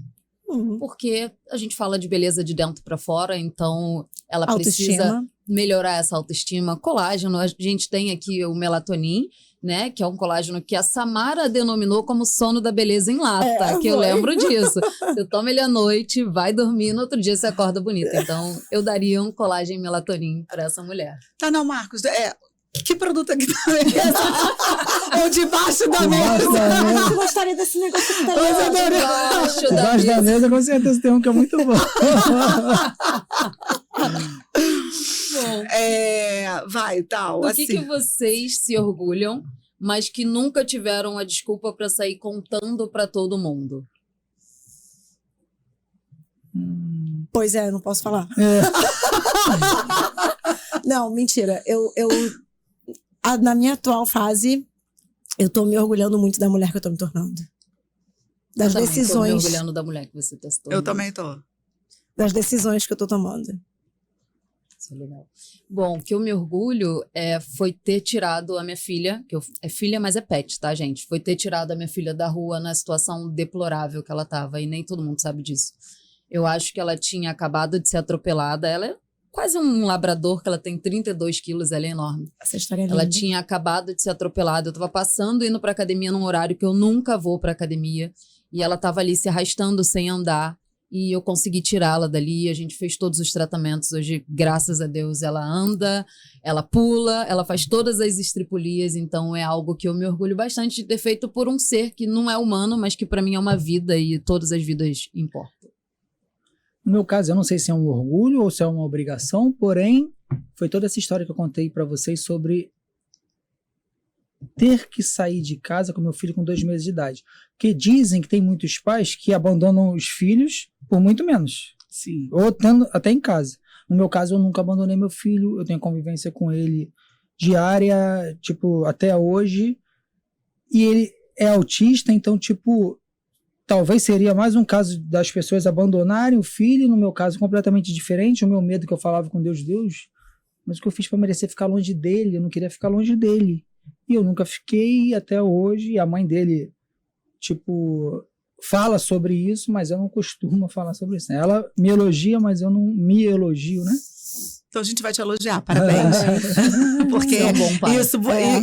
porque a gente fala de beleza de dentro para fora, então ela precisa
Autoestima.
melhorar essa autoestima. Colágeno, a gente tem aqui o melatonin, né, que é um colágeno que a Samara denominou como sono da beleza em lata, que eu lembro disso. Você toma ele à noite, vai dormir, no outro dia você acorda bonita. Então, eu daria um colágeno e melatonin para essa mulher.
Tá, não, Marcos, que produto aqui na mesa? Ou debaixo da mesa?
Eu gostaria desse negócio que tá ali.
Debaixo da mesa, com certeza tem um que é muito bom.
Bom,
Vai, tal,
do
assim.
que vocês se orgulham, mas que nunca tiveram a desculpa para sair contando para todo mundo?
Pois é, não posso falar. Não, mentira. Na minha atual fase, eu tô me orgulhando muito da mulher que eu tô me tornando. Das
Eu também tô me
decisões.
orgulhando da mulher que você testou.
Eu também tô.
Das decisões que eu tô tomando.
Isso é legal. Bom, o que eu me orgulho foi ter tirado a minha filha, é filha, mas é pet, tá, gente? Foi ter tirado a minha filha da rua na situação deplorável que ela tava, e nem todo mundo sabe disso. Eu acho que ela tinha acabado de ser atropelada, ela é quase um labrador, que ela tem 32 quilos, ela é enorme.
Essa história é linda.
Ela tinha acabado de ser atropelada, eu tava passando, indo pra academia num horário que eu nunca vou pra academia, e ela tava ali se arrastando sem andar, e eu consegui tirá-la dali, a gente fez todos os tratamentos, hoje, graças a Deus, ela anda, ela pula, ela faz todas as estripulias, então é algo que eu me orgulho bastante de ter feito por um ser que não é humano, mas que pra mim é uma vida, e todas as vidas importam.
No meu caso, eu não sei se é um orgulho ou se é uma obrigação, porém, foi toda essa história que eu contei para vocês sobre ter que sair de casa com meu filho com 2 meses de idade. Porque dizem que tem muitos pais que abandonam os filhos por muito menos.
Sim.
Ou tendo até em casa. No meu caso, eu nunca abandonei meu filho, eu tenho convivência com ele diária, tipo, até hoje. E ele é autista, então, tipo, talvez seria mais um caso das pessoas abandonarem o filho, no meu caso completamente diferente, o meu medo que eu falava com Deus, mas o que eu fiz para merecer ficar longe dele, eu não queria ficar longe dele. E eu nunca fiquei até hoje, e a mãe dele, tipo, fala sobre isso, mas eu não costumo falar sobre isso. Ela me elogia, mas eu não me elogio, né?
Então a gente vai te elogiar, parabéns. Porque
Você é um bom pai.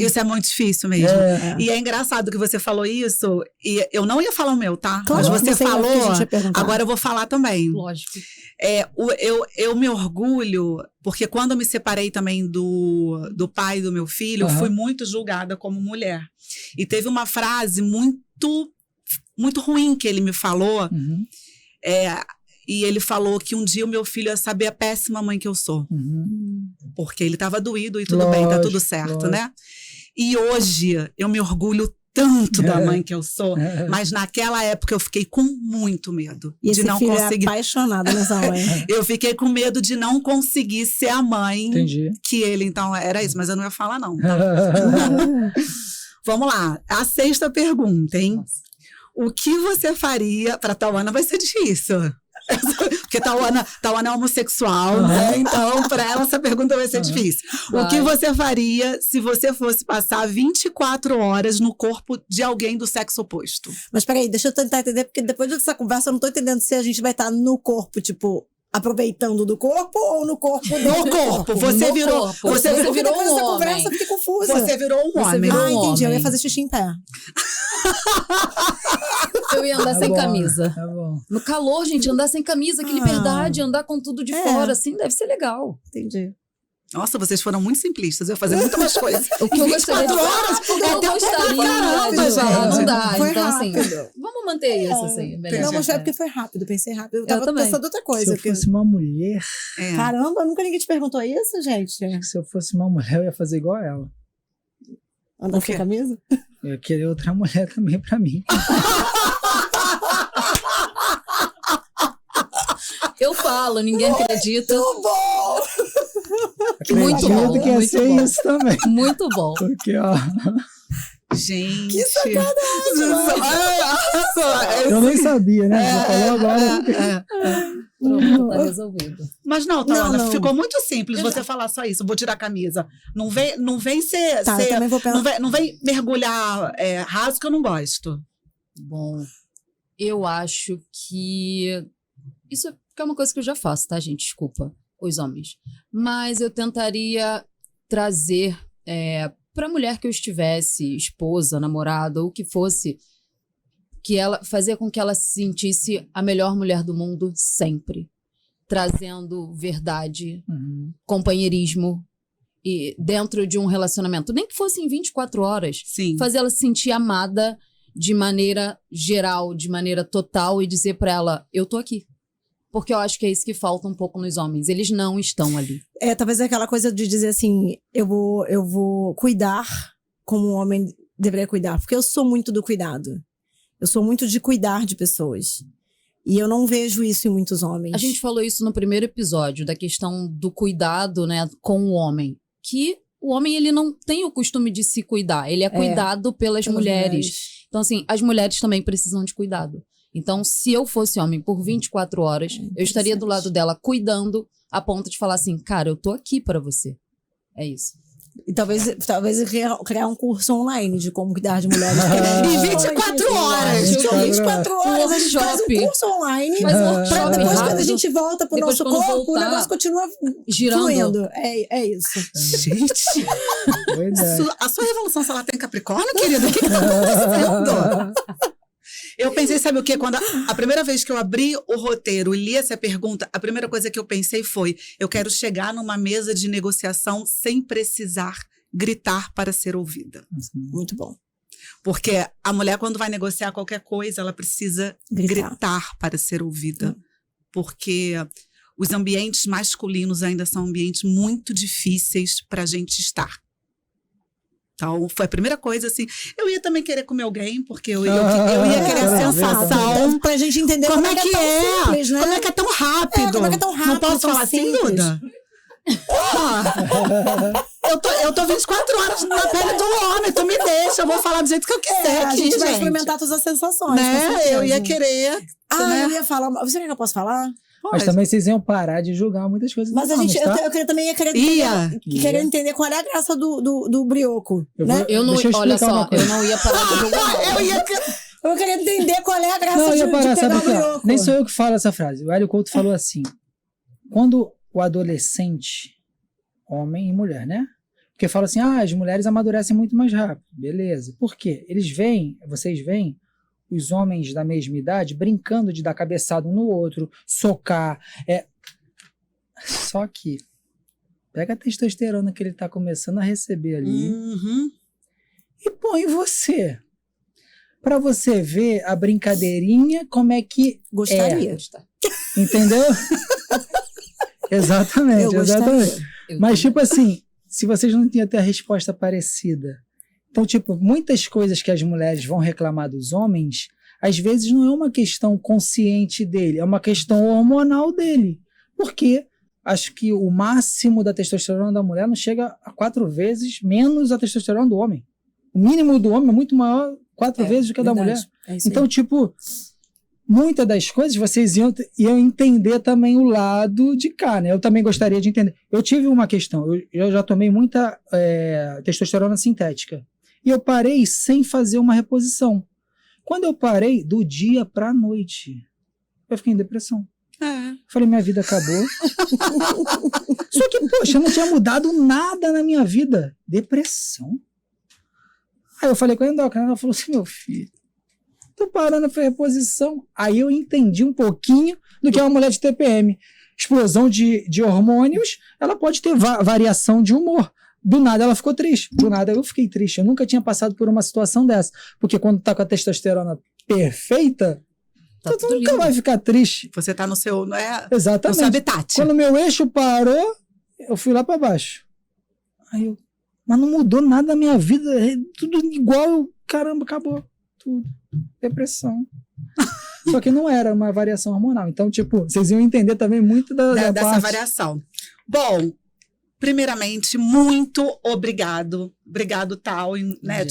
isso é muito difícil mesmo. E é engraçado que você falou isso, e eu não ia falar o meu, tá?
Claro,
mas você falou,
que a gente ia perguntar.
agora eu vou falar também.
Lógico.
Eu me orgulho, porque quando eu me separei também do pai do meu filho, eu fui muito julgada como mulher. E teve uma frase muito, muito ruim que ele me falou, e ele falou que um dia o meu filho ia saber a péssima mãe que eu sou. Porque ele estava doído e tudo bem, tá tudo certo, né? E hoje eu me orgulho tanto da mãe que eu sou, mas naquela época eu fiquei com muito medo
E
de
esse
não
filho
conseguir.
é apaixonado nessa mãe.
Eu fiquei com medo de não conseguir ser a mãe
Entendi.
que ele, então, era isso, mas eu não ia falar não. Tá? Vamos lá, a 6ª pergunta, hein?
Nossa.
O que você faria... Para Tauana vai ser difícil. Porque Tauana é homossexual, né? Então, para ela, essa pergunta vai ser difícil.
Vai.
O que você faria se você fosse passar 24 horas no corpo de alguém do sexo oposto?
Mas peraí, deixa eu tentar entender, porque depois dessa conversa eu não tô entendendo se a gente vai estar no corpo, tipo, aproveitando do corpo ou no corpo do
No corpo. Você
No
virou...
corpo.
Você
Você
virou...
virou
Depois
um
dessa
homem.
conversa eu fiquei confusa.
Você virou um
Você
homem.
virou
Ah, entendi. Eu ia
homem.
fazer xixi em pé.
Eu ia andar sem
bom,
camisa.
Tá bom.
No calor, gente, andar sem camisa, que liberdade, andar com tudo de fora, assim, deve ser legal.
Entendi.
Nossa, vocês foram muito simplistas. Eu ia fazer muito mais coisas.
O que eu gostaria de
24 horas?
eu
tempo
gostaria
pra caramba,
de falar,
gente.
não dá.
Foi
Então,
rápido.
assim, vamos manter isso, assim. beleza.
Não, mas é porque foi rápido, pensei rápido. Eu tava
também.
pensando outra
Se
coisa.
eu
Porque...
fosse uma mulher,
Caramba, nunca ninguém te perguntou isso, gente?
se eu fosse uma mulher, eu ia fazer igual a ela.
Andar
O quê?
sem camisa?
Eu ia querer outra mulher também pra mim.
Eu falo, ninguém acredita.
Muito bom!
Muito bom,
Acredito que ia
muito
ser
bom.
isso também.
Muito bom.
Porque, ó,
Gente.
Que sacanagem!
eu nem sabia, né? Você falou agora.
Pronto, tá resolvido.
Mas não, Tauana,
Não.
ficou muito simples você falar só isso. Vou tirar a camisa. Não vem ser.
Tá, eu também vou pensar.
não vem mergulhar raso que eu não gosto.
Bom, Eu acho que isso é uma coisa que eu já faço, tá, gente? Desculpa, os homens. Mas eu tentaria trazer para a mulher que eu estivesse, esposa, namorada, ou o que fosse, que ela fazer com que ela se sentisse a melhor mulher do mundo sempre. Trazendo verdade, companheirismo e dentro de um relacionamento. Nem que fosse em 24 horas.
Sim.
Fazer ela se sentir amada de maneira geral, de maneira total e dizer pra ela, eu tô aqui. Porque eu acho que é isso que falta um pouco nos homens. Eles não estão ali.
Talvez aquela coisa de dizer assim, eu vou cuidar como um homem deveria cuidar. Porque eu sou muito do cuidado. Eu sou muito de cuidar de pessoas. E eu não vejo isso em muitos homens.
A gente falou isso no primeiro episódio, da questão do cuidado, né, com o homem. Que o homem, ele não tem o costume de se cuidar. Ele é cuidado pelas mulheres. Então, assim, as mulheres também precisam de cuidado. Então, se eu fosse homem por 24 horas, eu estaria do lado dela cuidando a ponto de falar assim, cara, eu tô aqui pra você. É isso.
E talvez criar um curso online de como cuidar de mulheres.
Em 24 horas.
24 horas, a gente faz um curso online. Pra depois, quando a gente volta pro nosso corpo, o negócio continua
girando.
Fluindo. É isso.
Gente, a sua revolução solar tem Capricórnio, querida? O que tá acontecendo? Eu pensei, sabe o quê? Quando a primeira vez que eu abri o roteiro e li essa pergunta, a primeira coisa que eu pensei foi, eu quero chegar numa mesa de negociação sem precisar gritar para ser ouvida.
Muito bom.
Porque a mulher, quando vai negociar qualquer coisa, ela precisa gritar para ser ouvida. Porque os ambientes masculinos ainda são ambientes muito difíceis para a gente estar. Então, foi a primeira coisa, assim. Eu ia também querer comer alguém, porque eu ia querer a sensação.
Pra gente entender
como é que é.
Simples, né?
Como é que é tão rápido.
Como é que é tão rápido.
Não posso falar assim, Duda? Eu tô 24 horas na pele do homem, tu me deixa, eu vou falar do jeito que eu quiser aqui,
a gente vai
gente.
experimentar todas as sensações.
Né? Eu ia querer. Né?
Eu ia falar. Você quer que eu possa falar?
Mas também vocês iam parar de julgar muitas coisas.
Mas eu também ia querer entender qual é a graça do brioco.
Eu não ia parar de julgar.
Eu queria entender qual é a graça de pegar o brioco.
Nem sou eu que falo essa frase. O Hélio Couto falou assim, quando o adolescente, homem e mulher, né? Porque fala assim, as mulheres amadurecem muito mais rápido. Beleza. Por quê? Vocês veem os homens da mesma idade brincando de dar cabeçada um no outro, socar. Só que pega a testosterona que ele tá começando a receber ali e põe você. Pra você ver a brincadeirinha, como é que
gostaria.
Entendeu? Exatamente. Mas, tipo assim, se vocês não tinham até a resposta parecida. Então, tipo, muitas coisas que as mulheres vão reclamar dos homens, às vezes não é uma questão consciente dele, é uma questão hormonal dele. Porque acho que o máximo da testosterona da mulher não chega a 4 vezes menos a testosterona do homem. O mínimo do homem é muito maior, 4 vezes do que a da mulher. Então, tipo, muitas das coisas vocês iam entender também o lado de cá, né? Eu também gostaria de entender. Eu tive uma questão, eu já tomei muita testosterona sintética. E eu parei sem fazer uma reposição. Quando eu parei, do dia pra noite, eu fiquei em depressão. Falei, minha vida acabou. Só que, poxa, não tinha mudado nada na minha vida. Depressão. Aí eu falei com a endócrina, ela falou assim, meu filho, tô parando pra reposição. Aí eu entendi um pouquinho do que é uma mulher de TPM. Explosão de hormônios, ela pode ter variação de humor. Do nada ela ficou triste, do nada eu fiquei triste. Eu nunca tinha passado por uma situação dessa. Porque quando tá com a testosterona perfeita, tu nunca vai ficar triste.
Você tá no seu, não é?
Exatamente.
No seu habitat.
Quando meu eixo parou, eu fui lá pra baixo. Mas não mudou nada na minha vida, tudo igual, caramba, acabou. Tudo. Depressão. Só que não era uma variação hormonal. Então, tipo, vocês iam entender também muito dessa parte.
Variação. Bom, primeiramente, muito obrigado. Obrigado, Tal, né?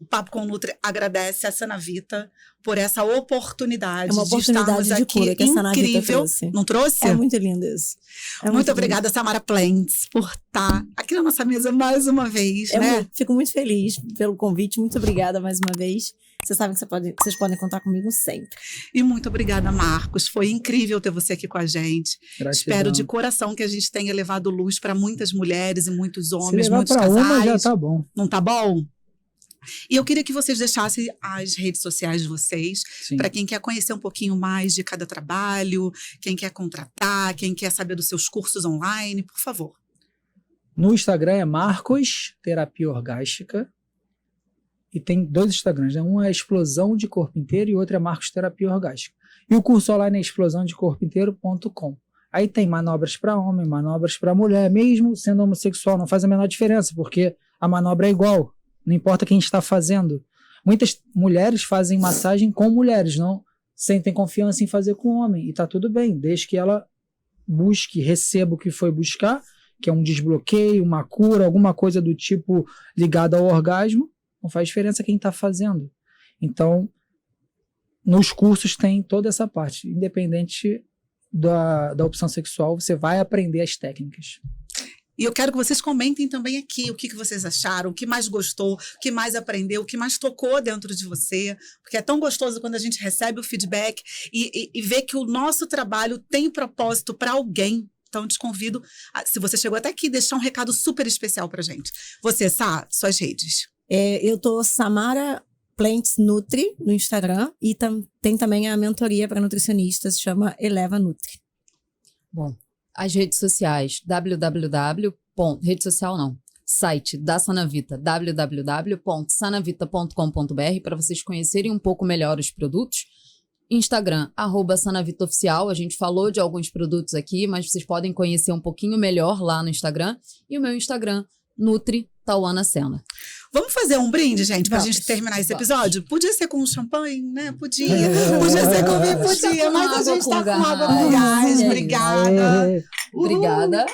o Papo com Nutri agradece a Sanavita por essa oportunidade,
É uma oportunidade
de estarmos
de
aqui
cura que a Sanavita
incrível.
trouxe.
Não trouxe?
É muito lindo isso. É
Muito
lindo.
obrigada, Samara Plentes, por estar aqui na nossa mesa mais uma vez, né?
Fico muito feliz pelo convite. Muito obrigada mais uma vez. Vocês sabem que vocês podem contar comigo sempre.
E muito obrigada, Marcos. Foi incrível ter você aqui com a gente.
Gratidão.
Espero de coração que a gente tenha levado luz para muitas mulheres e muitos homens,
Se levar
muitos
pra
casais.
uma já tá bom.
Não tá bom? E eu queria que vocês deixassem as redes sociais de vocês,
Sim.
para quem quer conhecer um pouquinho mais de cada trabalho, quem quer contratar, quem quer saber dos seus cursos online, por favor.
No Instagram é Marcos Terapia Orgástica. E tem 2 Instagrams, né? Um é Explosão de Corpo Inteiro e outro é Marcos Terapia Orgástica. E o curso online é explosãodecorpointeiro.com. Aí tem manobras para homem, manobras para mulher. Mesmo sendo homossexual, não faz a menor diferença, porque a manobra é igual. Não importa quem está fazendo. Muitas mulheres fazem massagem com mulheres, não sentem confiança em fazer com homem. E tá tudo bem, desde que ela busque, receba o que foi buscar, que é um desbloqueio, uma cura, alguma coisa do tipo ligada ao orgasmo. Não faz diferença quem está fazendo. Então, nos cursos tem toda essa parte. Independente da opção sexual, você vai aprender as técnicas.
E eu quero que vocês comentem também aqui o que vocês acharam, o que mais gostou, o que mais aprendeu, o que mais tocou dentro de você. Porque é tão gostoso quando a gente recebe o feedback e vê que o nosso trabalho tem propósito para alguém. Então, te convido, se você chegou até aqui, deixar um recado super especial para gente. Você, Sá, suas redes.
Eu tô Samara Plentes Nutri no Instagram e tem também a mentoria para nutricionistas, chama Eleva Nutri.
Bom, as redes sociais, rede social não, site da Sanavita, www.sanavita.com.br, para vocês conhecerem um pouco melhor os produtos. Instagram, @SanavitaOficial, a gente falou de alguns produtos aqui, mas vocês podem conhecer um pouquinho melhor lá no Instagram. E o meu Instagram, Nutri Tauana Sena.
Vamos fazer um brinde, gente, pra
Vamos,
gente terminar esse
vamos.
episódio? Podia ser com champanhe, né? Podia. Podia ser com vinho, podia. Mas a gente tá com água com gás.
É,
Obrigada.
É.
Obrigada.